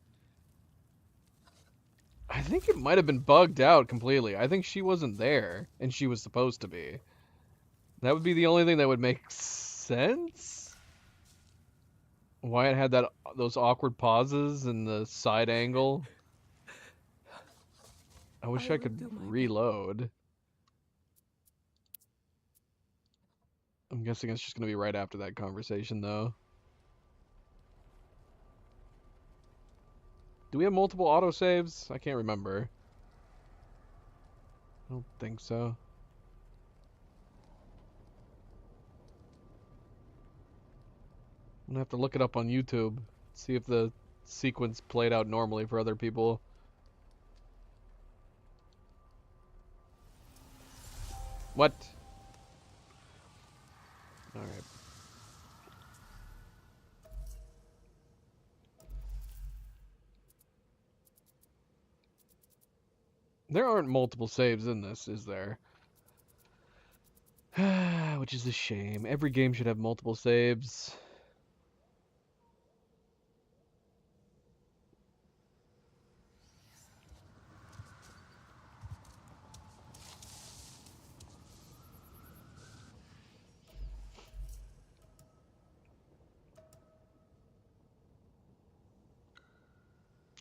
I think it might have been bugged out completely. I think she wasn't there, and she was supposed to be. That would be the only thing that would make sense? Why it had those awkward pauses and the side angle. I wish I could reload. I'm guessing it's just going to be right after that conversation, though. Do we have multiple autosaves? I can't remember. I don't think so. I'm gonna have to look it up on YouTube, see if the sequence played out normally for other people. What? Alright. There aren't multiple saves in this, is there? Which is a shame. Every game should have multiple saves.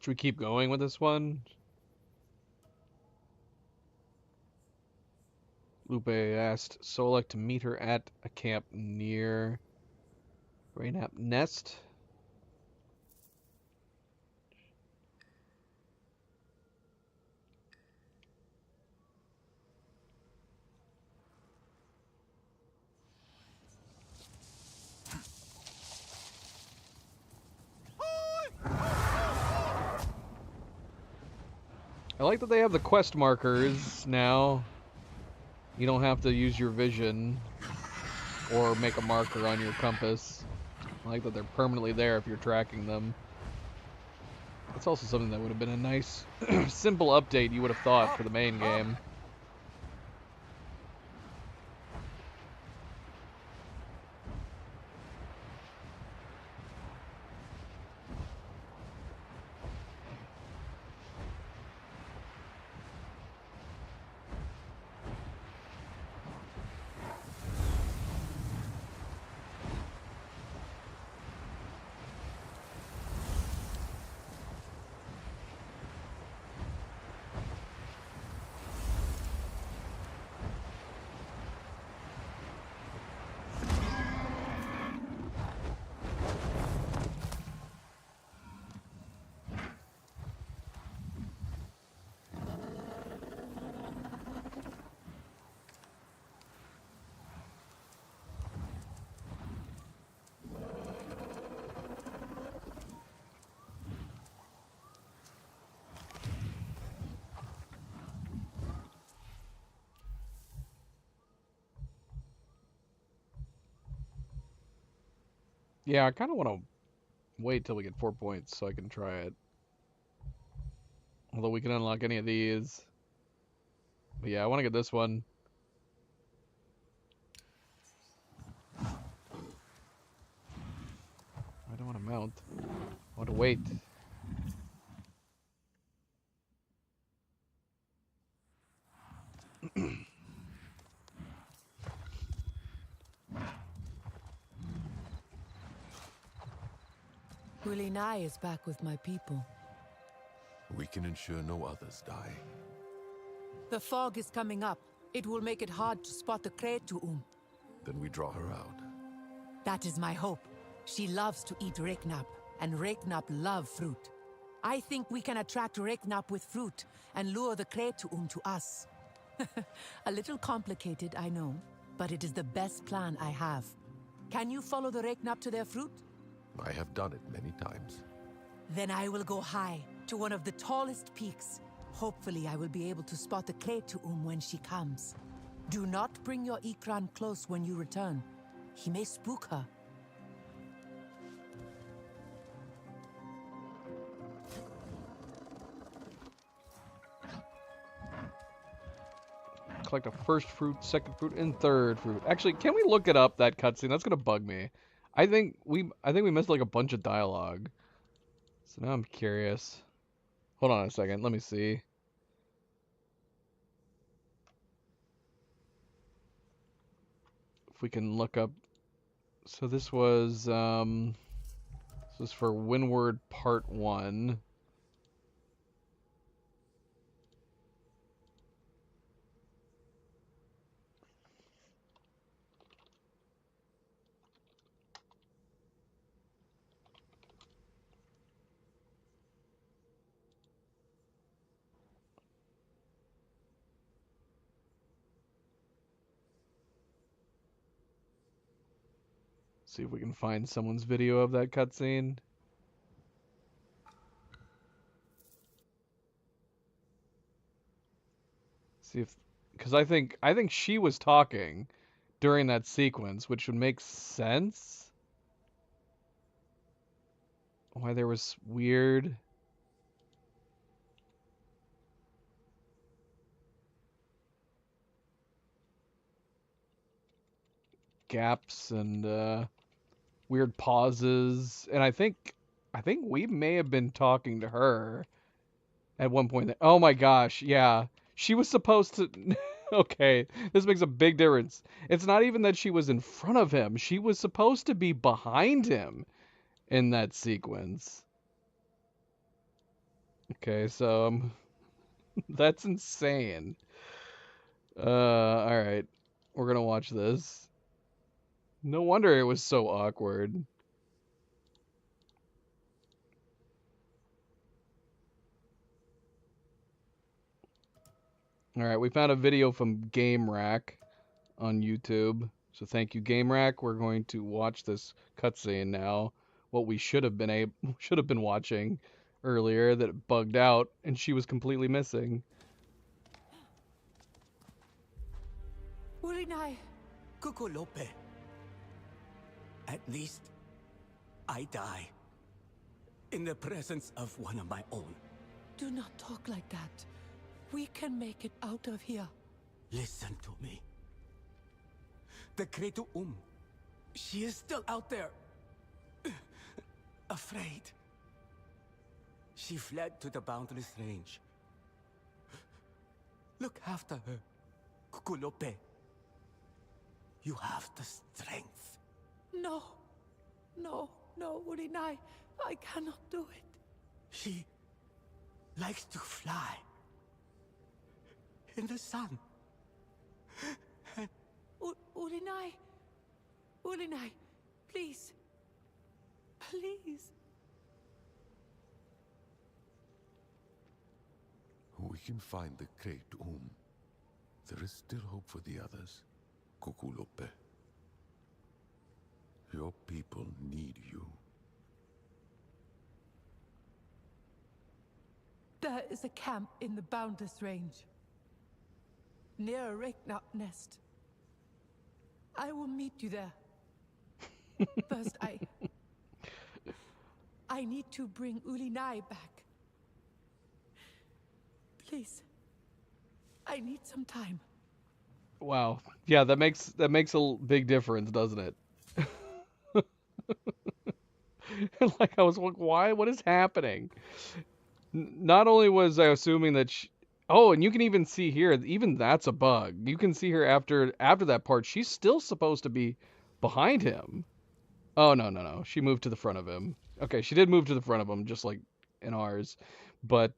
Should we keep going with this one? Lupe asked Solek to meet her at a camp near Raynap Nest. I like that they have the quest markers now. You don't have to use your vision or make a marker on your compass. I like that they're permanently there if you're tracking them. That's also something that would have been a nice, simple update you would have thought for the main game. Yeah, I kind of want to wait till we get 4 points so I can try it. Although we can unlock any of these. But yeah, I want to get this one. I don't want to mount. I want to wait. Willie Nye is back with my people. We can ensure no others die. The fog is coming up. It will make it hard to spot the Kretuum. Then we draw her out. That is my hope. She loves to eat Reiknap, and Reiknap love fruit. I think we can attract Reiknap with fruit and lure the Kretuum to us. A little complicated, I know, but it is the best plan I have. Can you follow the Reiknap to their fruit? I have done it many times. Then I will go high, to one of the tallest peaks. Hopefully I will be able to spot the Kretuum when she comes. Do not bring your Ikran close when you return. He may spook her. Collect a first fruit, second fruit, and third fruit. Actually, can we look it up, that cutscene? That's gonna bug me. I think we missed like a bunch of dialogue. So now I'm curious. Hold on a second, let me see. If we can look up. So this was for Windward Part 1. See if we can find someone's video of that cutscene. See if, because I think she was talking during that sequence, which would make sense. Why there was weird gaps and weird pauses, and I think we may have been talking to her at one point. Oh my gosh, yeah. She was supposed to okay, this makes a big difference. It's not even that she was in front of him. She was supposed to be behind him in that sequence. Okay, so that's insane. All right. We're going to watch this. No wonder it was so awkward. All right, we found a video from GameRack on YouTube. So thank you, GameRack. We're going to watch this cutscene now. What we should have been watching earlier that it bugged out and she was completely missing. Ulinai. Kukulupe. At least I die in the presence of one of my own. Do not talk like that. We can make it out of here. Listen to me. The Kretu she is still out there. Afraid. She fled to the Boundless Range. Look after her, Kukulope. You have the strength. No. No, Ulinai. I cannot do it. She likes to fly in the sun. Ulinai, please. Please. We can find the Great There is still hope for the others, Kukulope. Your people need you. There is a camp in the Boundless Range, near a Reiknap nest. I will meet you there. First, I need to bring Ulinai back. Please. I need some time. Wow. Yeah, that makes a big difference, doesn't it? Like, I was like, why? What is happening? Not only was I assuming that oh, and you can even see here, even that's a bug. You can see her after that part, she's still supposed to be behind him. Oh, no. She moved to the front of him. Okay, she did move to the front of him, just like in ours. But,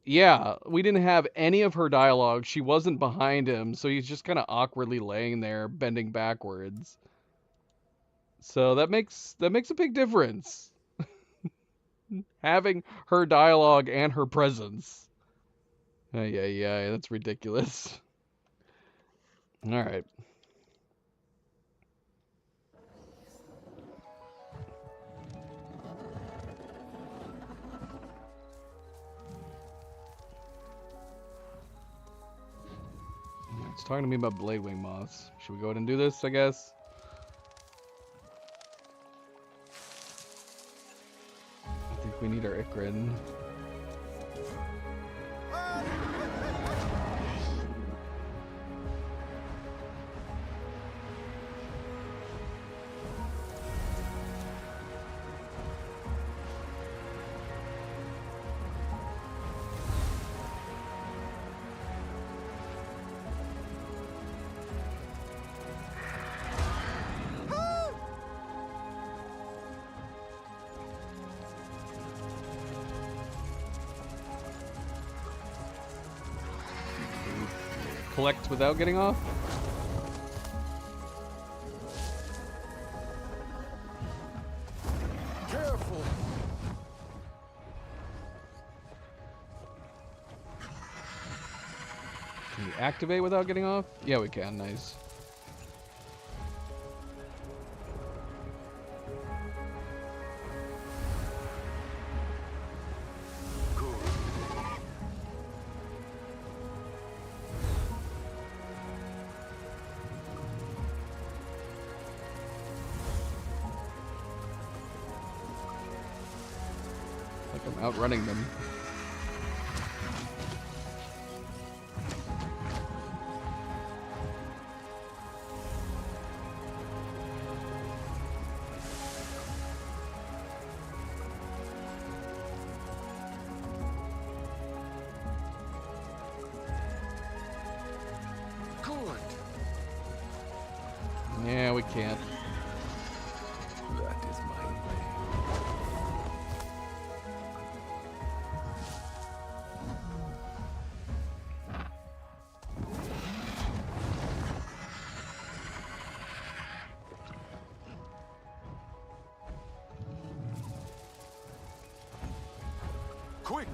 yeah, we didn't have any of her dialogue. She wasn't behind him, so he's just kind of awkwardly laying there, bending backwards. So that makes a big difference. Having her dialogue and her presence. Yeah, that's ridiculous. All right. It's talking to me about Bladewing Moths. Should we go ahead and do this, I guess? I think we need our Ikrin. Collect without getting off? Careful. Can we activate without getting off? Yeah, we can. Nice. I'm outrunning them. Yeah, we can't. That is my way. Quick!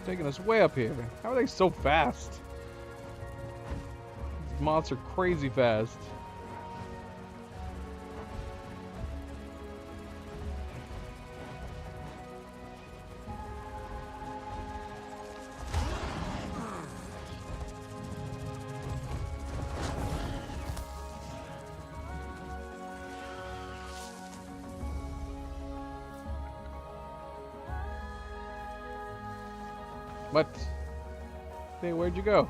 Taking us way up here. How are they so fast? These moths are crazy fast. What? Hey, where'd you go?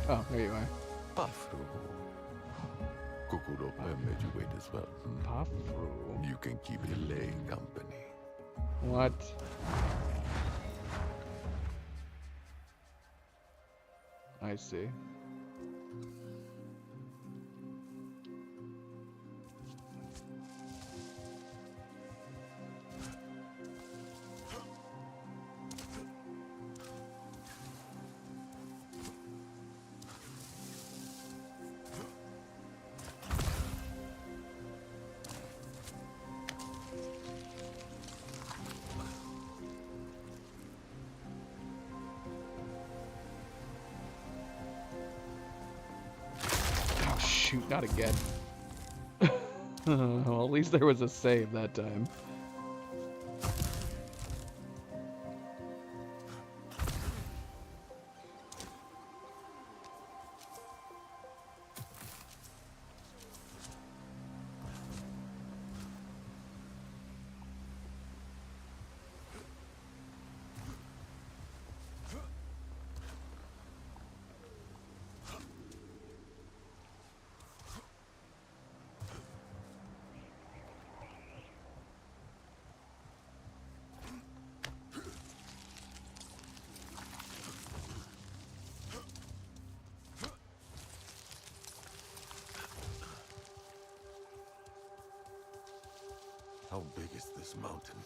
Oh, there you are. Pafru. Kukuropa made you wait as well. Pafru. You can keep Ilay company. What? I see. Shoot, not again. Well, at least there was a save that time. How big is this mountain?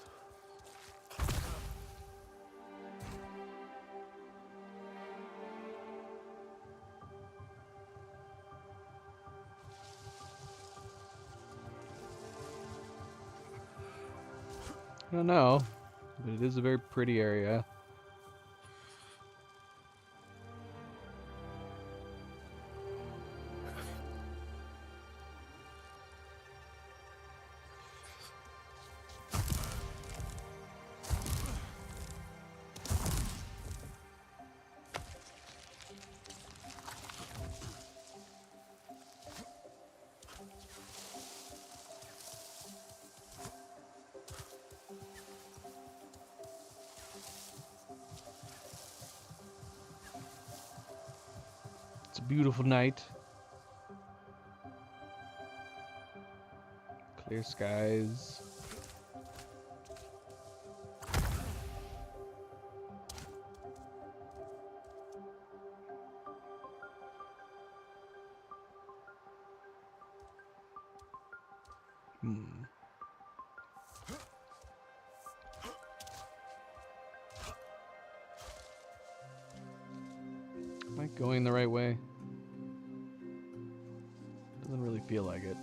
I don't know, but it is a very pretty area. It's a beautiful night. Clear skies. Am I going the right way? Doesn't really feel like it.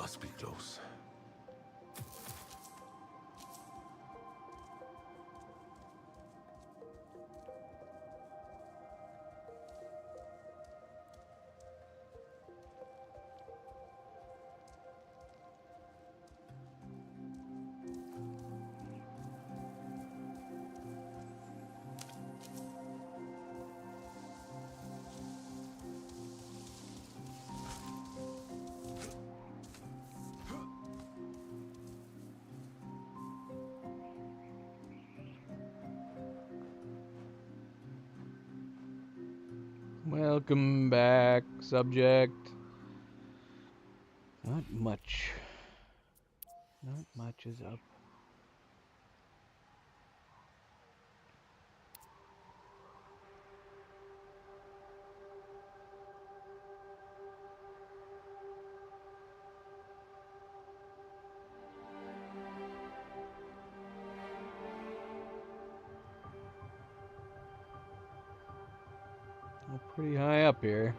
must be close. Welcome back, subject. Not much. Not much is up. We're pretty high up here.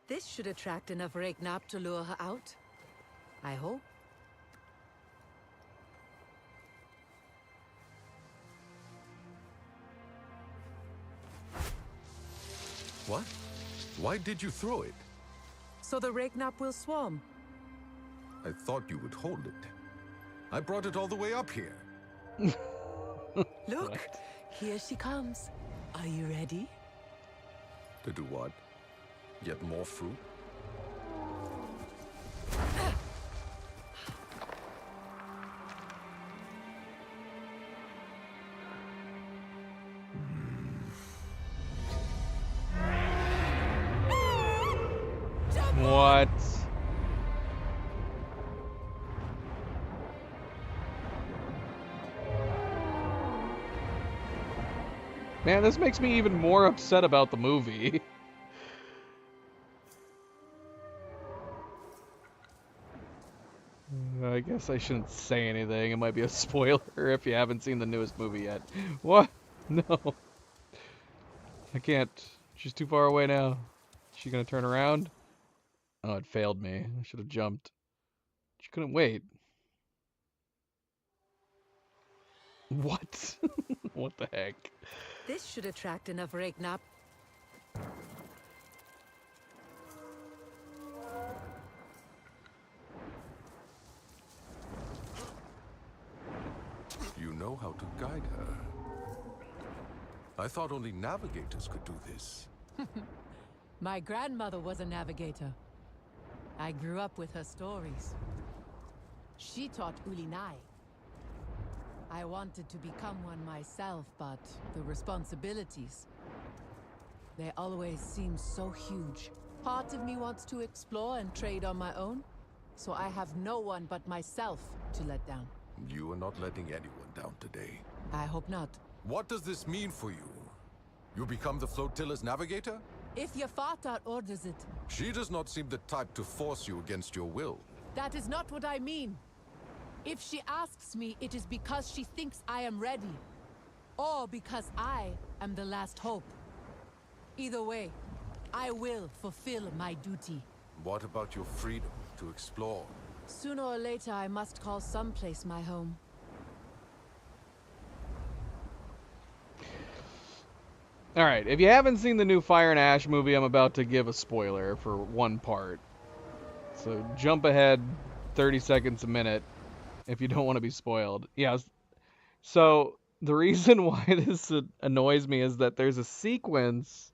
This should attract enough Regnap to lure her out. I hope. What? Why did you throw it? So the Regnap will swarm. I thought you would hold it. I brought it all the way up here. Look, here she comes. Are you ready? To do what? Get more fruit? What? Man, this makes me even more upset about the movie. I guess I shouldn't say anything. It might be a spoiler if you haven't seen the newest movie yet. What? No. I can't. She's too far away now. Is she gonna turn around? Oh, it failed me. I should have jumped. She couldn't wait. What? What the heck? This should attract enough Regnap. You know how to guide her. I thought only navigators could do this. My grandmother was a navigator. I grew up with her stories. She taught Ulinai. I wanted to become one myself, but the responsibilities, they always seem so huge. Part of me wants to explore and trade on my own, so I have no one but myself to let down. You are not letting anyone down today. I hope not. What does this mean for you? You become the flotilla's navigator? If Yafarta orders it. She does not seem the type to force you against your will. That is not what I mean. If she asks me, it is because she thinks I am ready. Or because I am the last hope. Either way, I will fulfill my duty. What about your freedom to explore? Sooner or later, I must call someplace my home. Alright, if you haven't seen the new Fire and Ash movie, I'm about to give a spoiler for one part. So jump ahead 30 seconds a minute if you don't want to be spoiled. Yeah, so the reason why this annoys me is that there's a sequence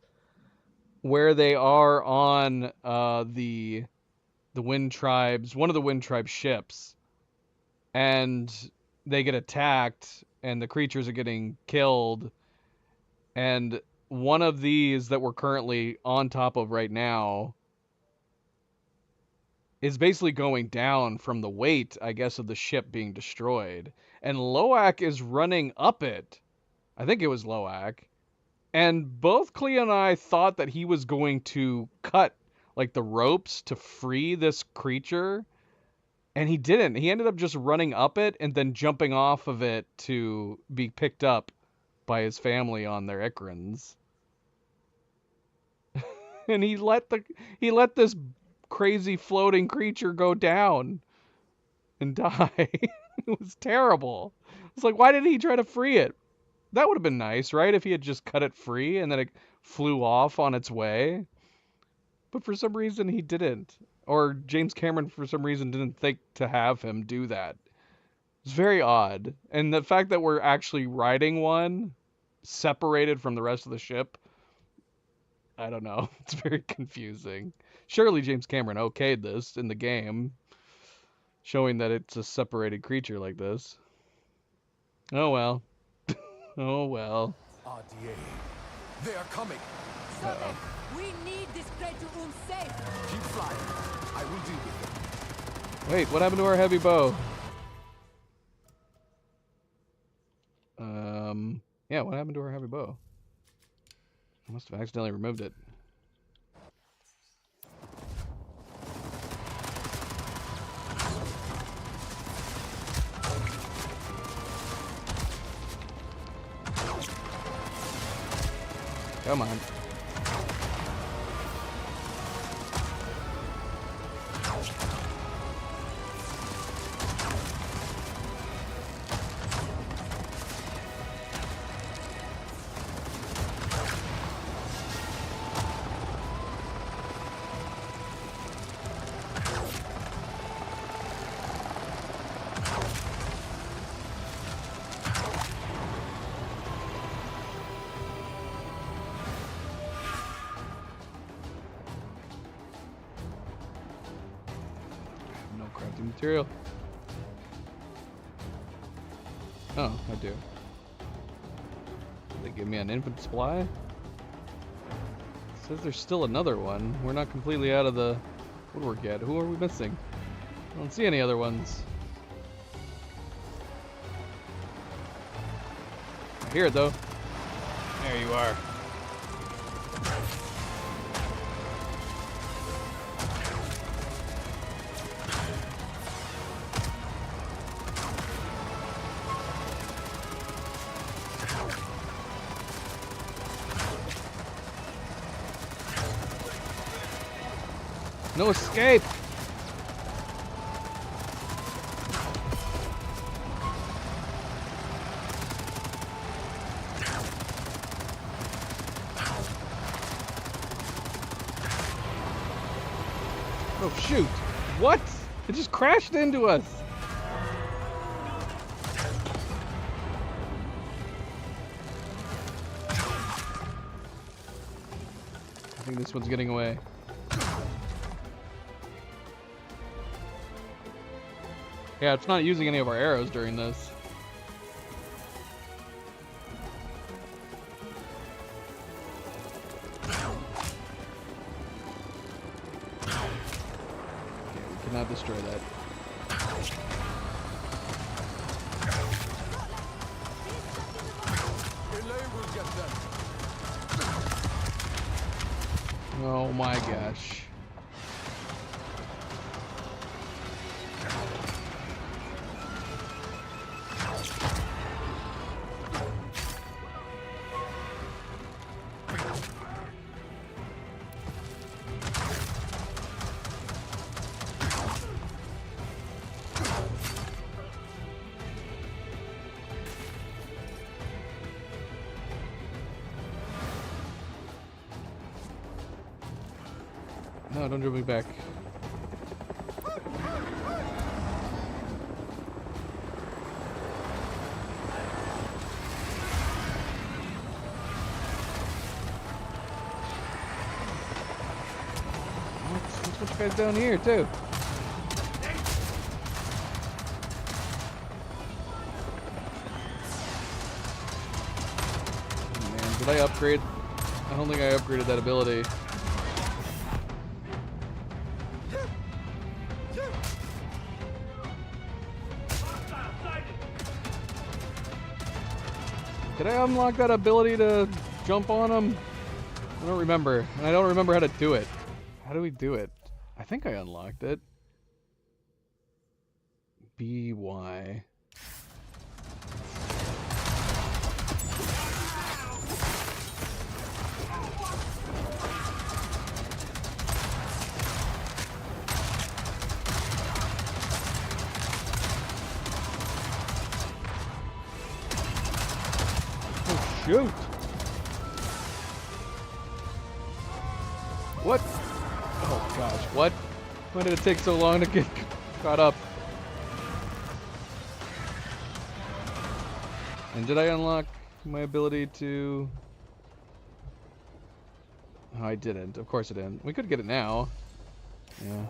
where they are on the Wind Tribes, one of the Wind Tribe ships, and they get attacked, and the creatures are getting killed, and one of these that we're currently on top of right now is basically going down from the weight, I guess, of the ship being destroyed. And Loak is running up it. I think it was Loak. And both Cleo and I thought that he was going to cut, like, the ropes to free this creature. And he didn't. He ended up just running up it and then jumping off of it to be picked up by his family on their Icarans. And he let this crazy floating creature go down and die. It was terrible. It's like, why did he try to free it? That would have been nice, right? If he had just cut it free and then it flew off on its way. But for some reason he didn't. Or James Cameron for some reason didn't think to have him do that. It's very odd. And the fact that we're actually riding one separated from the rest of the ship, I don't know. It's very confusing. Surely James Cameron okayed this in the game, showing that it's a separated creature like this. Oh well. Oh well. RDA. They are coming. Sovereign, we need this crate to safe. Keep flying. I will deal with them. Wait, what happened to our heavy bow? Yeah, what happened to our heavy bow? I must have accidentally removed it. Come on. Material. Oh, I do. Did they give me an infinite supply? It says there's still another one. We're not completely out of the woodwork yet. Who are we missing? I don't see any other ones. I hear it though. There you are. No escape! Oh shoot! What? It just crashed into us! I think this one's getting away. Yeah, it's not using any of our arrows during this. Okay, we cannot destroy that. Oh my gosh. No, don't drop me back. bunch of guys down here too. Oh, man, did I upgrade? I don't think I upgraded that ability. Did I unlock that ability to jump on them? I don't remember. And I don't remember how to do it. How do we do it? I think I unlocked it. BY. Shoot! What? Oh gosh, what? Why did it take so long to get caught up? And did I unlock my ability to... Oh, I didn't. Of course I didn't. We could get it now. Yeah.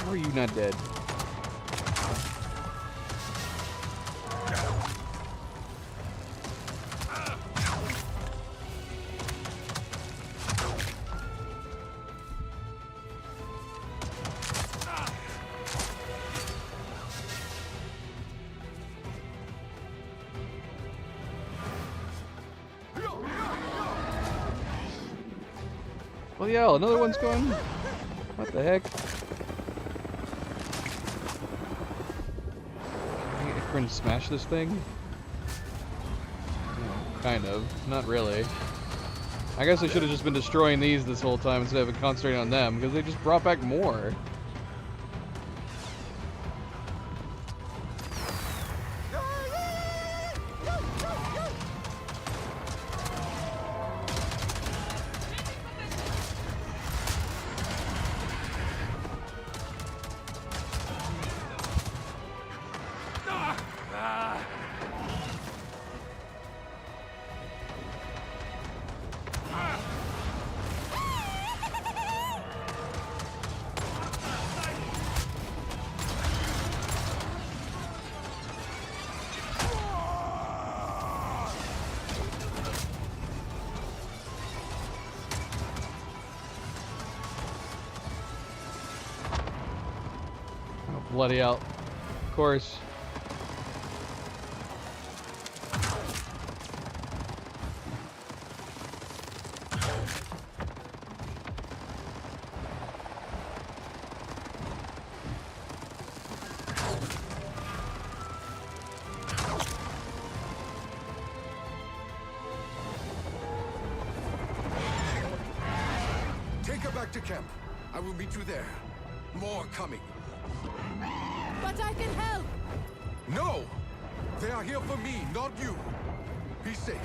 How are you not dead? Well, yeah, another one's going. What the heck? Can I smash this thing? Oh, kind of. Not really. I guess I should have just been destroying these this whole time instead of concentrating on them, because they just brought back more. Bloody out. Of course. Take her back to camp. I will meet you there. More coming. But I can help! No! They are here for me, not you. Be safe.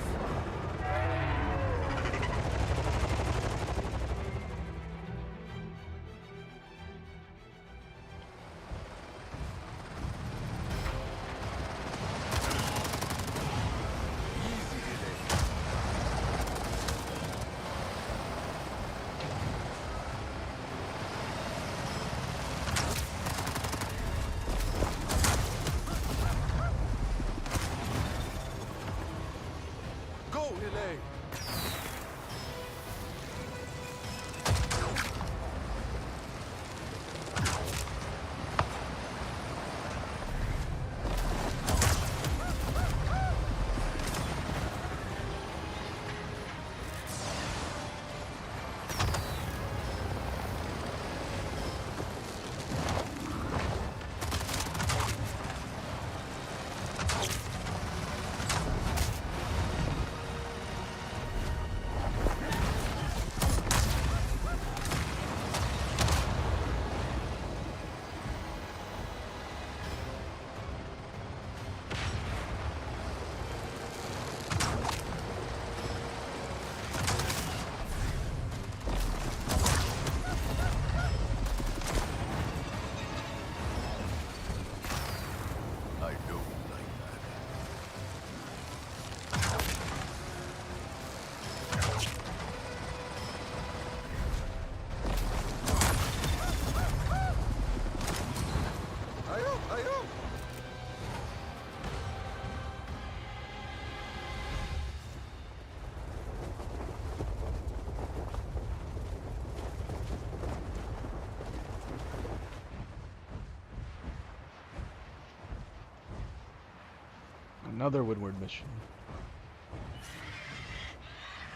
Another Windward mission.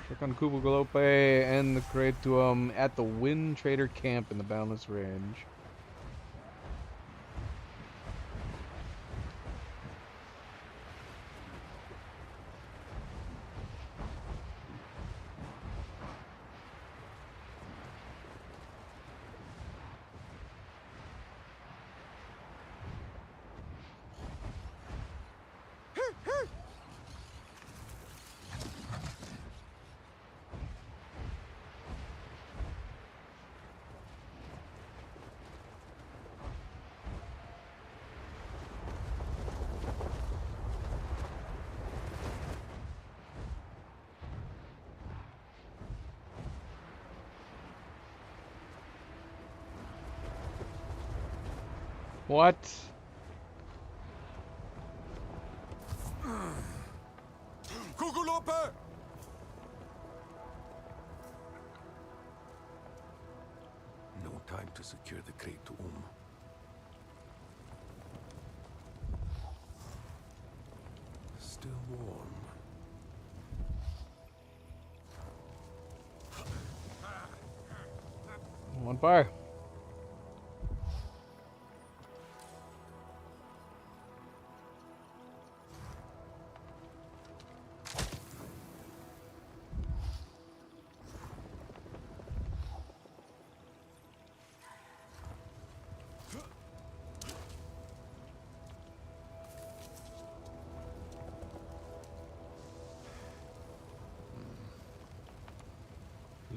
Check on Kubu Galope and the Cretuum at the Wind Trader camp in the Boundless Range. What? Kugulope! No time to secure the Cretuum. Still warm. On fire.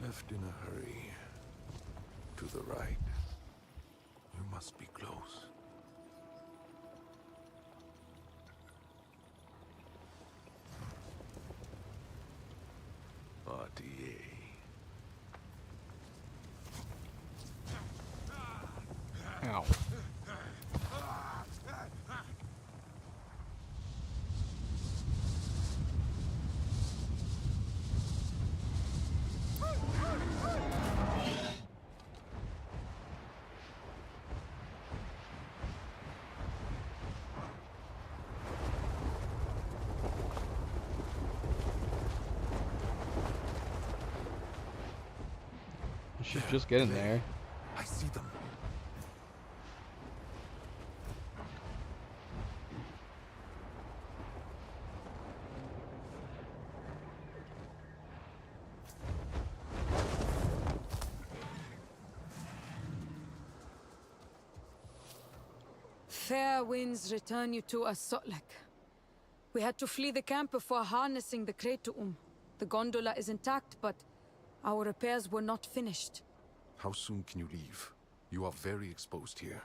Left in a hurry. To the right. You must be close. RDA. Ow. You should just get in there. I see them. Fair winds return you to us, Sotlek. We had to flee the camp before harnessing the Cretuum. The gondola is intact, but our repairs were not finished. How soon can you leave? You are very exposed here.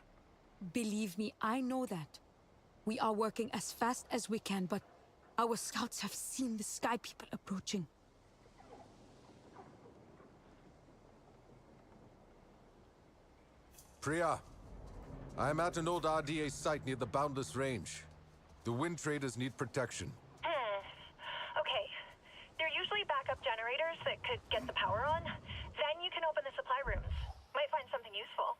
Believe me, I know that. We are working as fast as we can, but our scouts have seen the Sky People approaching. Priya, I am at an old RDA site near the Boundless Range. The Wind Traders need protection. Okay. They're usually backup generators that could get the power on. Then you can open the supply rooms. Might find something useful.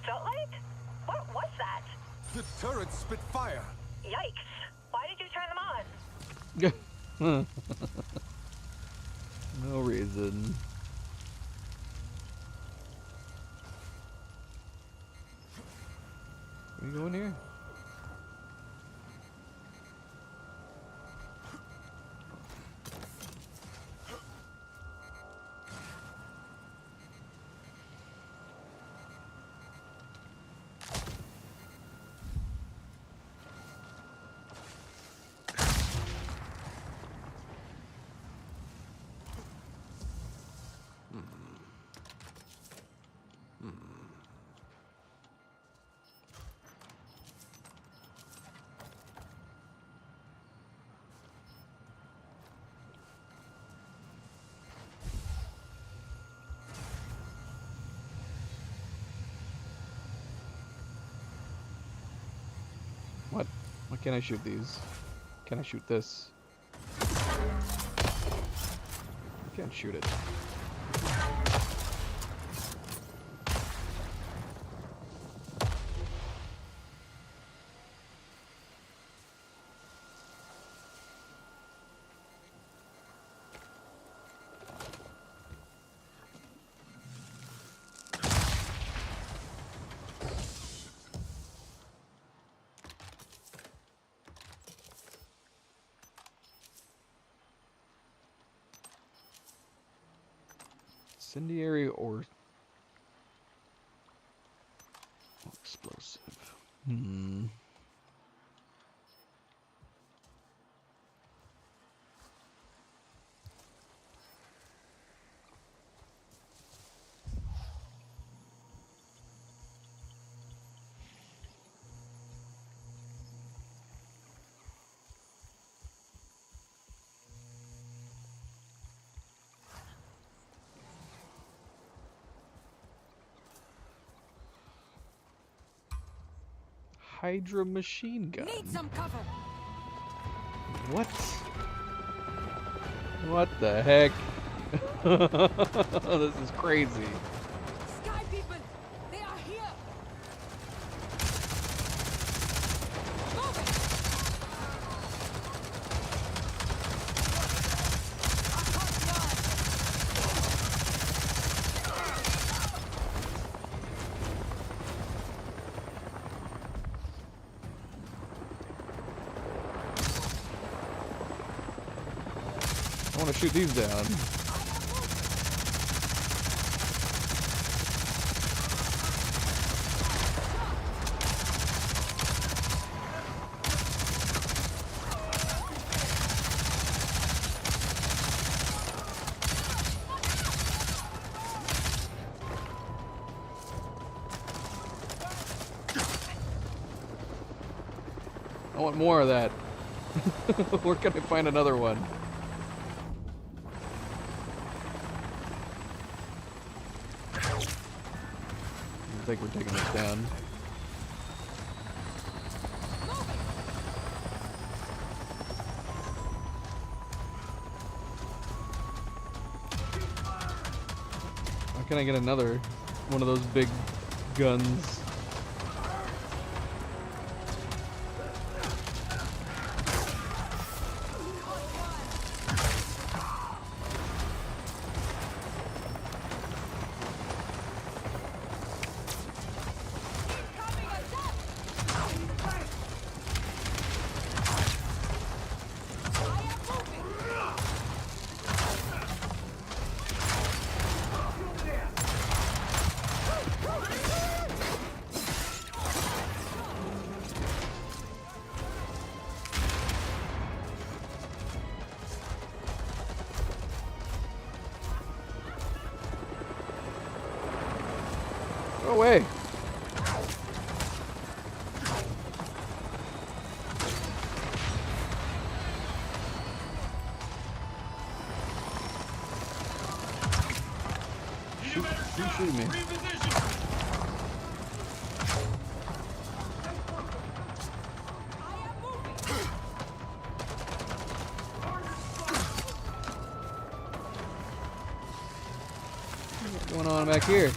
Felt like? What was that? The turrets spit fire! Yikes. Why did you turn them on? No reason. Can we go in here? Why can't I shoot these? Can I shoot this? I can't shoot it. Incendiary or explosive? Hydra machine gun. Need some cover. What? What the heck? This is crazy. Sky people, they are here. I want to shoot these down. I want more of that. Where can I find another one? I think we're taking this down. How can I get another one of those big guns? Go away. Shoot me. What's going on back here?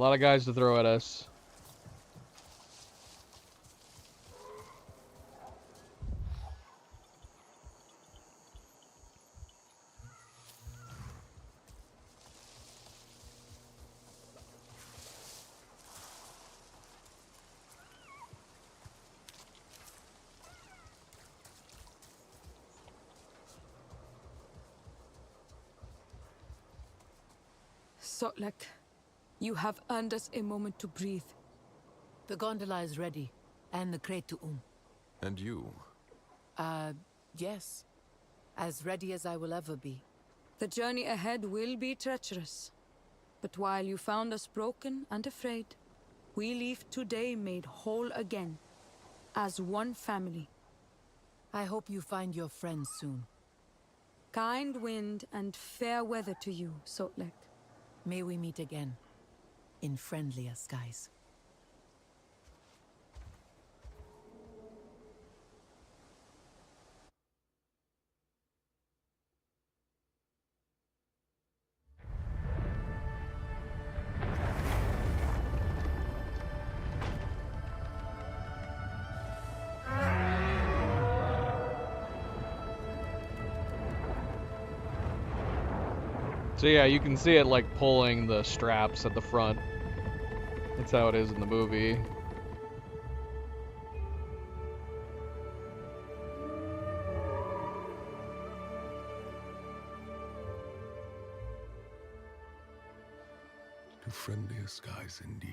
lot of guys to throw at us. Sotlek, you have earned us a moment to breathe. The gondola is ready, and the crate to And you? Yes. As ready as I will ever be. The journey ahead will be treacherous. But while you found us broken and afraid, we leave today made whole again, as one family. I hope you find your friends soon. Kind wind and fair weather to you, Sotlek. May we meet again, in friendlier skies. So yeah, you can see it like pulling the straps at the front. That's how it is in the movie. To friendlier skies indeed.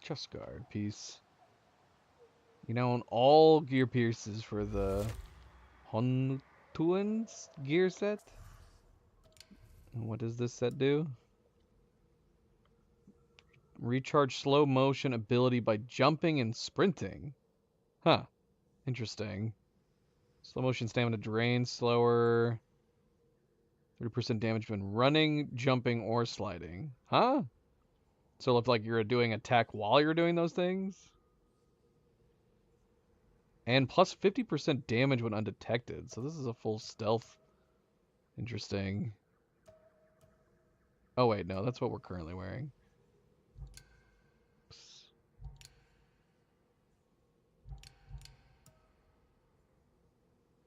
Chest guard piece. You know, all gear pieces for the Hontuans gear set. And what does this set do? Recharge slow motion ability by jumping and sprinting. Huh. Interesting. Slow motion stamina drains slower. 30% damage when running, jumping, or sliding. Huh? So it looks like you're doing attack while you're doing those things? And plus 50% damage when undetected. So this is a full stealth. Interesting. Oh wait, no, that's what we're currently wearing.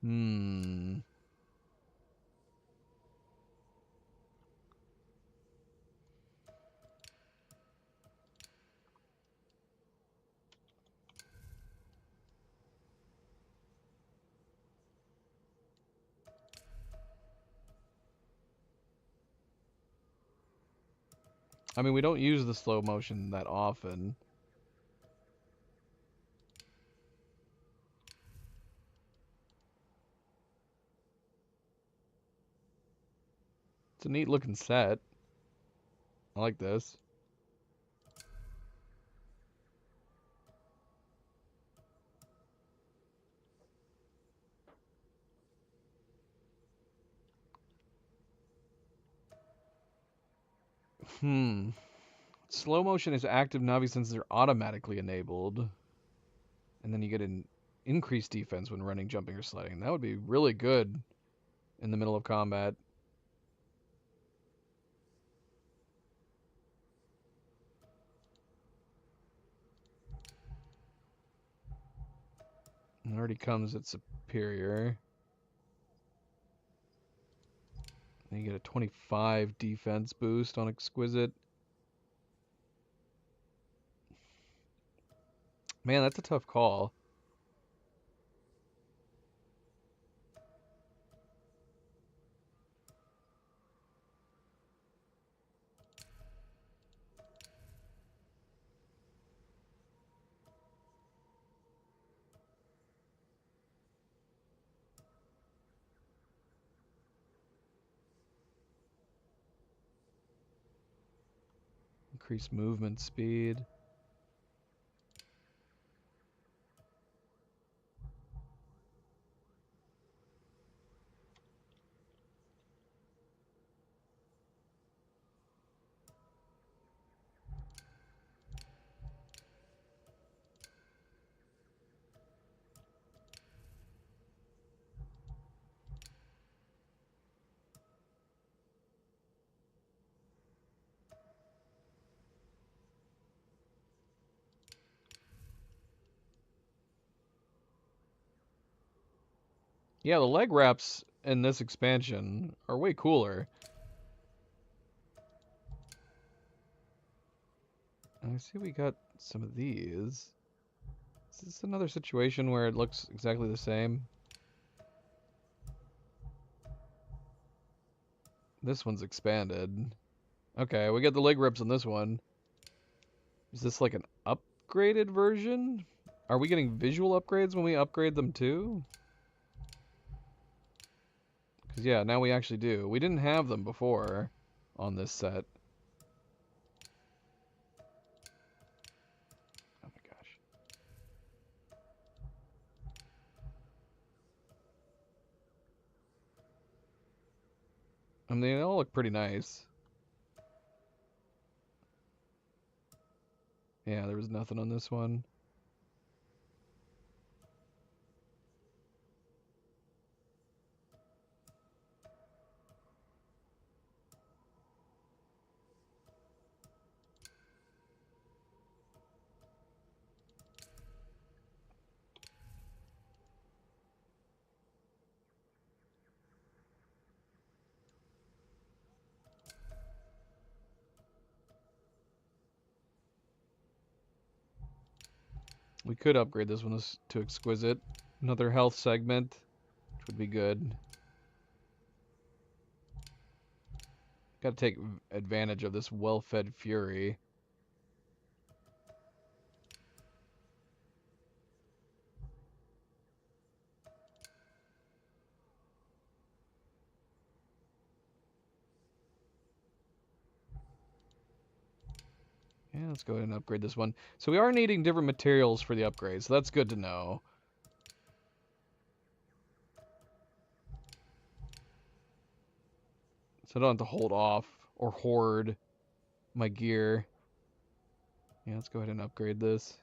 Hmm. I mean, we don't use the slow motion that often. It's a neat looking set. I like this. Slow motion is active Navi since they're automatically enabled. And then you get an increased defense when running, jumping, or sliding. That would be really good in the middle of combat. It already comes at superior. Then you get a 25 defense boost on exquisite. Man, that's a tough call. Increase movement speed. Yeah, the leg wraps in this expansion are way cooler. I see we got some of these. Is this another situation where it looks exactly the same? This one's expanded. Okay, we got the leg rips on this one. Is this like an upgraded version? Are we getting visual upgrades when we upgrade them too? Because yeah, now we actually do. We didn't have them before on this set. Oh my gosh. I mean, they all look pretty nice. Yeah, there was nothing on this one. We could upgrade this one to exquisite. Another health segment, which would be good. Gotta take advantage of this well-fed fury. Yeah, let's go ahead and upgrade this one. So we are needing different materials for the upgrades, so that's good to know. So I don't have to hold off or hoard my gear. Yeah, let's go ahead and upgrade this.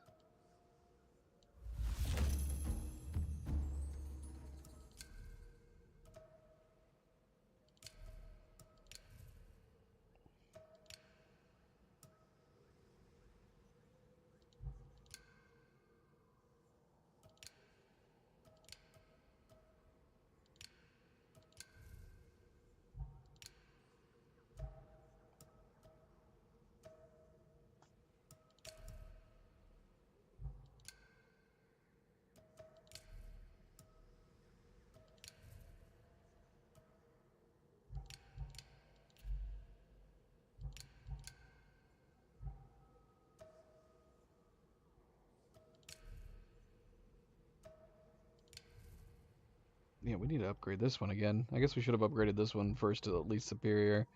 Yeah, we need to upgrade this one again. I guess we should have upgraded this one first to at least superior.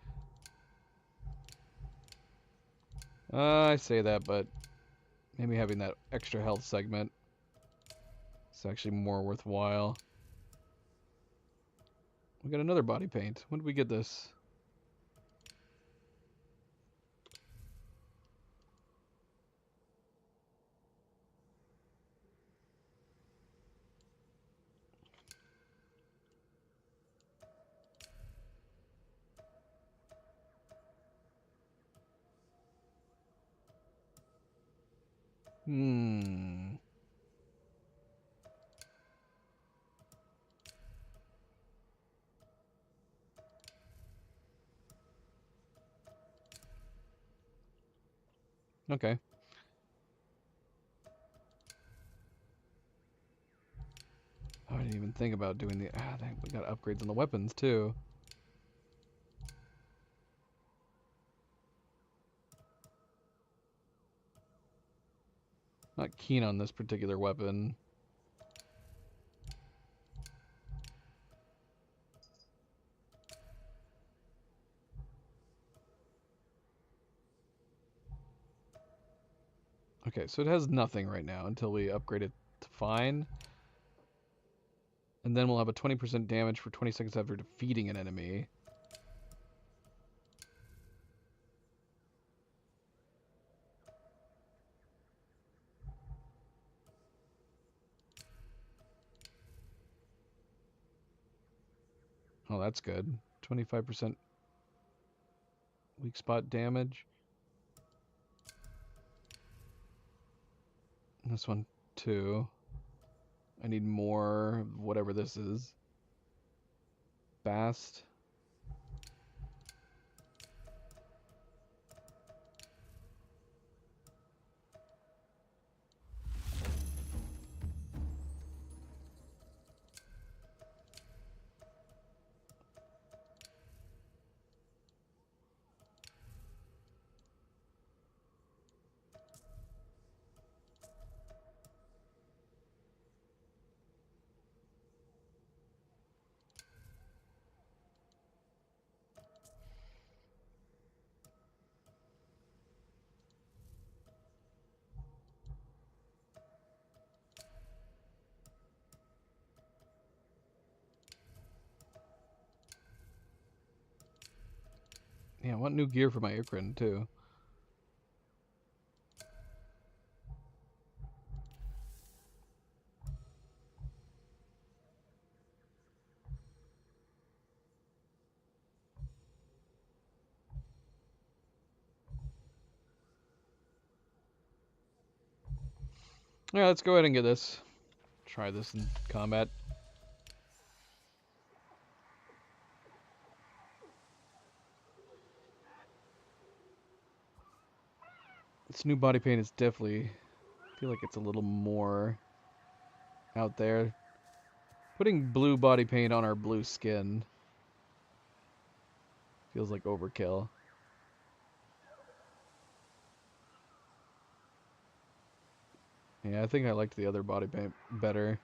I say that, but maybe having that extra health segment is actually more worthwhile. We got another body paint. When did we get this? Hmm. Okay. Oh, I didn't even think about doing the... we got upgrades on the weapons, too. Not keen on this particular weapon. Okay, so it has nothing right now until we upgrade it to fine. And then we'll have a 20% damage for 20 seconds after defeating an enemy. Oh, that's good. 25% weak spot damage. This one, too. I need more, whatever this is. Bast. Yeah, I want new gear for my Ikrin too. Yeah, let's go ahead and get this. Try this in combat. This new body paint is definitely, I feel like it's a little more out there. Putting blue body paint on our blue skin feels like overkill. Yeah, I think I liked the other body paint better.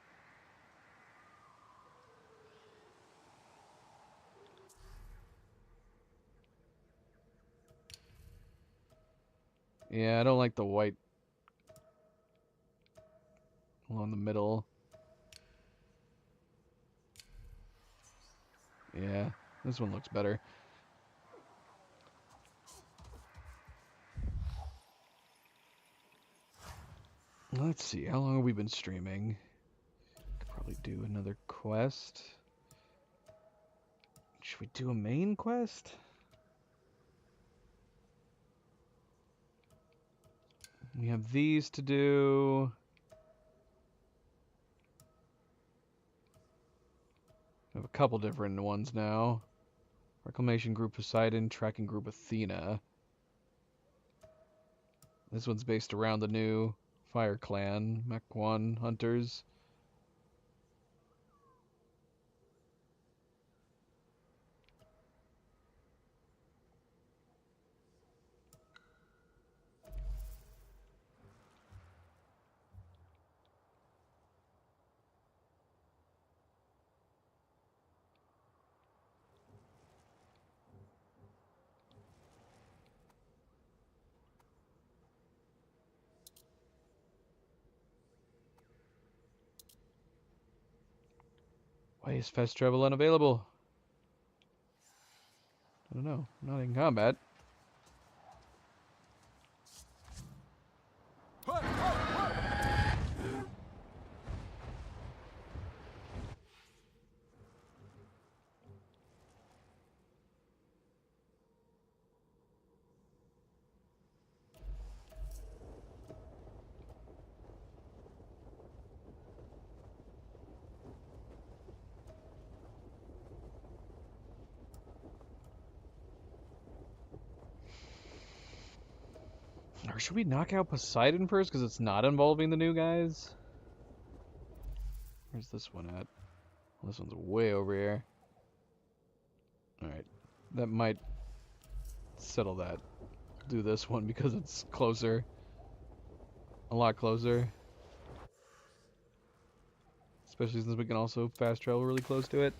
Yeah, I don't like the white along the middle. Yeah, this one looks better. Let's see, how long have we been streaming? Could probably do another quest. Should we do a main quest? We have these to do. We have a couple different ones now. Reclamation Group Poseidon, Tracking Group Athena. This one's based around the new Fire Clan, Mech 1 Hunters. Why is fast travel unavailable? I don't know. Not in combat. Or should we knock out Poseidon first because it's not involving the new guys? Where's this one at? Well, this one's way over here. Alright. That might settle that. Do this one because it's closer. A lot closer. Especially since we can also fast travel really close to it.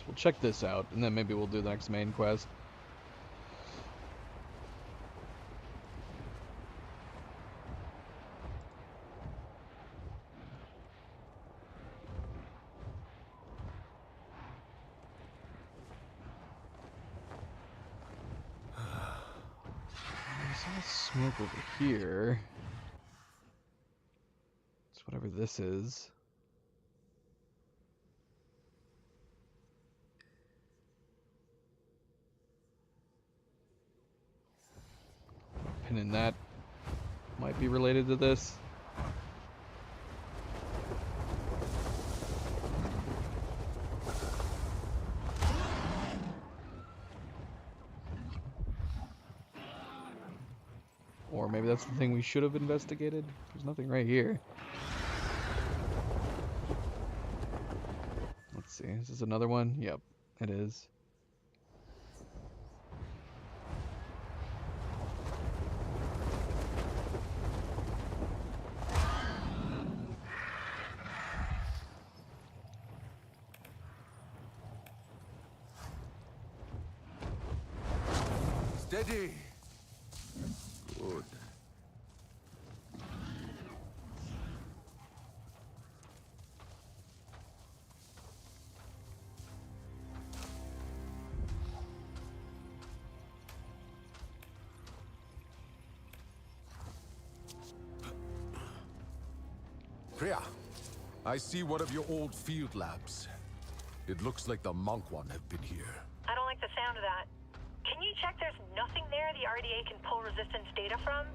We'll check this out, and then maybe we'll do the next main quest. Smoke over here. It's whatever this is. Pinning that might be related to this. Or maybe that's the thing we should have investigated. There's nothing right here. Let's see. Is this another one? Yep, it is. Steady. Good. Priya, I see one of your old field labs. It looks like the monk one have been here. I don't like the sound of that. Can you check there's nothing there the RDA can pull resistance data from?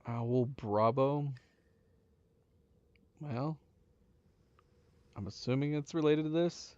Owl Bravo. Well, I'm assuming it's related to this.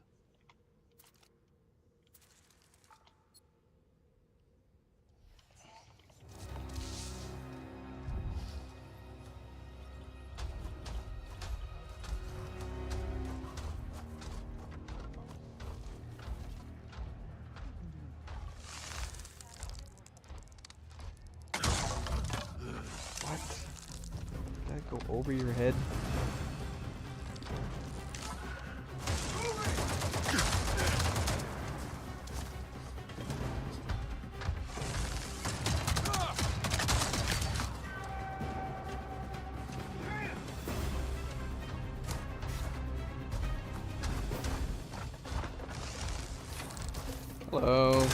Go over your head. Hello.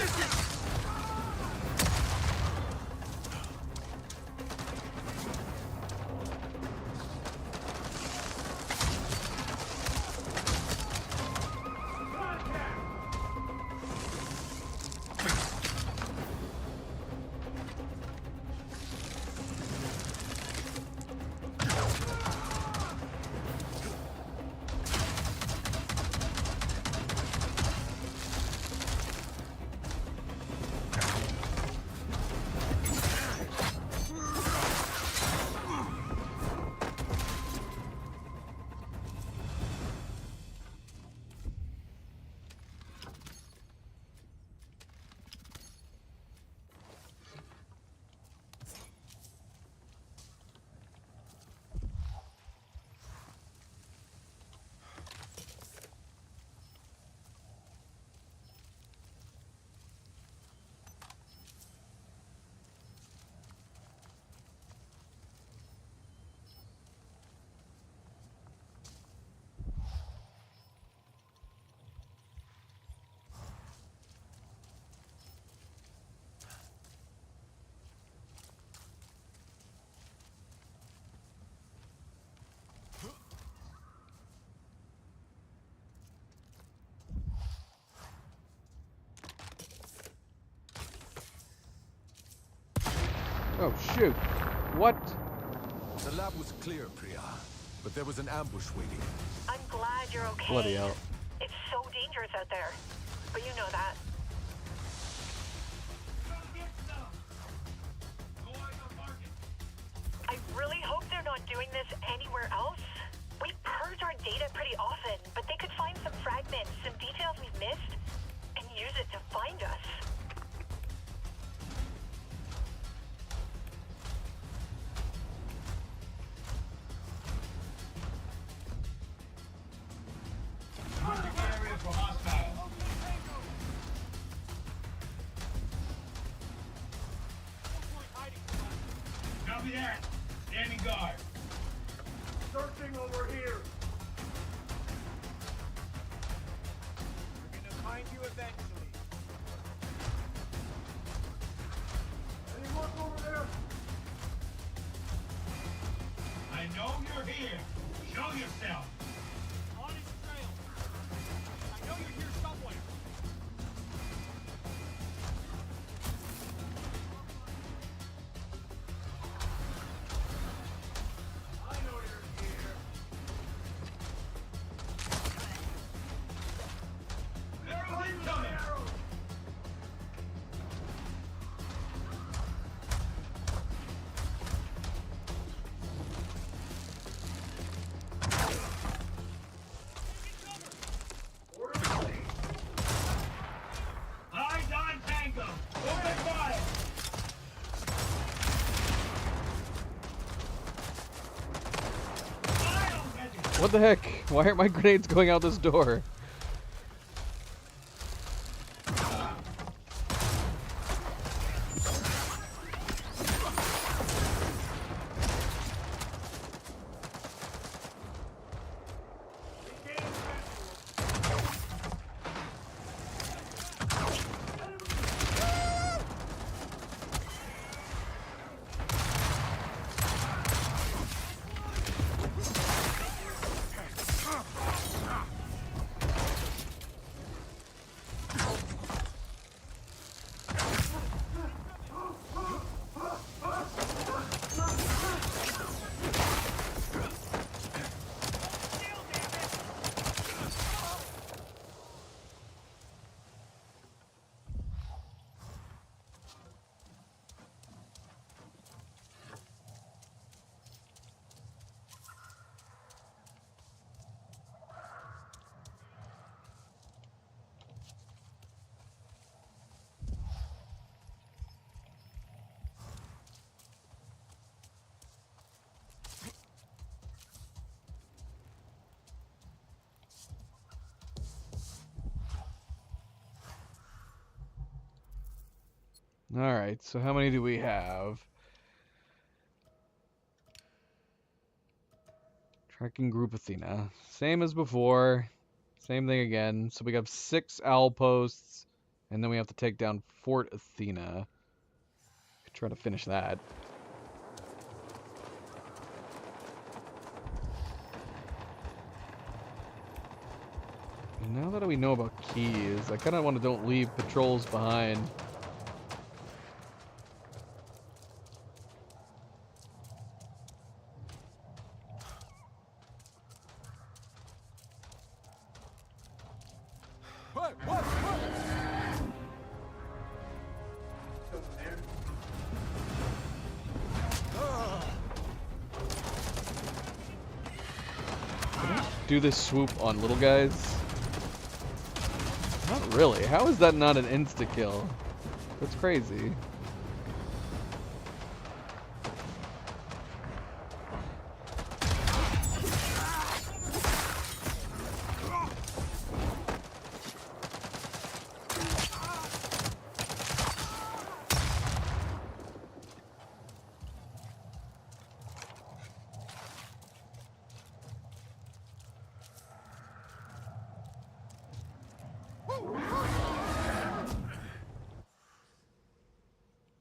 Oh, shoot. What? The lab was clear, Priya, but there was an ambush waiting. I'm glad you're okay. Bloody hell. It's so dangerous out there. But you know that. I really hope they're not doing this anywhere else. We purge our data pretty often, but they could find some fragments, some details we've missed, and use it to find us. that! Standing guard. Searching over here. We're gonna find you eventually. Anyone over there? I know you're here. Show yourself. On his trail. I know you're here somewhere. I know you're here. Arrows incoming. Eyes on Tango. Open fire. What the heck? Why aren't my grenades going out this door? Alright, so how many do we have? Tracking Group Athena. Same as before. Same thing again. So we have 6 owl posts, and then we have to take down Fort Athena. Try to finish that. Now that we know about keys, I kind of want to don't leave patrols behind. Do this swoop on little guys? Not really. How is that not an insta-kill? That's crazy.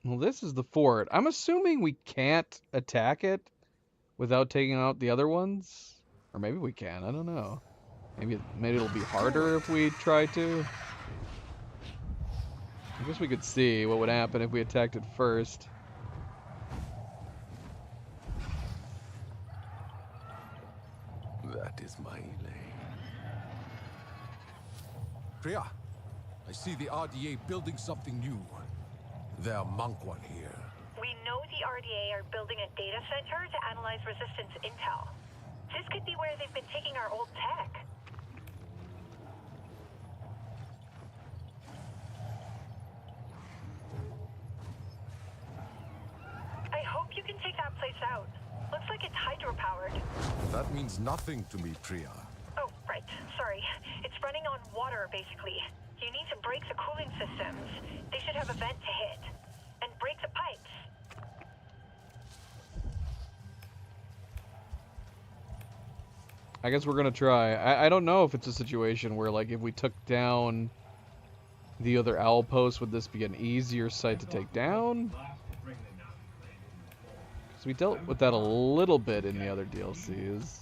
Well, this is the fort. I'm assuming we can't attack it without taking out the other ones. Or maybe we can. I don't know. Maybe it'll be harder if we try to. I guess we could see what would happen if we attacked it first. That is my Elaine. Priya, I see the RDA building something new. They're Monkwal here. We know the RDA are building a data center to analyze resistance intel. This could be where they've been taking our old tech. I hope you can take that place out. Looks like it's hydro-powered. That means nothing to me, Priya. Oh, right. Sorry. It's running on water, basically. You need to break the cooling systems. They should have a vent to hit. And break the pipes. I guess we're gonna try. I don't know if it's a situation where, like, if we took down the other owl post, would this be an easier site to take down? Because we dealt with that a little bit in the other DLCs.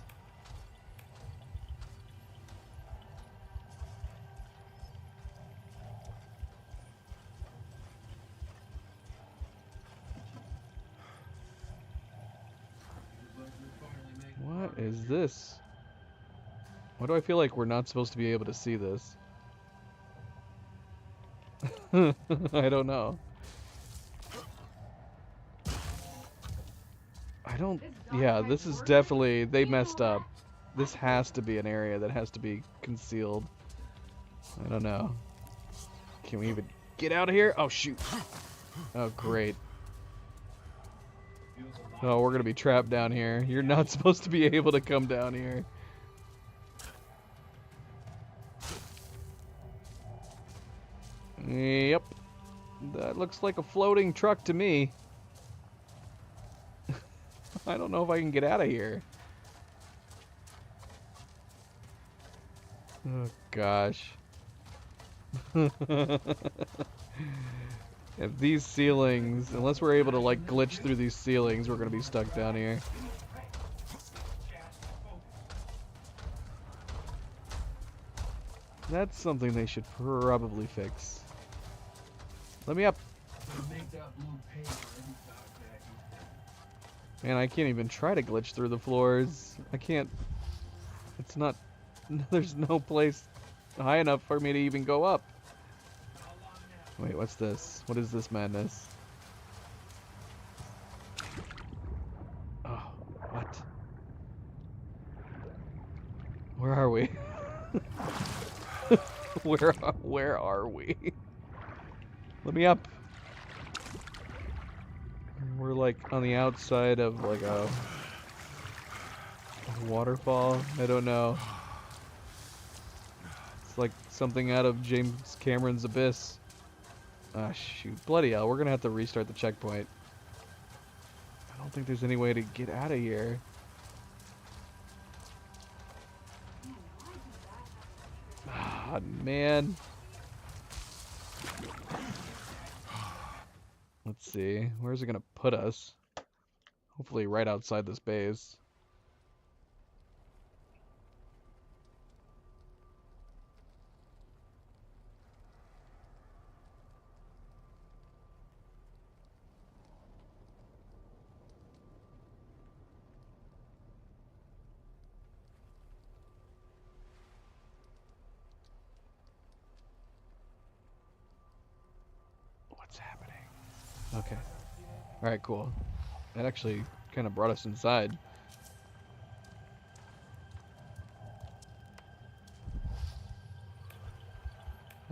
What is this? Why do I feel like we're not supposed to be able to see this? I don't know. I don't... Yeah, this is definitely... They messed up. This has to be an area that has to be concealed. I don't know. Can we even get out of here? Oh, shoot. Oh, great. Oh, we're gonna be trapped down here. You're not supposed to be able to come down here. Yep. That looks like a floating truck to me. I don't know if I can get out of here. Oh, gosh. If these ceilings, unless we're able to, like, glitch through these ceilings, we're gonna be stuck down here. That's something they should probably fix. Let me up. Man, I can't even try to glitch through the floors. I can't. It's not. There's no place high enough for me to even go up. Wait, what's this? What is this madness? Oh, what? Where are we? Where are we? Let me up. We're like on the outside of like a waterfall. I don't know. It's like something out of James Cameron's Abyss. Ah, shoot. Bloody hell. We're gonna have to restart the checkpoint. I don't think there's any way to get out of here. Ah, man. Let's see. Where's it gonna put us? Hopefully right outside this base. What's happening? Okay. Alright, cool. That actually kind of brought us inside.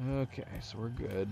Okay, so we're good.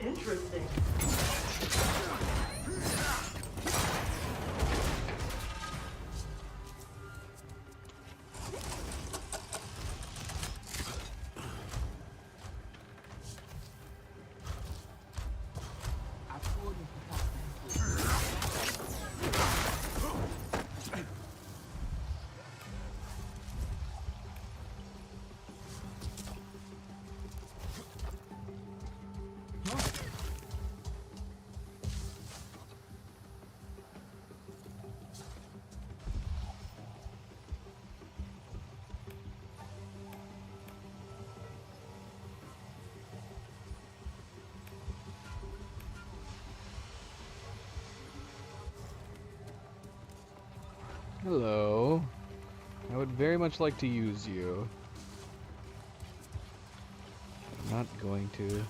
Interesting. Hello. I would very much like to use you. I'm not going to.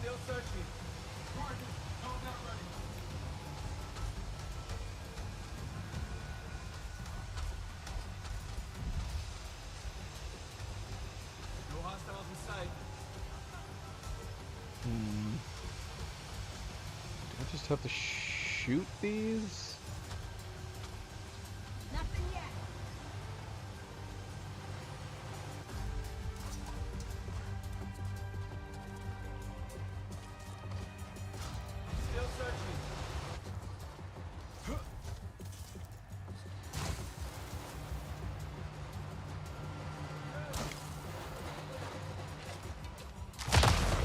Still searching. Sergeant, no, not ready. No hostiles in sight. Do I just have to shoot these? Nothing yet. Still searching.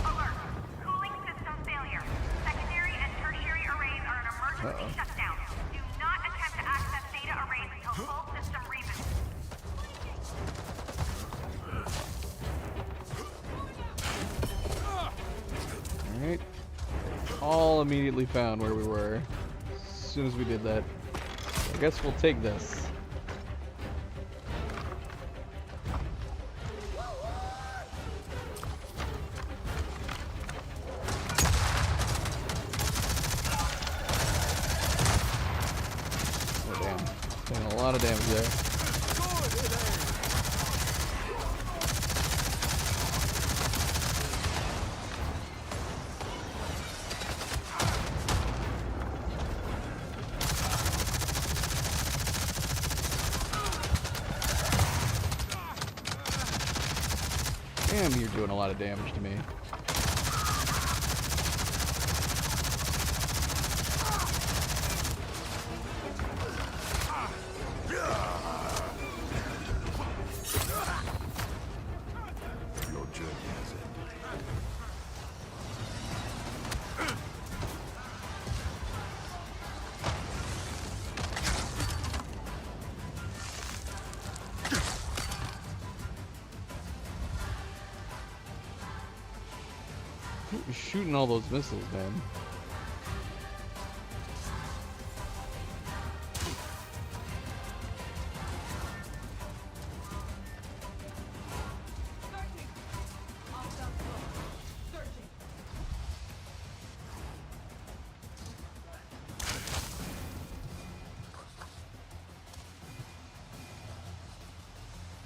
Alert. Cooling system failure. Secondary and tertiary arrays are an emergency shutdown. Do not attempt to access data arrays until full system reboot. Alright. All immediately found where we were as soon as we did that. I guess we'll take this. Oh damn. Taking a lot of damage there. Damn, you're doing a lot of damage to me. Your journey has ended. You're shooting all those missiles, man.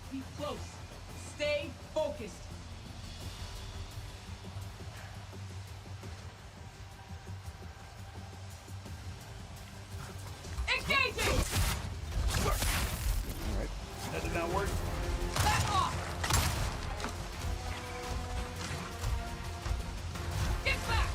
Be close. Stay focused. Engaging! Alright. That did not work. Back off! Get back!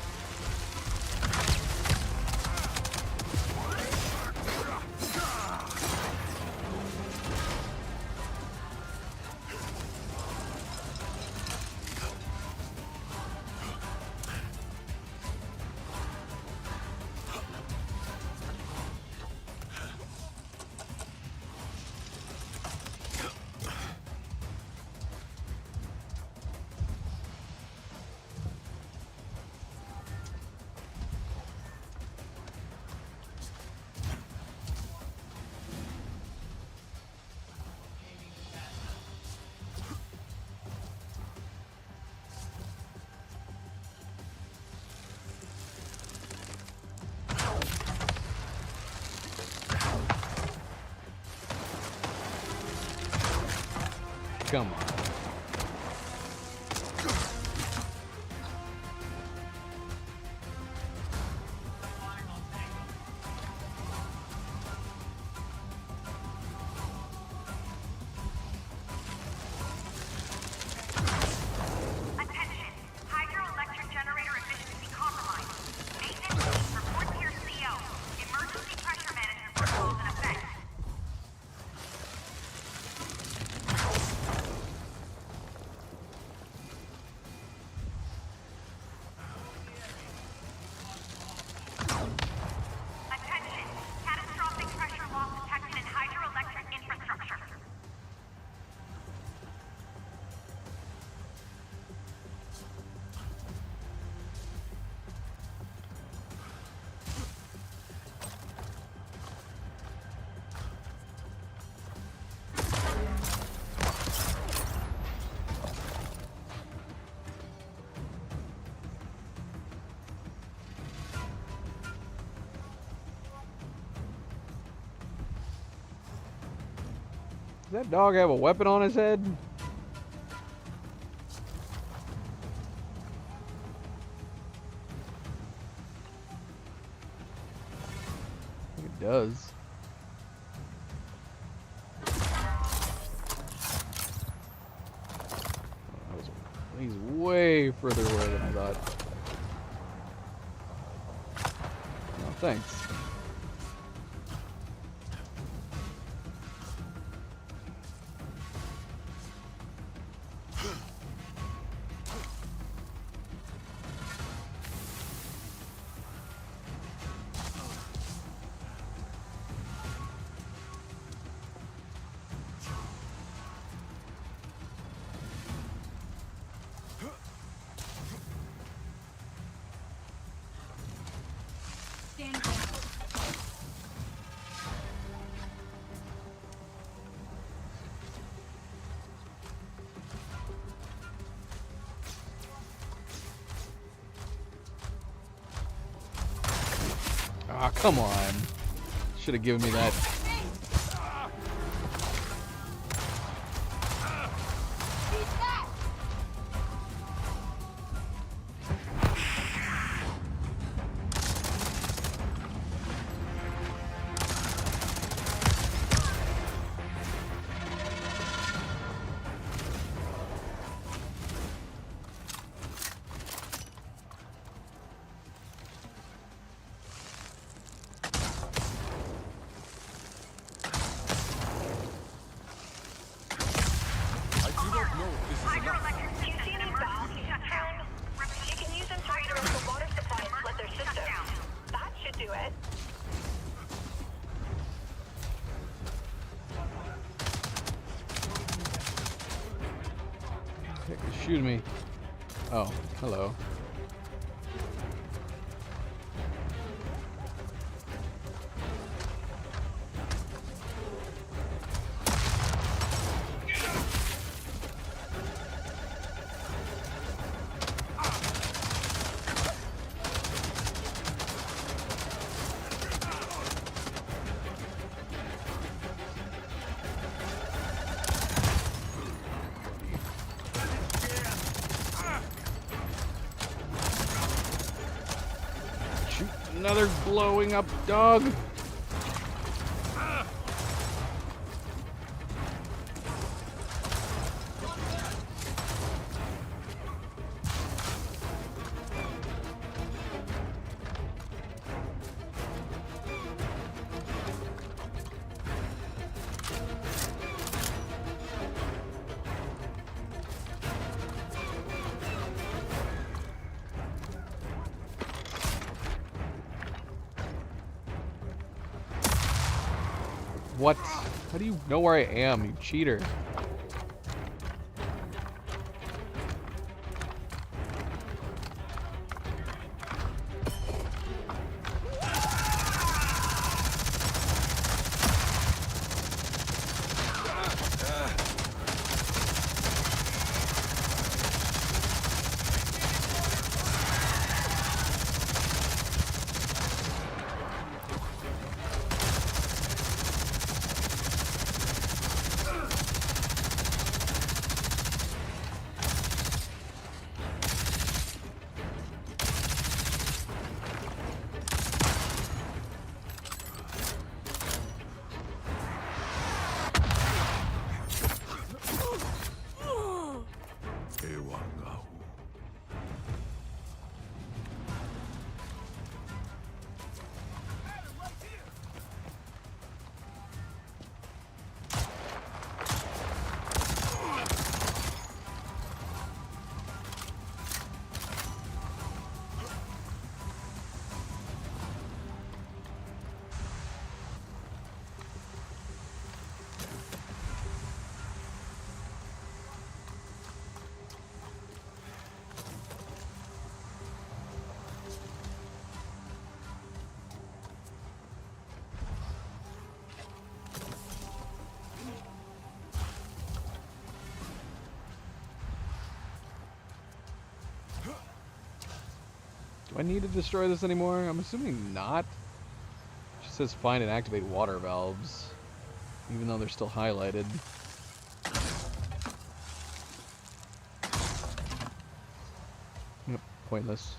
Come on. that dog have a weapon on his head? I think it does. He's way further away than I thought. Oh, thanks. Ah, come on. Should have given me that. Shoot me. Oh, hello. Another blowing up dog. What? How do you know where I am, you cheater? Do I need to destroy this anymore? I'm assuming not. It just says find and activate water valves, even though they're still highlighted. pointless.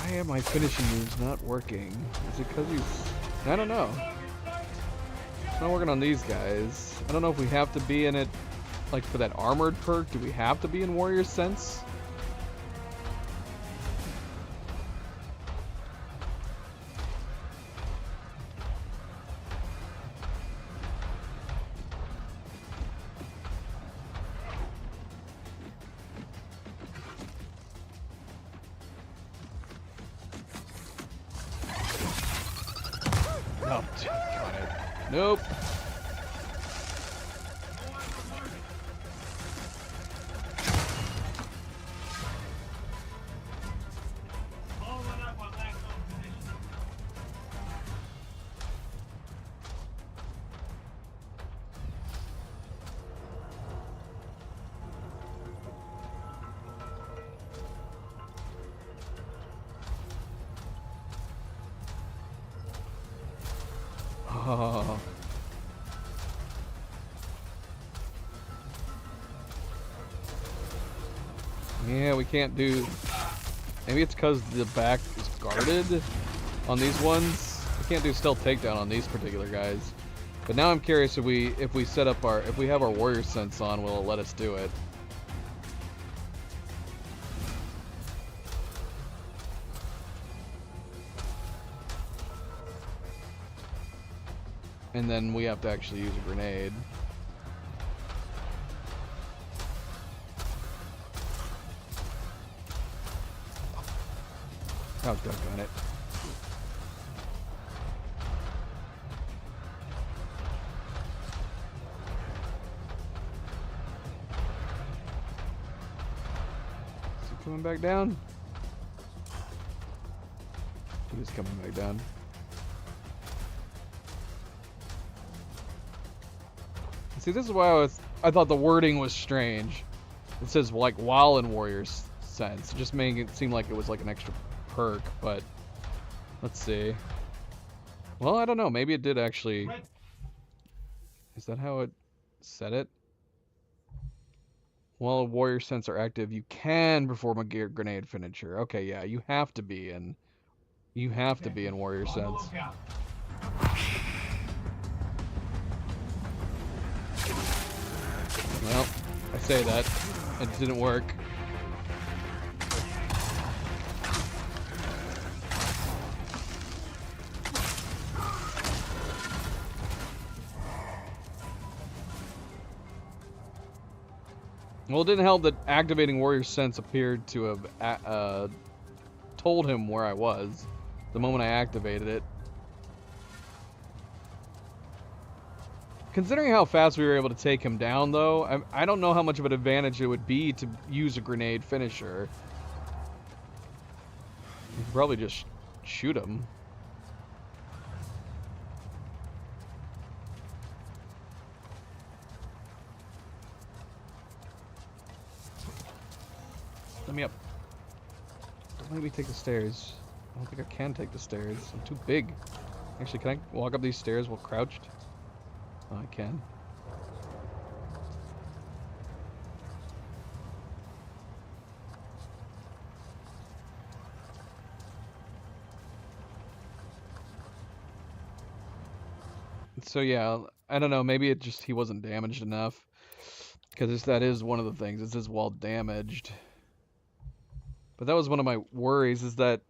Why are my finishing moves not working? Is it because he's... I don't know. It's not working on these guys. I don't know if we have to be in it, like for that armored perk. Do we have to be in Warrior Sense? Oh, got it. Nope. Oh. Yeah, we can't do... Maybe it's because the back is guarded on these ones. We can't do stealth takedown on these particular guys. But now I'm curious if we set up our... If we have our warrior sense on, will it let us do it? And then we have to actually use a grenade. Oh, doggone it. Is he coming back down? He is coming back down. See, this is why I thought the wording was strange. It says, like, while in Warrior's Sense. Just making it seem like it was like an extra perk, but let's see. Well, I don't know. Maybe it did actually... Is that how it said it? While Warrior Sense are active, you can perform a grenade finisher. Okay, yeah, you have to be in... You have to be in Warrior Sense. Well, I say that. It didn't work. Well, it didn't help that activating Warrior Sense appeared to have told him where I was the moment I activated it. Considering how fast we were able to take him down, though, I don't know how much of an advantage it would be to use a grenade finisher. You could probably just shoot him. Let me up. Don't let me take the stairs. I don't think I can take the stairs. I'm too big. Actually, can I walk up these stairs while crouched? Oh, I can. So yeah, I don't know, maybe it just he wasn't damaged enough. Because that is one of the things. It says while damaged. But that was one of my worries, is that...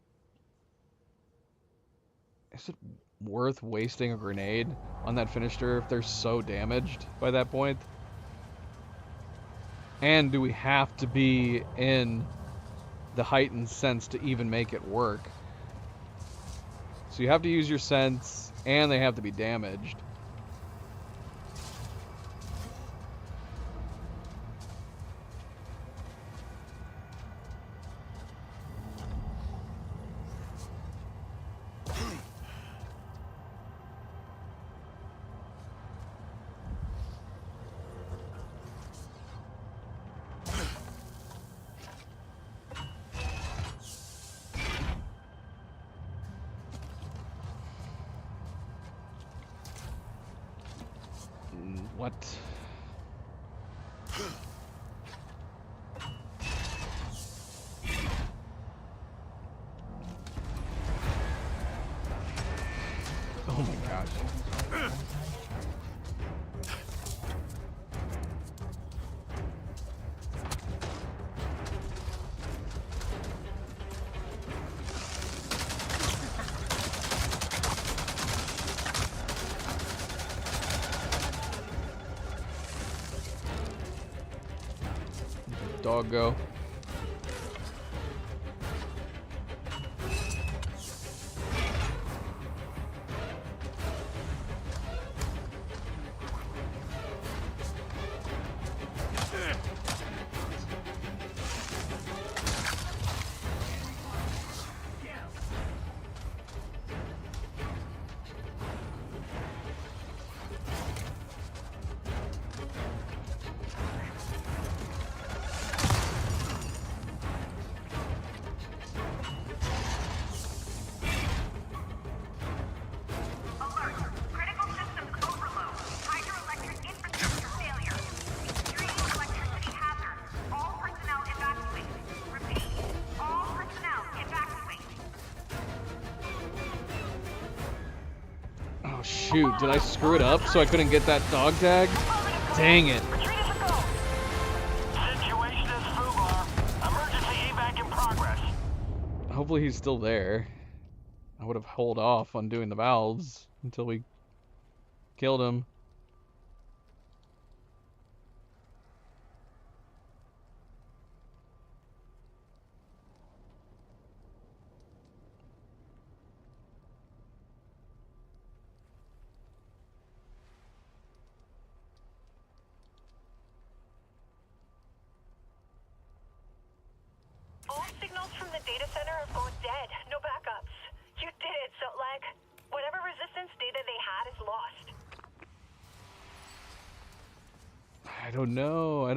Is it worth wasting a grenade on that finisher if they're so damaged by that point? And do we have to be in the heightened sense to even make it work? So you have to use your sense, and they have to be damaged. What? Oh my gosh. Doggo. Shoot, did I screw it up so I couldn't get that dog tag? Dang it. Situation is FUBAR. Emergency evac in progress. Hopefully he's still there. I would have held off on doing the valves until we killed him. All signals from the data center have gone dead. No backups. You did it, Sotlek. Whatever resistance data they had is lost. I don't know. I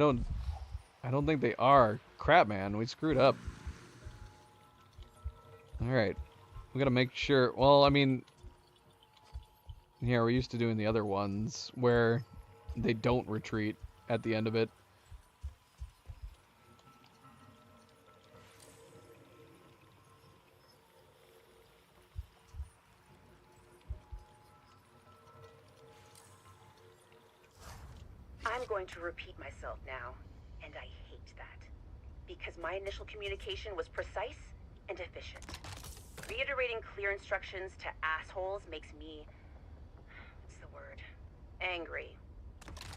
don't think they are. Crap, man. We screwed up. Alright. We gotta make sure. Well, I mean, yeah, we're used to doing the other ones where they don't retreat at the end of it. I'm going to repeat myself now, and I hate that. Because my initial communication was precise and efficient. Reiterating clear instructions to assholes makes me... what's the word? Angry.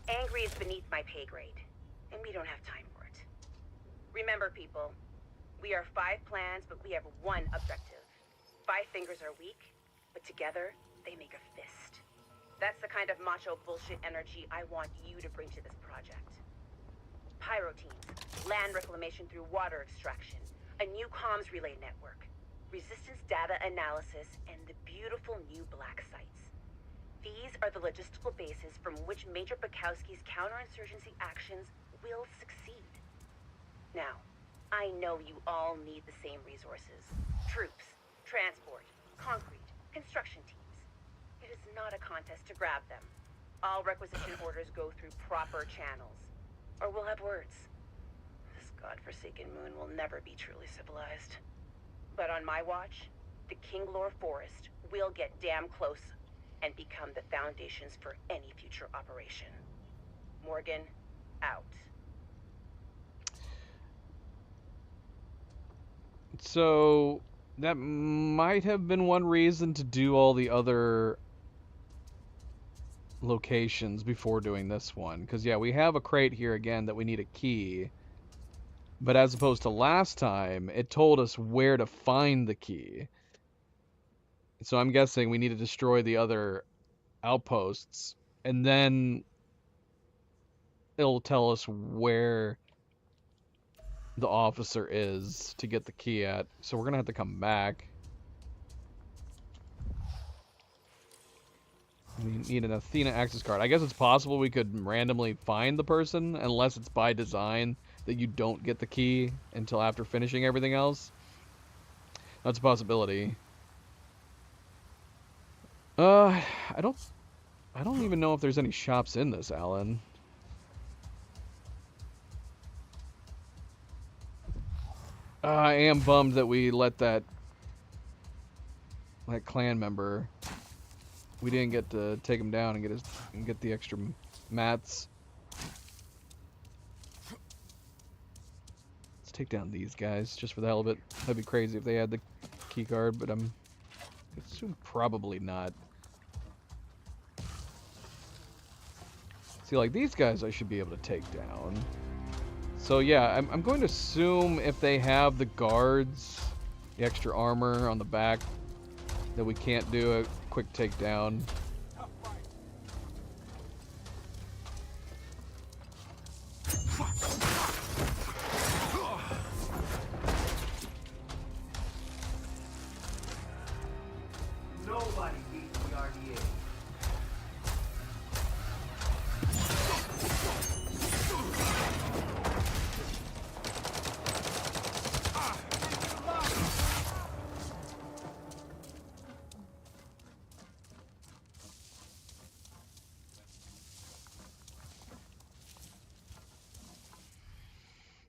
Angry is beneath my pay grade, and we don't have time for it. Remember, people, we are 5 plans, but we have 1 objective. 5 fingers are weak, but together, they make a fist. That's the kind of macho bullshit energy I want you to bring to this project. Pyro teams, land reclamation through water extraction, a new comms relay network, resistance data analysis, and the beautiful new black sites. These are the logistical bases from which Major Bukowski's counterinsurgency actions will succeed. Now, I know you all need the same resources. Troops, transport, concrete, construction teams. It is not a contest to grab them. All requisition orders go through proper channels. Or we'll have words. This godforsaken moon will never be truly civilized. But on my watch, the Kinglore Forest will get damn close and become the foundations for any future operation. Morgan, out. So, that might have been one reason to do all the other locations before doing this one. Because, yeah, we have a crate here again that we need a key. But as opposed to last time, it told us where to find the key. So I'm guessing we need to destroy the other outposts. And then it'll tell us where the officer is to get the key at. So we're going to have to come back. We need an Athena access card. I guess it's possible we could randomly find the person, unless it's by design that you don't get the key until after finishing everything else. That's a possibility. I I don't even know if there's any shops in this, Alan. I am bummed that we let that clan member. We didn't get to take him down and get the extra mats. Let's take down these guys just for the hell of it. That'd be crazy if they had the key card, but I'm assuming probably not. See, like these guys I should be able to take down. So yeah, I'm going to assume if they have the guards, the extra armor on the back, that we can't do a quick takedown. Nobody beats the RDA.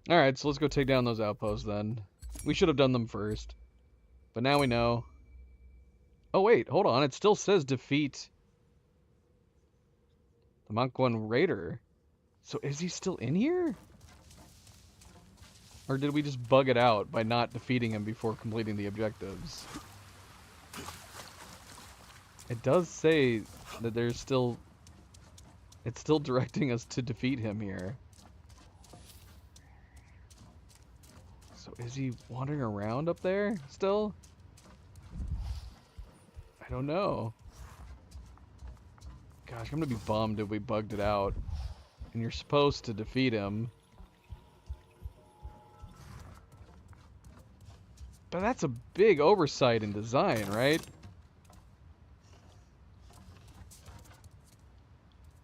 Alright, so let's go take down those outposts then. We should have done them first. But now we know. Oh wait, hold on. It still says defeat the Manquan Raider. So is he still in here? Or did we just bug it out by not defeating him before completing the objectives? It does say that there's still... It's still directing us to defeat him here. So is he wandering around up there still? I don't know. Gosh, I'm gonna be bummed if we bugged it out. And you're supposed to defeat him. But that's a big oversight in design, right?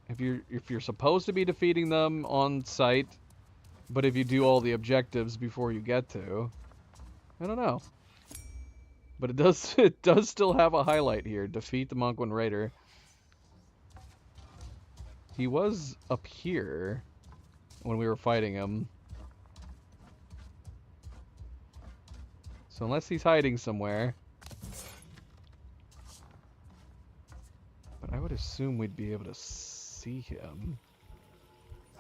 If you're supposed to be defeating them on site, but if you do all the objectives before you get to, I don't know. But it does still have a highlight here. Defeat the Manquan Raider. He was up here when we were fighting him. So unless he's hiding somewhere. But I would assume we'd be able to see him.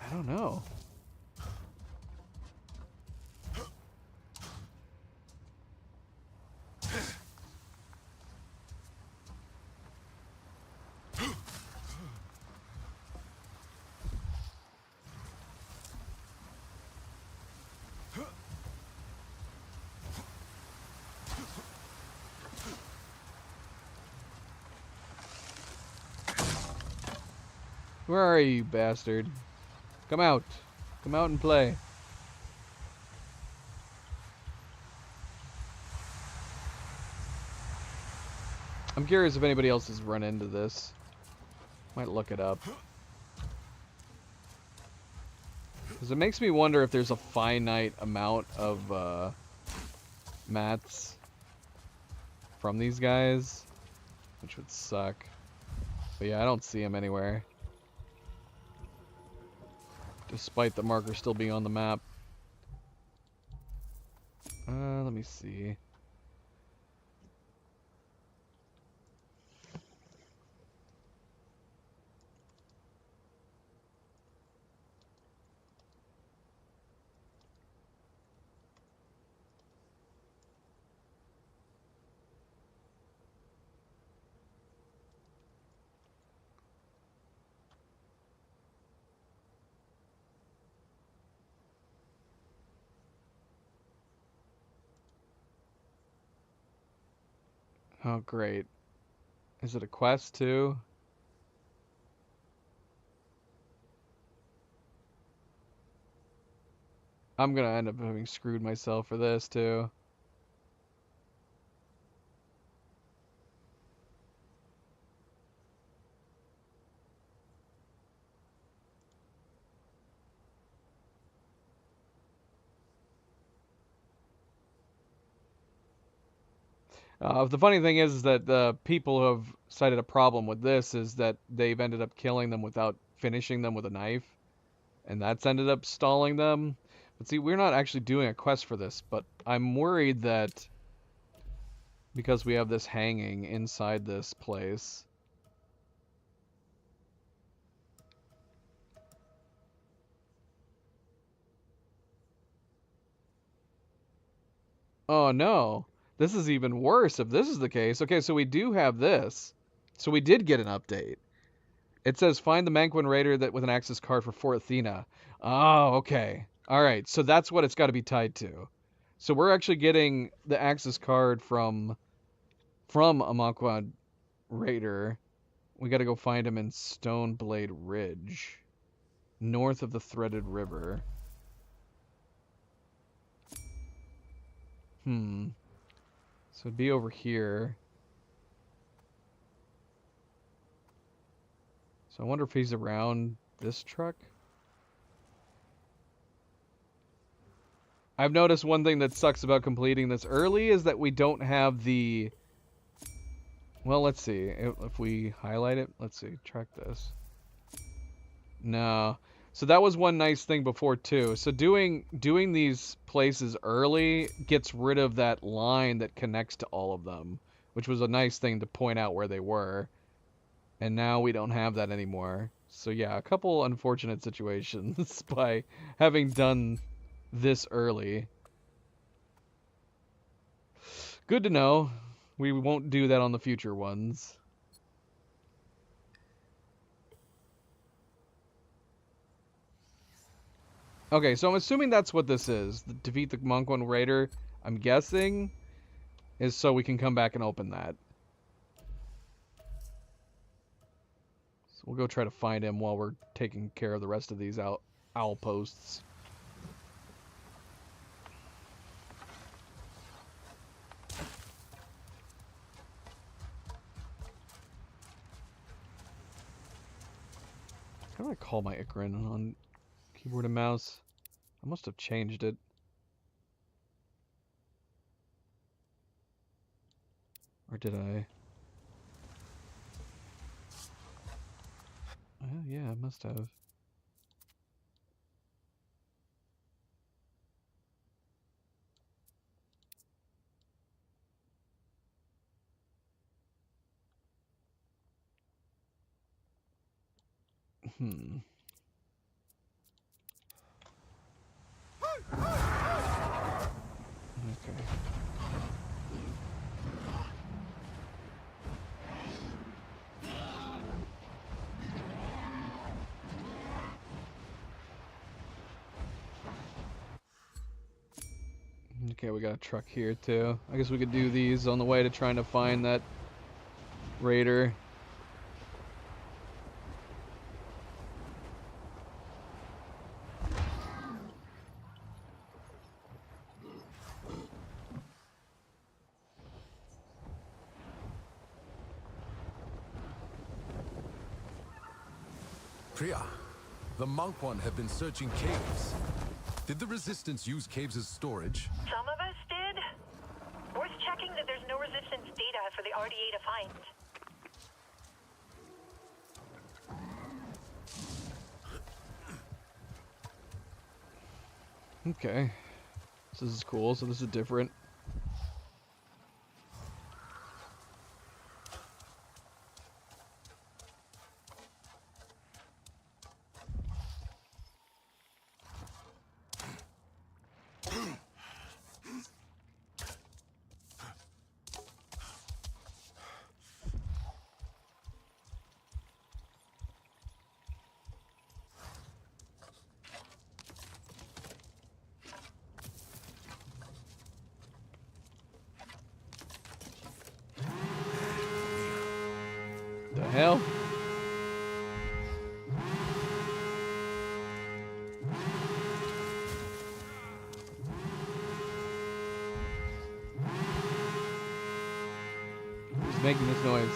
I don't know. Where are you, bastard? Come out. Come out and play. I'm curious if anybody else has run into this. Might look it up. Because it makes me wonder if there's a finite amount of mats from these guys. Which would suck. But yeah, I don't see them anywhere. Despite the marker still being on the map. Let me see. Oh, great. Is it a quest, too? I'm gonna end up having screwed myself for this, too. The funny thing is that the people who have cited a problem with this is that they've ended up killing them without finishing them with a knife, and that's ended up stalling them. But see, we're not actually doing a quest for this, but I'm worried that because we have this hanging inside this place. Oh no, this is even worse if this is the case. Okay, so we do have this. So we did get an update. It says find the Manquin Raider that with an access card for Fort Athena. Oh, okay. All right, so that's what it's got to be tied to. So we're actually getting the access card from a Manquin Raider. We got to go find him in Stoneblade Ridge, north of the Threaded River. So it'd be over here. So I wonder if he's around this truck. I've noticed one thing that sucks about completing this early is that we don't have the... Well, let's see. If we highlight it, let's see. Track this. No. So that was one nice thing before too. So doing these places early gets rid of that line that connects to all of them, which was a nice thing to point out where they were. And now we don't have that anymore. So yeah, a couple unfortunate situations by having done this early. Good to know. We won't do that on the future ones. Okay, so I'm assuming that's what this is. The defeat the Manquin Raider, I'm guessing, is so we can come back and open that. So we'll go try to find him while we're taking care of the rest of these owl posts. How do I call my Ikrin on keyboard and mouse? I must have changed it. Or did I? Yeah, I must have. Okay. Okay, we got a truck here too. I guess we could do these on the way to trying to find that raider. Priya, the Manquin have been searching caves. Did the Resistance use caves as storage? Some of us did. Worth checking that there's no Resistance data for the RDA to find. Okay. This is cool, so this is different. The hell? Who's making this noise?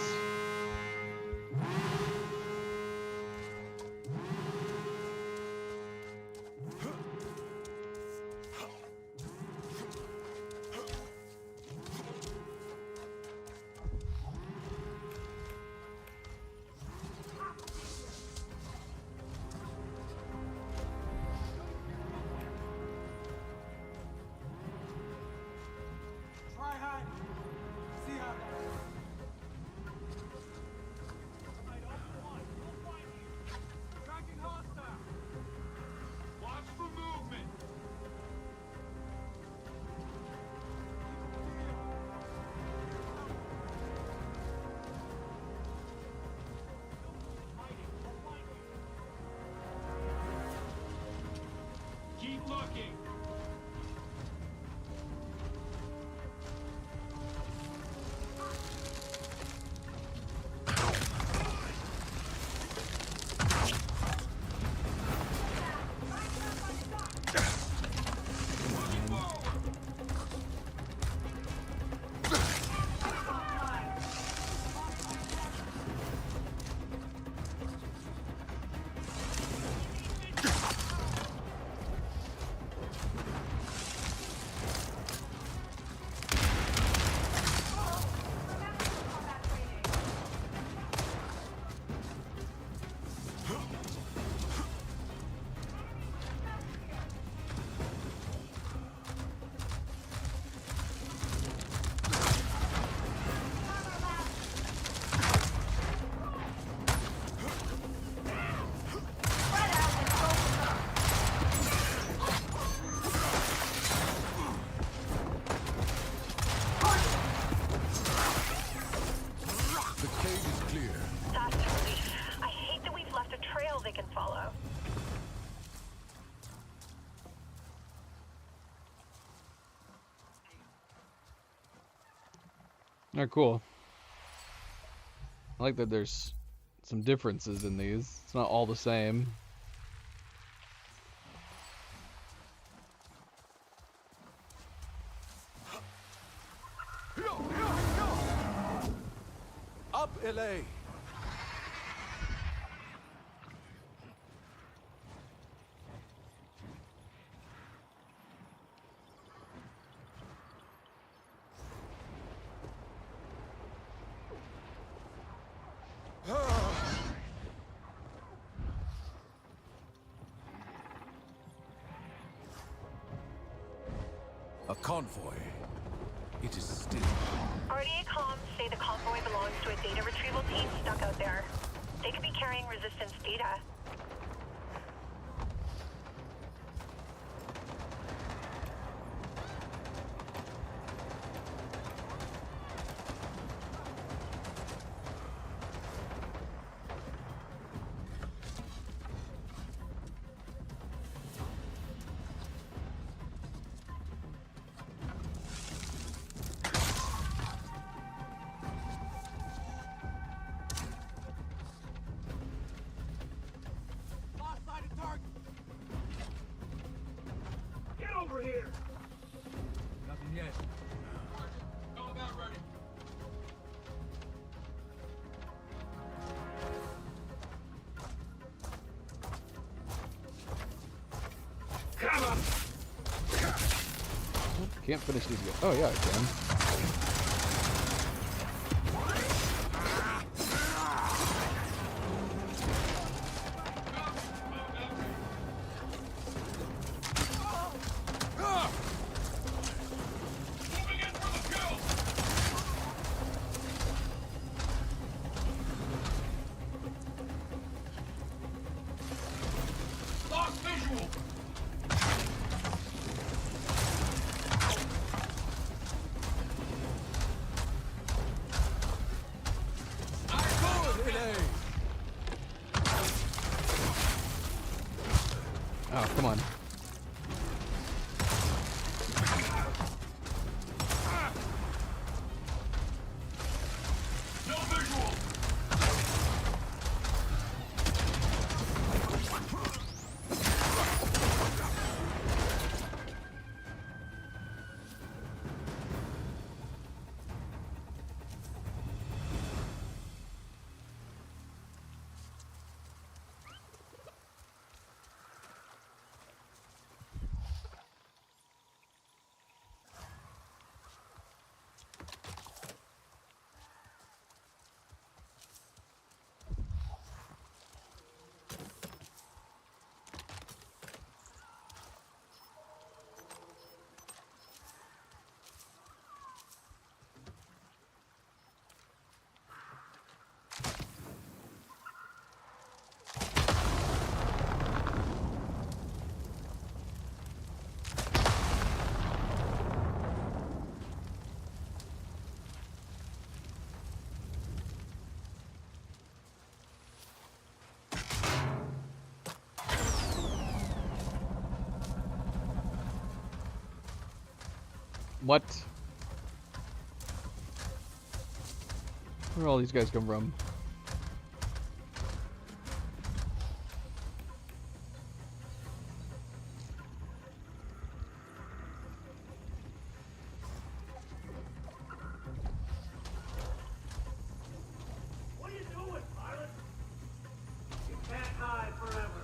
They're cool. I like that there's some differences in these. It's not all the same. Up, LA! A convoy. It is still. RDA comms say the convoy belongs to a data retrieval team stuck out there. They could be carrying resistance data. Get over here! Nothing yet. Go about ready. Come on! Can't finish these guys. Oh yeah, I can. Lost visual! Oh, come on. No visual! What? Where do all these guys come from? What are you doing, pilot? You can't hide forever.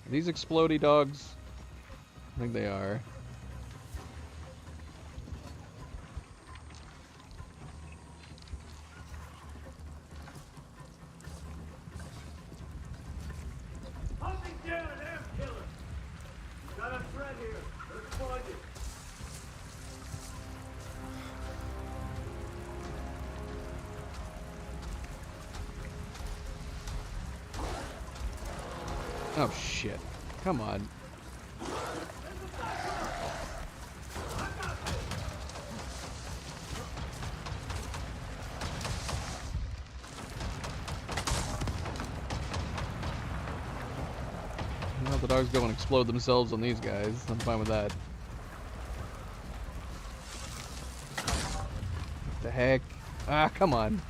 Are these explodey dogs? I think they are. Hunting down an air killer. Got a threat here. Let's find it. Oh shit. Come on. Well, the dogs go and explode themselves on these guys. I'm fine with that. the heck? Ah, come on.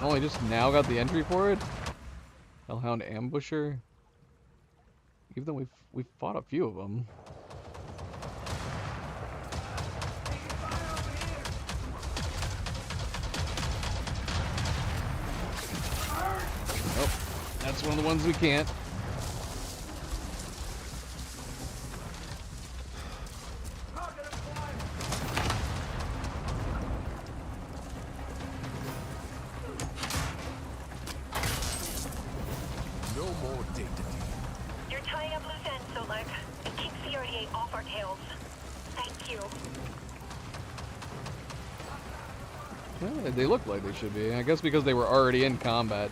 Oh, I just now got the entry for it? Hellhound Ambusher? Even though we've fought a few of them. Nope. That's one of the ones we can't. No more data. You're tying up loose ends, Solek. It keeps the RDA off our tails. Thank you. Well, they look like they should be. I guess because they were already in combat.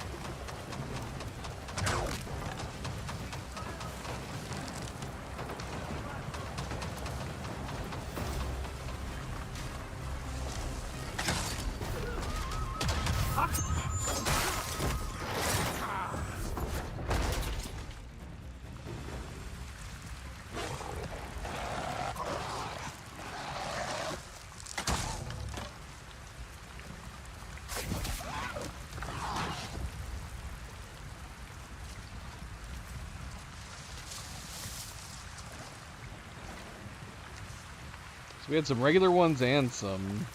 We had some regular ones and some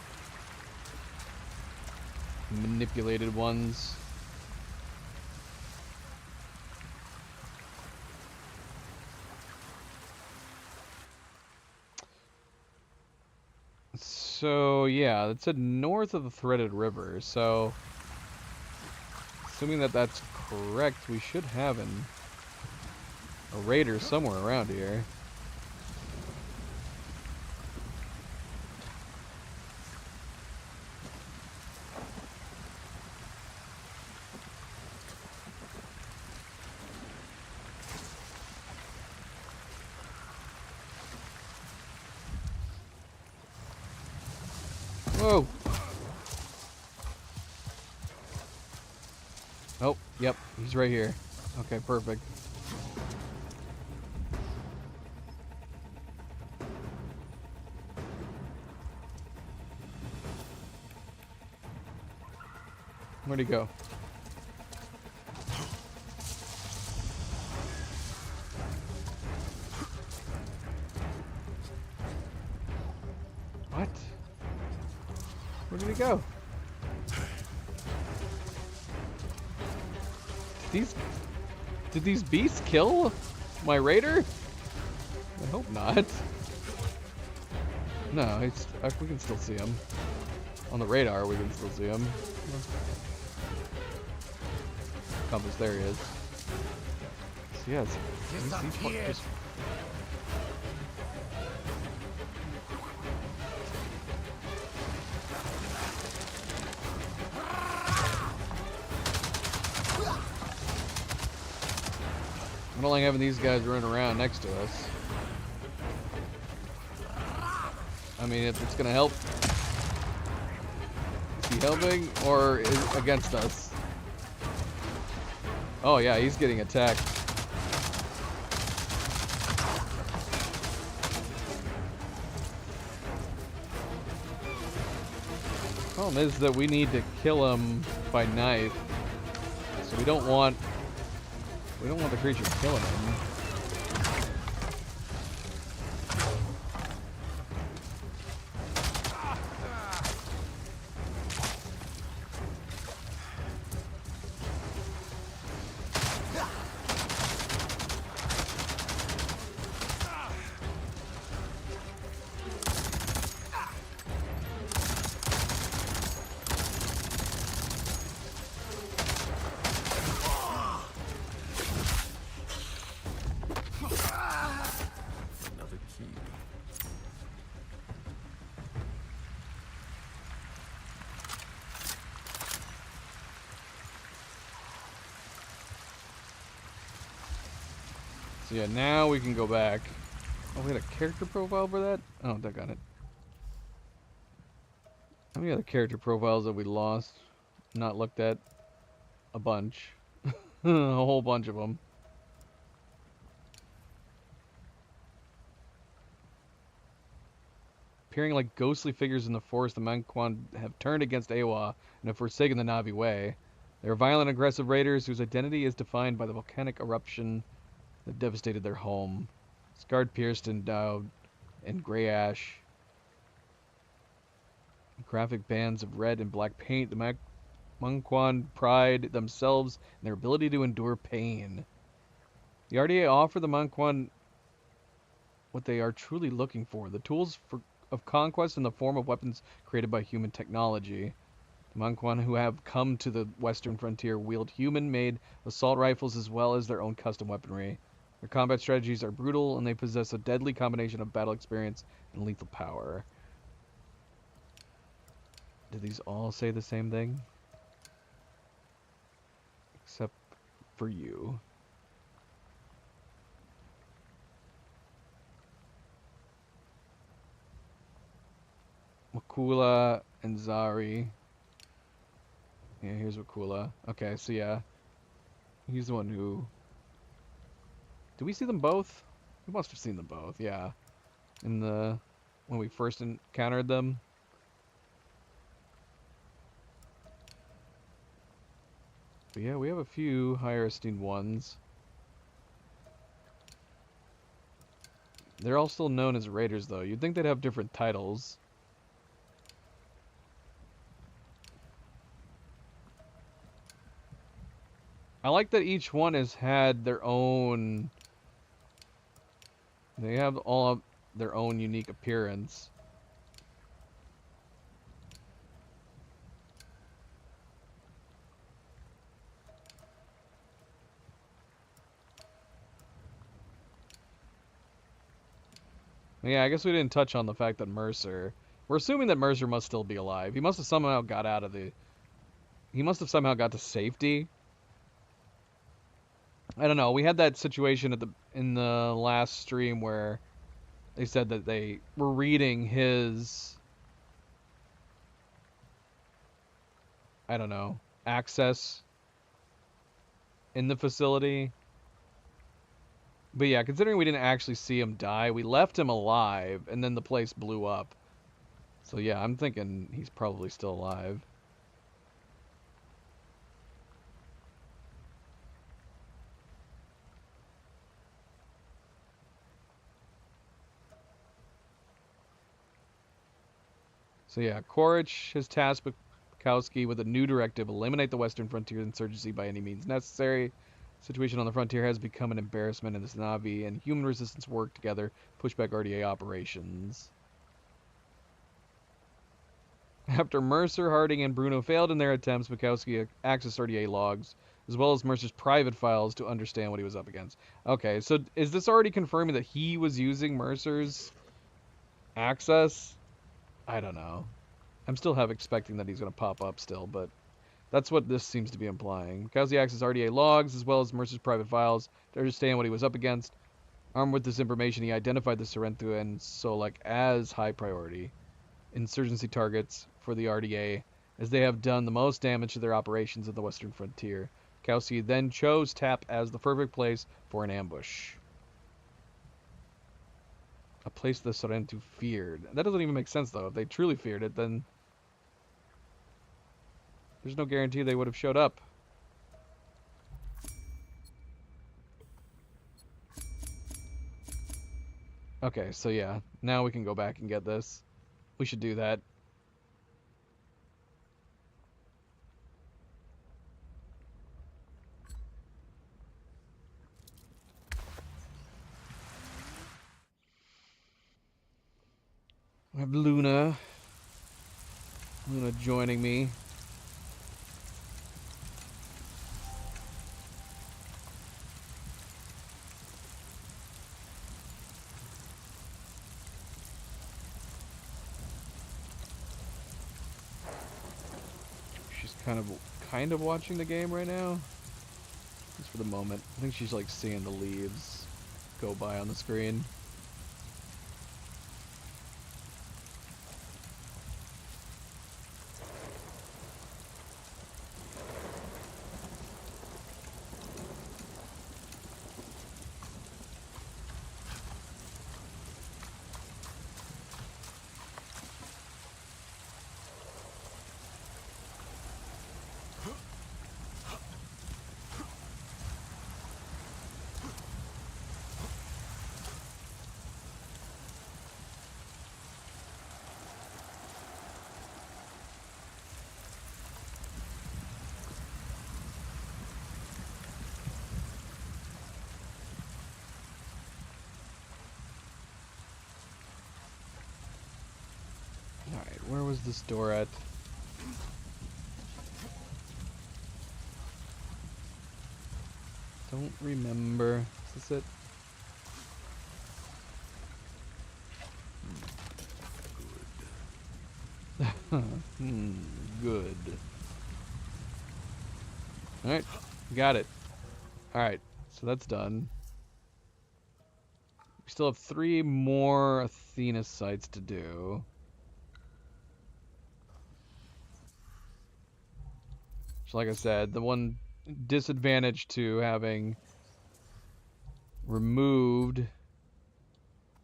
manipulated ones. So yeah, it said north of the Threaded River. So assuming that that's correct, we should have a raider somewhere around here. Whoa! Oh, yep, he's right here. Okay, perfect. Where'd he go? What? Where did he go? Did these beasts kill my raider? I hope not. No, we can still see him. On the radar, we can still see him. Compass, there he is. So yes, just I don't like having these guys running around next to us. I mean, if it's gonna help, is he helping or is against us? Oh yeah, he's getting attacked. Problem is that we need to kill him by knife, so we don't want the creature killing him. So yeah, now we can go back. Oh, we had a character profile for that? Oh, that got it. How many other character profiles have we lost? Not looked at? A bunch. A whole bunch of them. Appearing like ghostly figures in the forest, the Manquan have turned against Awa and have forsaken the Na'vi way. They are violent, aggressive raiders whose identity is defined by the volcanic eruption that devastated their home. Scarred, pierced, endowed, and gray ash. Graphic bands of red and black paint. The Manquan pride themselves in their ability to endure pain. The RDA offer the Manquan what they are truly looking for. The tools of conquest in the form of weapons created by human technology. The Manquan who have come to the western frontier wield human-made assault rifles as well as their own custom weaponry. Their combat strategies are brutal, and they possess a deadly combination of battle experience and lethal power. Do these all say the same thing? Except for you. Wakula and Zari. Yeah, here's Wakula. Okay, so yeah. He's the one who... Did we see them both? We must have seen them both, yeah. In the... When we first encountered them. But yeah, we have a few higher esteemed ones. They're all still known as raiders, though. You'd think they'd have different titles. I like that each one has had their own... They have all their own unique appearance. Yeah, I guess we didn't touch on the fact that Mercer... We're assuming that Mercer must still be alive. He must have somehow got out of the... He must have somehow got to safety. I don't know. We had that situation in the last stream where they said that they were reading his... I don't know. Access in the facility. But yeah, considering we didn't actually see him die, we left him alive, and then the place blew up. So yeah, I'm thinking he's probably still alive. So yeah, Quaritch has tasked Bukowski with a new directive: eliminate the Western Frontier insurgency by any means necessary. Situation on the frontier has become an embarrassment, and the Na'vi and human resistance work together, push back RDA operations. After Mercer, Harding, and Bruno failed in their attempts, Bukowski accessed RDA logs, as well as Mercer's private files to understand what he was up against. Okay, so is this already confirming that he was using Mercer's access? I don't know. I'm still expecting that he's going to pop up still, but that's what this seems to be implying. Bukowski accessed RDA logs, as well as Mercer's private files, to understand what he was up against. Armed with this information, he identified the Sorrento and Solek as high priority insurgency targets for the RDA, as they have done the most damage to their operations in the Western Frontier. Bukowski then chose TAP as the perfect place for an ambush. A place the Sorrento feared. That doesn't even make sense, though. If they truly feared it, then there's no guarantee they would have showed up. Okay, so yeah. Now we can go back and get this. We should do that. I have Luna joining me. She's kind of watching the game right now. Just for the moment. I think she's like seeing the leaves. go by on the screen. Alright, where was this door at? Don't remember. Is this it? Good. Alright, got it. Alright, so that's done. We still have 3 more Athena sites to do. So like I said, the one disadvantage to having removed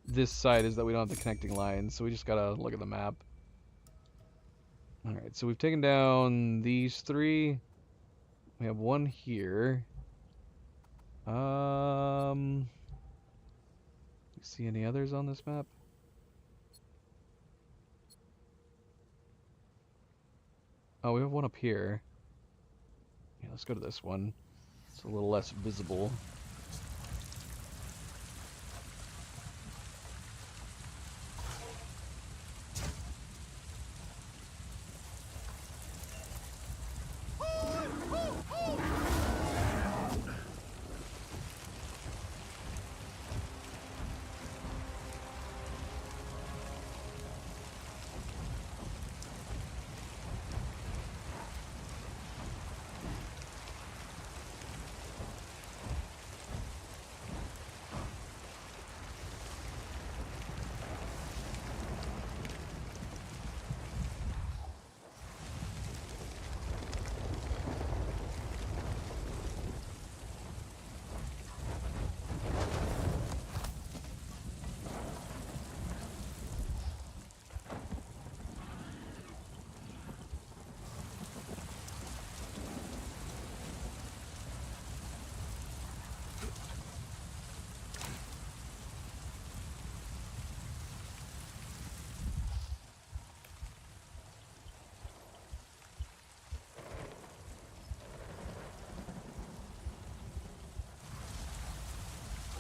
this site is that we don't have the connecting lines, so we just gotta look at the map. Alright, so we've taken down these 3. We have one here. You see any others on this map? Oh, we have one up here. Yeah, let's go to this one. It's a little less visible.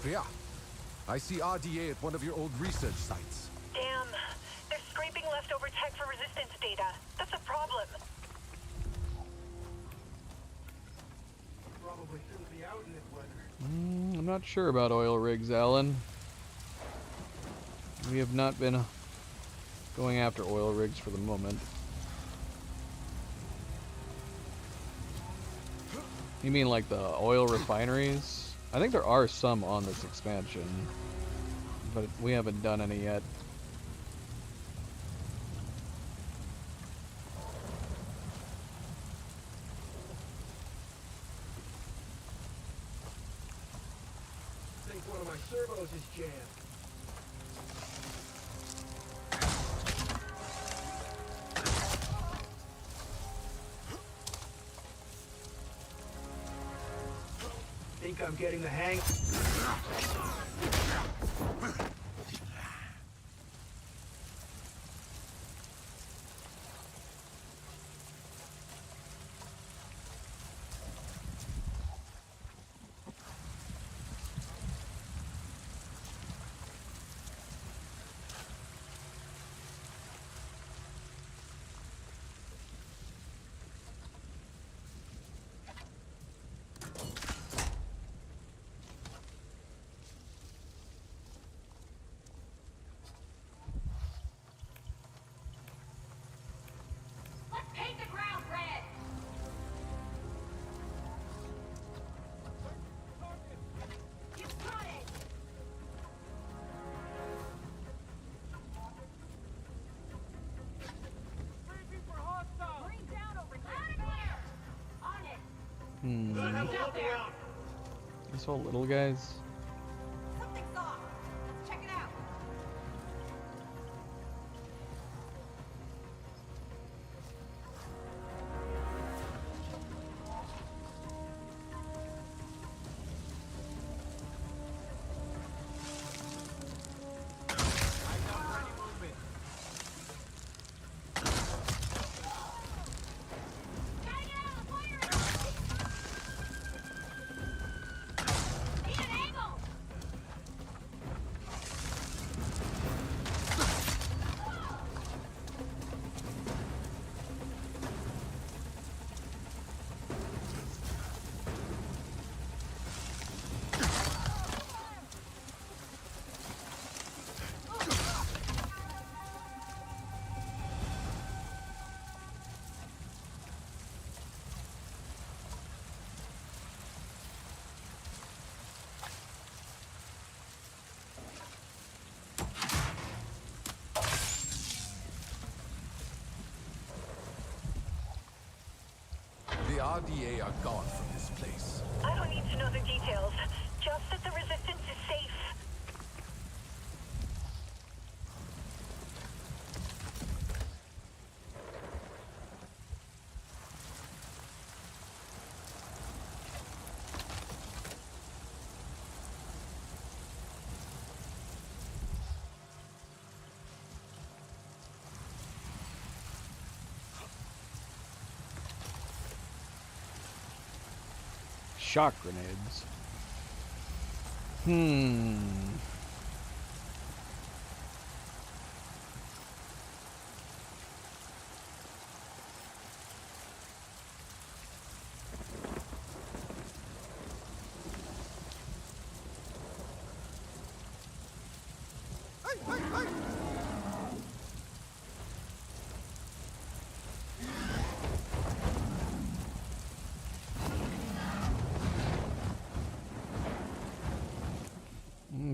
Priya, I see RDA at one of your old research sites. Damn. They're scraping leftover tech for resistance data. That's a problem. Probably shouldn't be out in this weather. I'm not sure about oil rigs, Alan. We have not been going after oil rigs for the moment. You mean like the oil refineries? I think there are some on this expansion, but we haven't done any yet. I think one of my servos is jammed. Think I'm getting the hang. Out there. These all little guys. Something's off. Let's check it out. The RDA are gone from this place. I don't need to know the details. Just that the Resistance is safe. Shock grenades.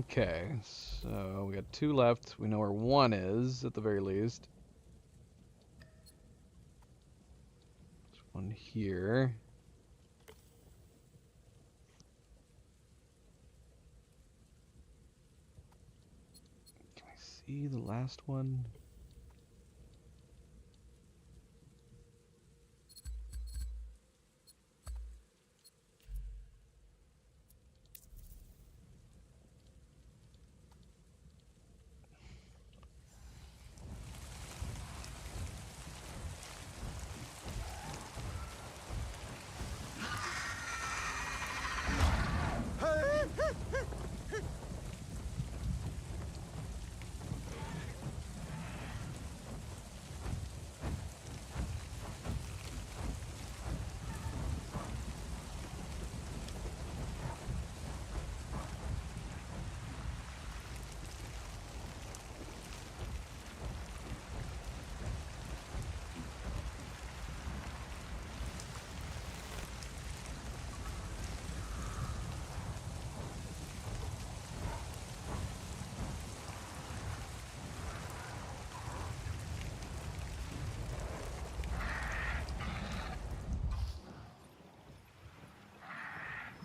Okay, so we got 2 left. We know where 1 is, at the very least. There's 1 here. Can I see the last one?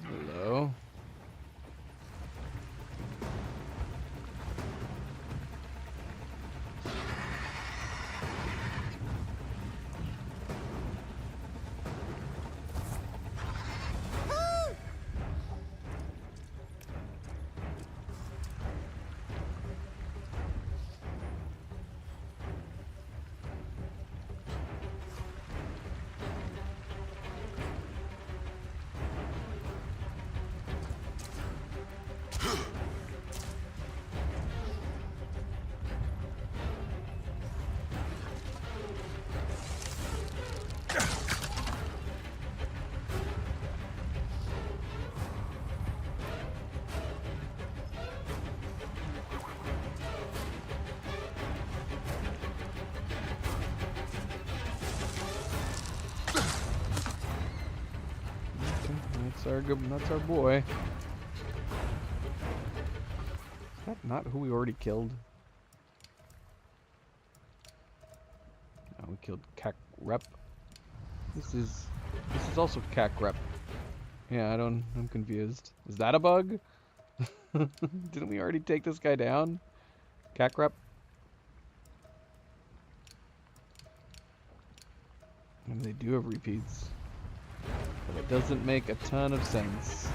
Hello. That's our boy. Is that not who we already killed? No, we killed Kakrep. This is also Kakrep. Yeah, I'm confused. Is that a bug? Didn't we already take this guy down? Cat crap? Maybe they do have repeats. But it doesn't make a ton of sense.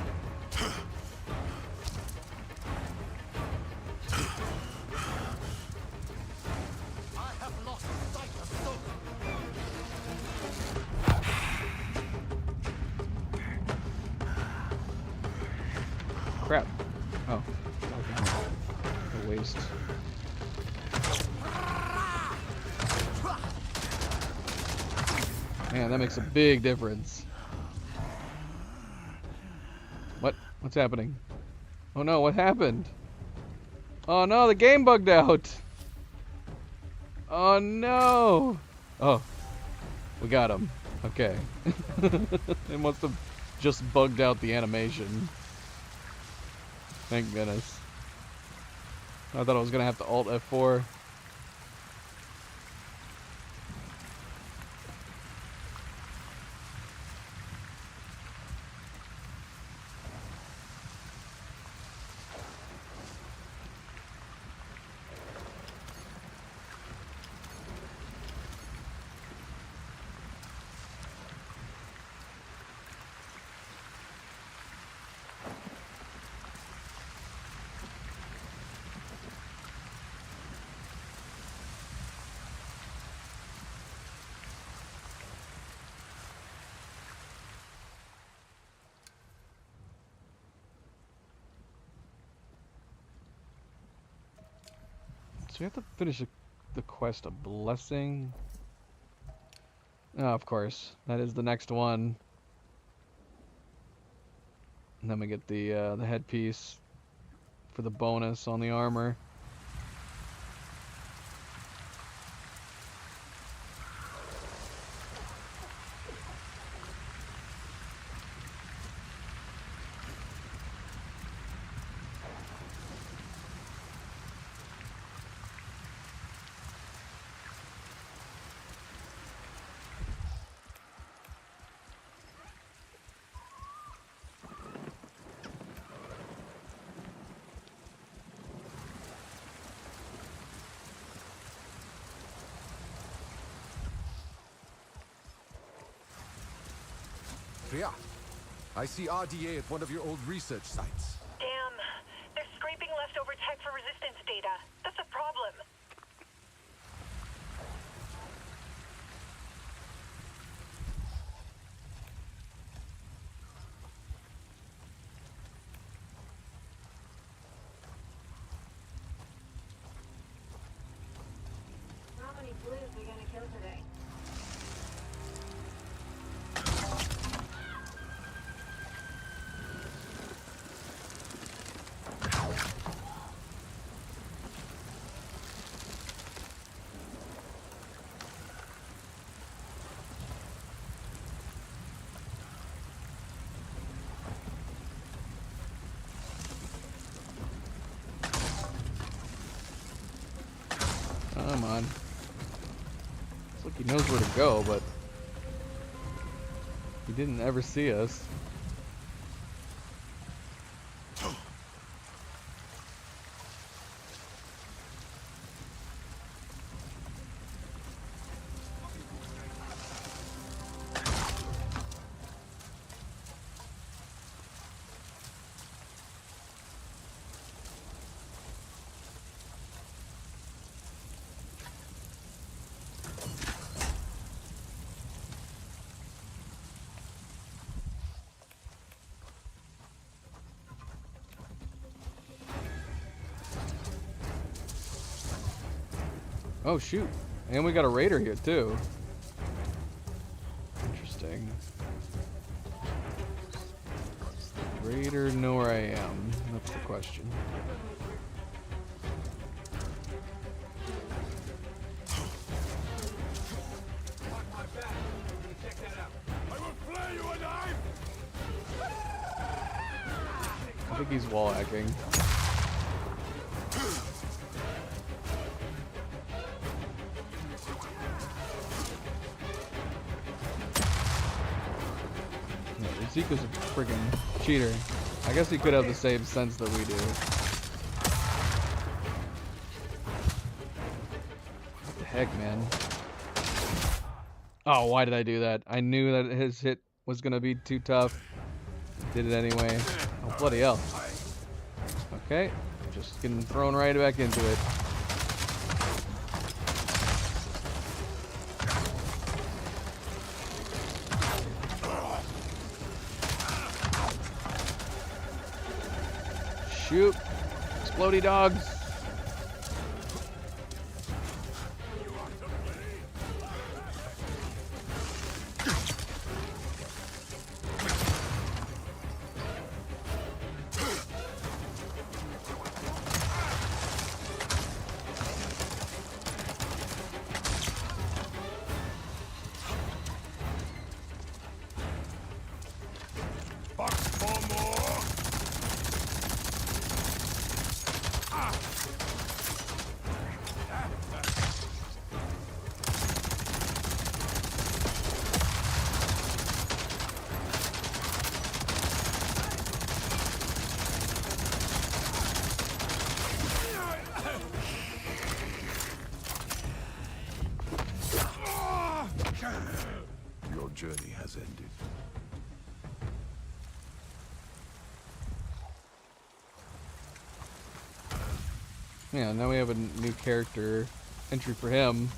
Crap. Oh. A waste. Man, that makes a big difference. What's happening? Oh no, what happened? Oh no, the game bugged out! Oh no! Oh. We got him. Okay. It must have just bugged out the animation. Thank goodness. I thought I was gonna have to Alt F4. So we have to finish the quest of blessing. Oh, of course. That is the next one. And then we get the headpiece for the bonus on the armor. Priya, I see RDA at one of your old research sites. Damn. They're scraping leftover tech for resistance data. That's a problem. How many blues are we gonna kill today? Come on. Looks like he knows where to go, but he didn't ever see us. Oh shoot, and we got a raider here too. Interesting. Raider know where I am? That's the question. I think he's wall hacking. Sika's a freaking cheater. I guess he could have the same sense that we do. What the heck, man? Oh, why did I do that? I knew that his hit was gonna be too tough. Did it anyway. Oh, bloody hell. Okay, just getting thrown right back into it. Shoot! Explodey dogs! Your journey has ended. Yeah, now we have a new character entry for him.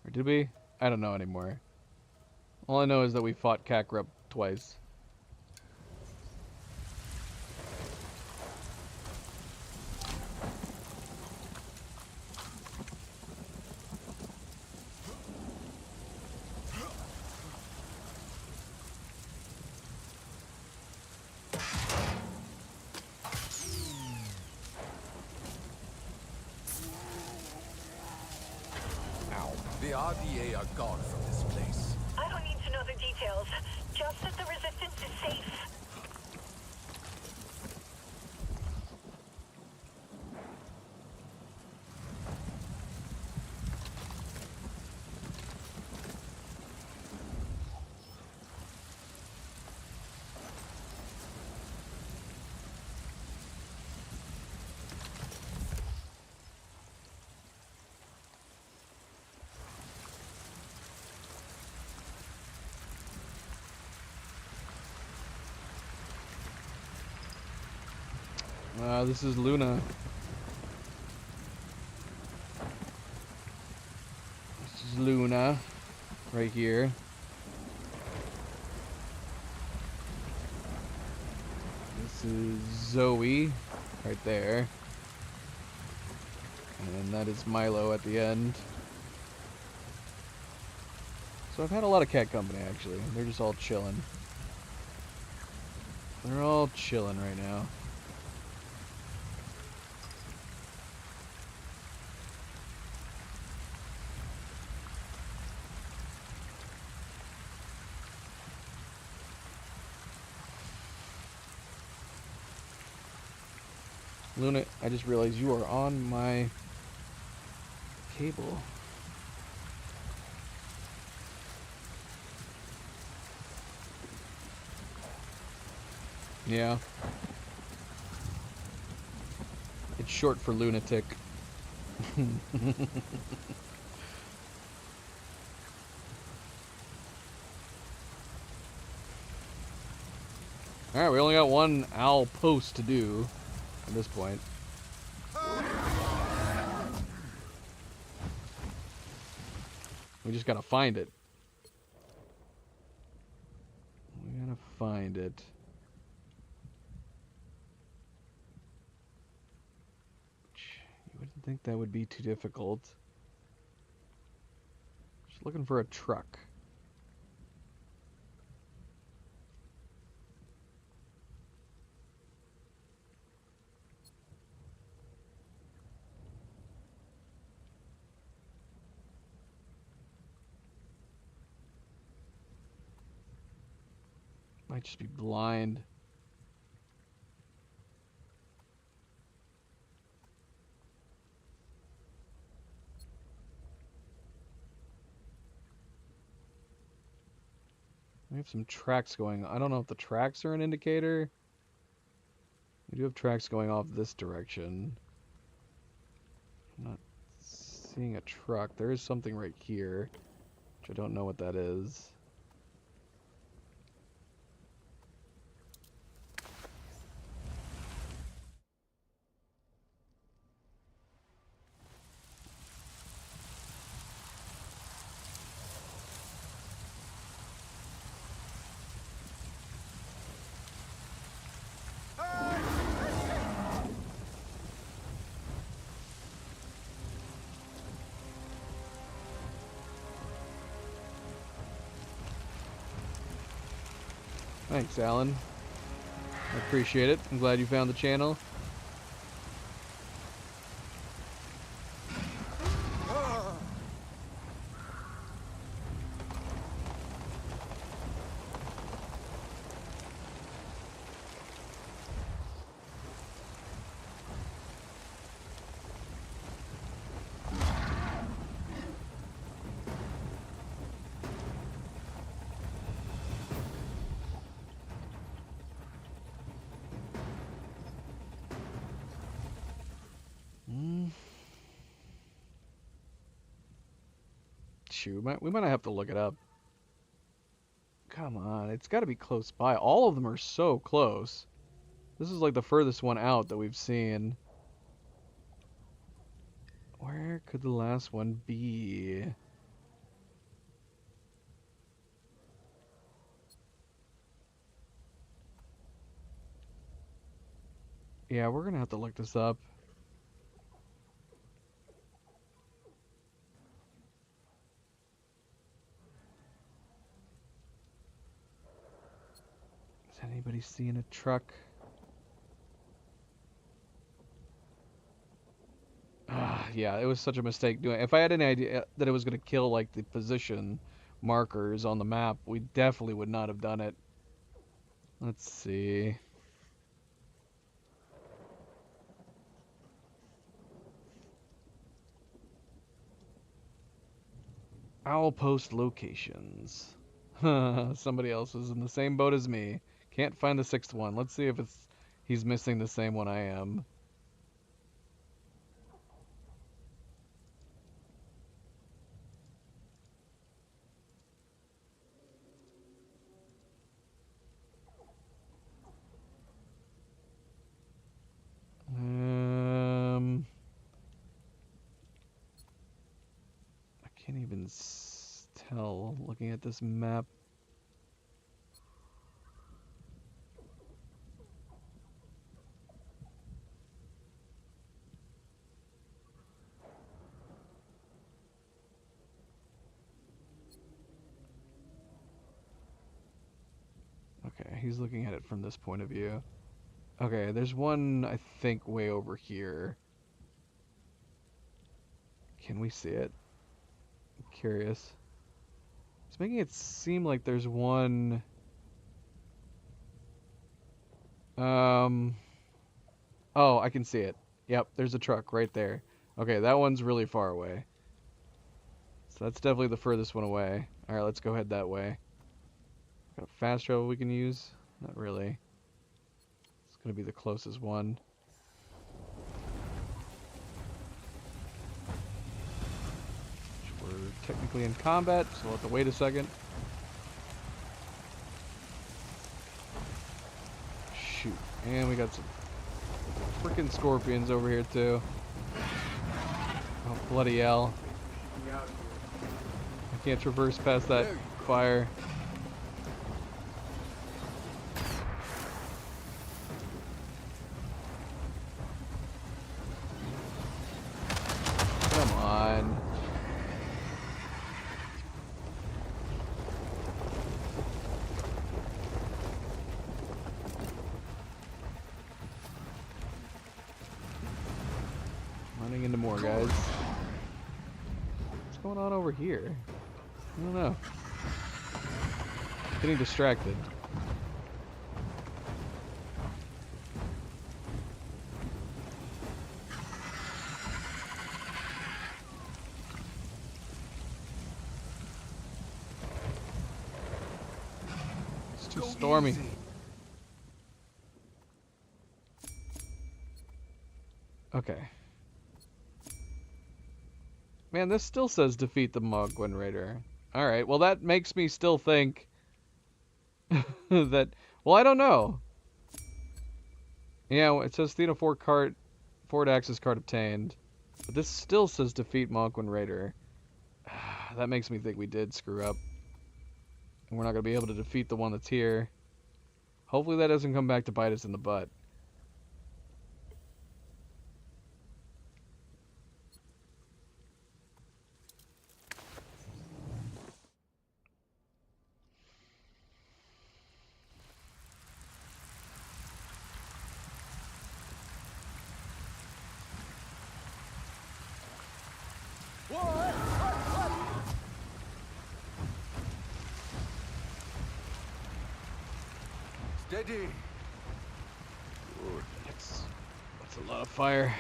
Or did we? I don't know anymore. All I know is that we fought Kakarot twice. The RDA are gone from this place. I don't need to know the details. Just that the Resistance is safe. This is Luna. This is Luna, right here. This is Zoe, right there. And then that is Milo at the end. So I've had a lot of cat company, actually. They're just all chilling. They're all chilling right now. Luna, I just realized you are on my cable. Yeah. It's short for lunatic. Alright, we only got one owl post to do at this point. We just gotta find it. We gotta find it. You wouldn't think that would be too difficult. Just looking for a truck. Might just be blind. We have some tracks going. I don't know if the tracks are an indicator. We do have tracks going off this direction. I'm not seeing a truck. There is something right here, which I don't know what that is. Thanks, Alan. I appreciate it. I'm glad you found the channel. Shoot, we might have to look it up. Come on, it's got to be close by. All of them are so close. This is like the furthest one out that we've seen. Where could the last one be? Yeah, we're gonna have to look this up. Is anybody seeing a truck? Yeah, it was such a mistake doing it. If I had any idea that it was going to kill like the position markers on the map, we definitely would not have done it. Let's see. Owl post locations. Somebody else is in the same boat as me. Can't find the sixth one. Let's see if he's missing the same one I am. I can't even tell looking at this map. Okay, he's looking at it from this point of view. Okay, there's one, I think, way over here. Can we see it? I'm curious. It's making it seem like there's one... Oh, I can see it. Yep, there's a truck right there. Okay, that one's really far away. So that's definitely the furthest one away. Alright, let's go head that way. Got a fast travel we can use? Not really. It's gonna be the closest one. We're technically in combat, so we'll have to wait a second. Shoot. And we got some freaking scorpions over here too. Oh, bloody hell. I can't traverse past that fire. Come on. Running into more guys. What's going on over here? I don't know. Getting distracted. too stormy. Okay. Man, this still says defeat the Mogwin Raider. Alright, well that makes me still think that... Well, I don't know. Yeah, it says Thena Ford Access card obtained. But this still says defeat Mogwin Raider. That makes me think we did screw up. And we're not going to be able to defeat the one that's here. Hopefully that doesn't come back to bite us in the butt. Steady. Ooh, that's a lot of fire.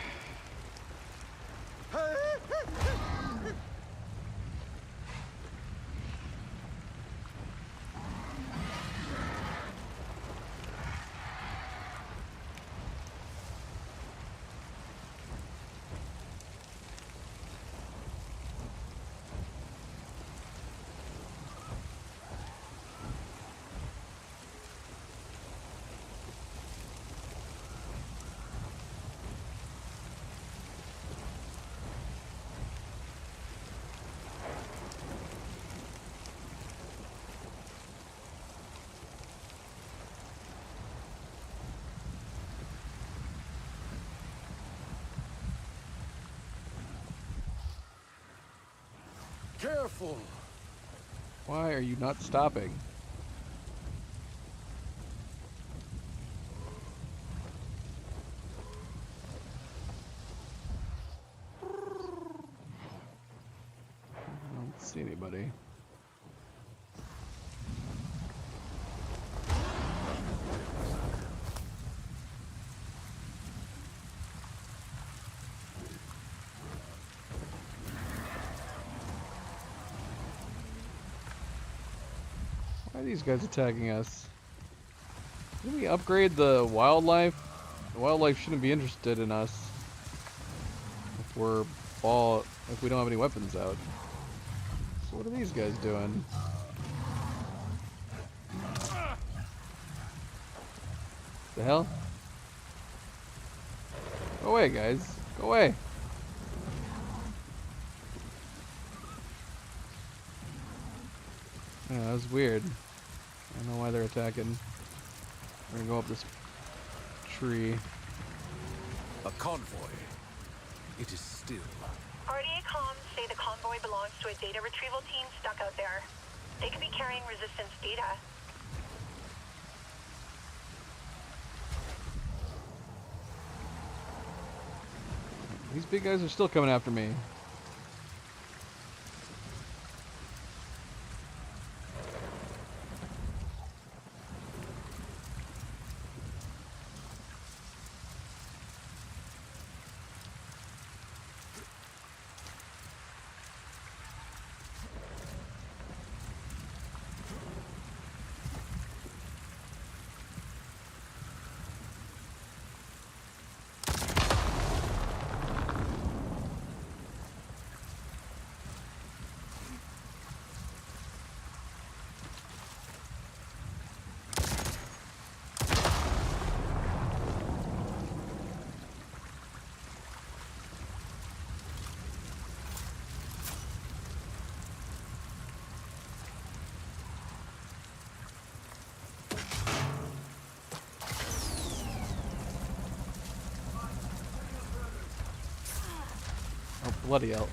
Careful. Why are you not stopping? I don't see anybody. Why are these guys attacking us? Can we upgrade the wildlife? The wildlife shouldn't be interested in us if we don't have any weapons out. So what are these guys doing? The hell? Go away, guys. Go away. Yeah, that was weird. I don't know why they're attacking. We're gonna go up this tree. A convoy. It is still. RDA comms say the convoy belongs to a data retrieval team stuck out there. They could be carrying resistance data. These big guys are still coming after me. Oh, bloody hell.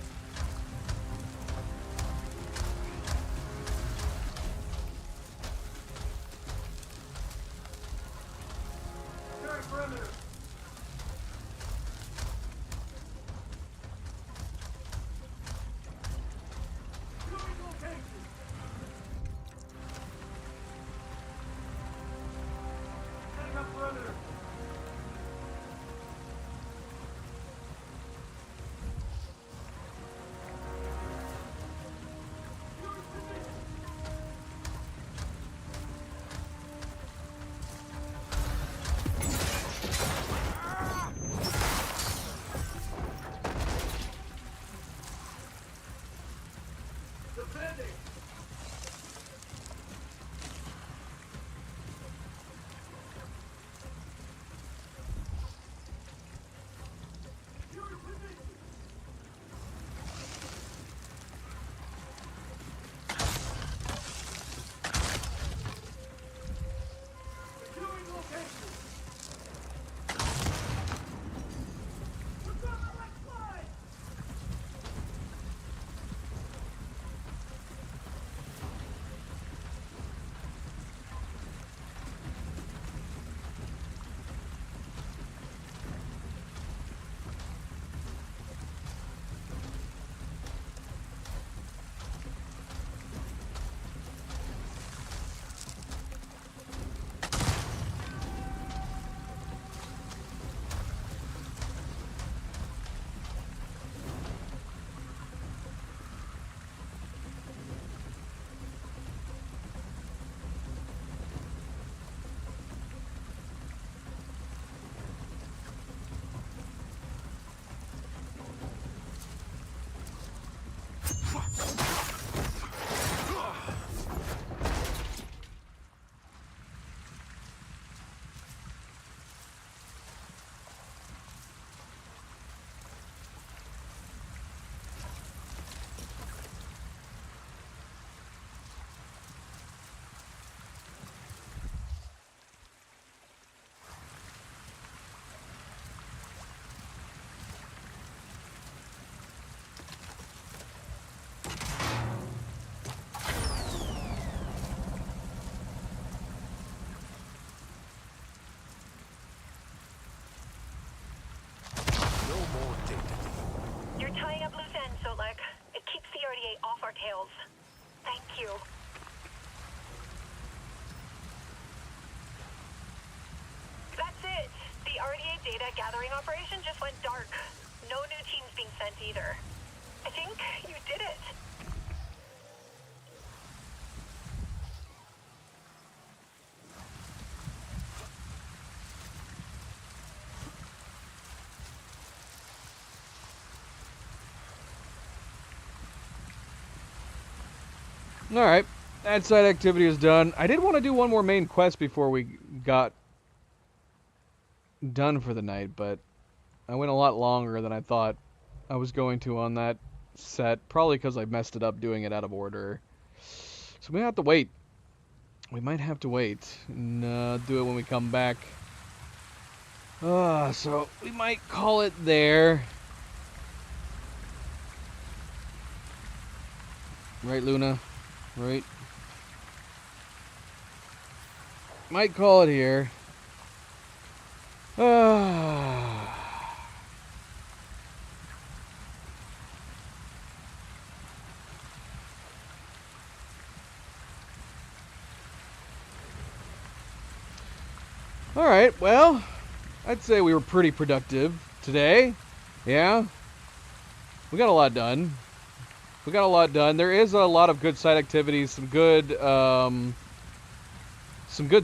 more data. You're tying up loose ends, Sotlek. It keeps the RDA off our tails. Thank you. That's it. The RDA data gathering operation just went dark. No new teams being sent either. I think you did it. Alright, that side activity is done. I did want to do one more main quest before we got done for the night, but I went a lot longer than I thought I was going to on that set. Probably because I messed it up doing it out of order. So we have to wait. We might have to wait and do it when we come back. So we might call it there. Right, Luna? Right. Might call it here. Alright, well, I'd say we were pretty productive today. Yeah. We got a lot done. We got a lot done. There is a lot of good side activities, some good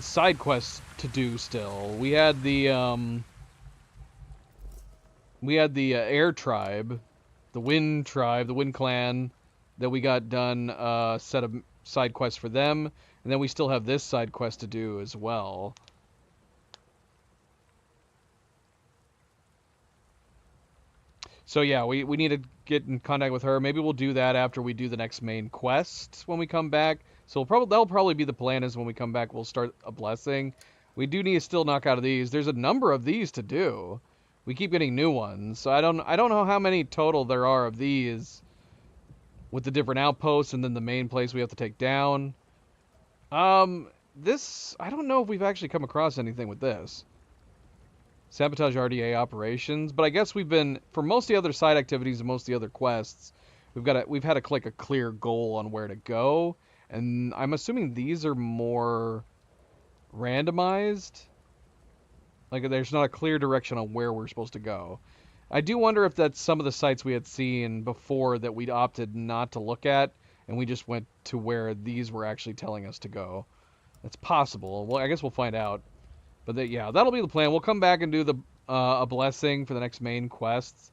side quests to do still. We had the Air Tribe, the Wind Tribe, the Wind Clan that we got done a set of side quests for them, and then we still have this side quest to do as well. So yeah, we need to get in contact with her. Maybe we'll do that after we do the next main quest when we come back. So that'll probably be the plan, is when we come back we'll start a blessing. We do need to still knock out of these. There's a number of these to do. We keep getting new ones. So I don't know how many total there are of these with the different outposts and then the main place we have to take down. This, I don't know if we've actually come across anything with this. Sabotage RDA operations, but I guess we've been, for most of the other side activities and most of the other quests, we've had to click a clear goal on where to go, and I'm assuming these are more randomized. Like, there's not a clear direction on where we're supposed to go. I do wonder if that's some of the sites we had seen before that we'd opted not to look at, and we just went to where these were actually telling us to go. That's possible. Well, I guess we'll find out. But yeah, that'll be the plan. We'll come back and do the a blessing for the next main quests.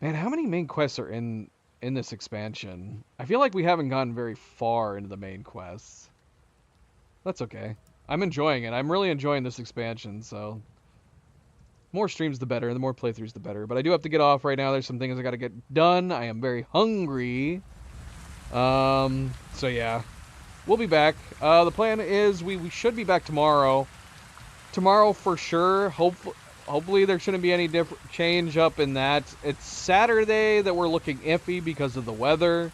Man, how many main quests are in this expansion? I feel like we haven't gotten very far into the main quests. That's okay. I'm enjoying it. I'm really enjoying this expansion, so more streams the better, and the more playthroughs the better. But I do have to get off right now. There's some things I got to get done. I am very hungry. So yeah, we'll be back. The plan is we should be back tomorrow. Tomorrow for sure. Hopefully there shouldn't be any different change up in that. It's Saturday that we're looking iffy because of the weather.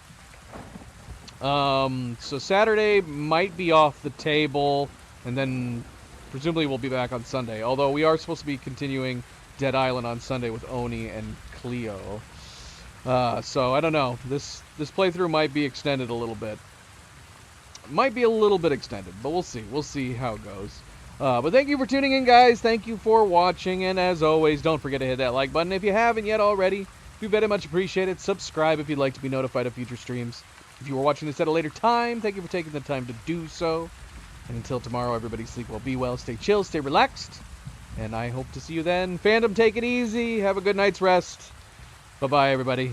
So Saturday might be off the table, and then presumably we'll be back on Sunday. Although we are supposed to be continuing Dead Island on Sunday with Oni and Cleo. So I don't know. This playthrough might be extended a little bit. Might be a little bit extended, but we'll see. We'll see how it goes. But thank you for tuning in, guys. Thank you for watching. And as always, don't forget to hit that like button if you haven't yet already. We very much appreciate it. Subscribe if you'd like to be notified of future streams. If you are watching this at a later time, thank you for taking the time to do so. And until tomorrow, everybody sleep well, be well, stay chill, stay relaxed. And I hope to see you then. Fandom, take it easy. Have a good night's rest. Bye-bye, everybody.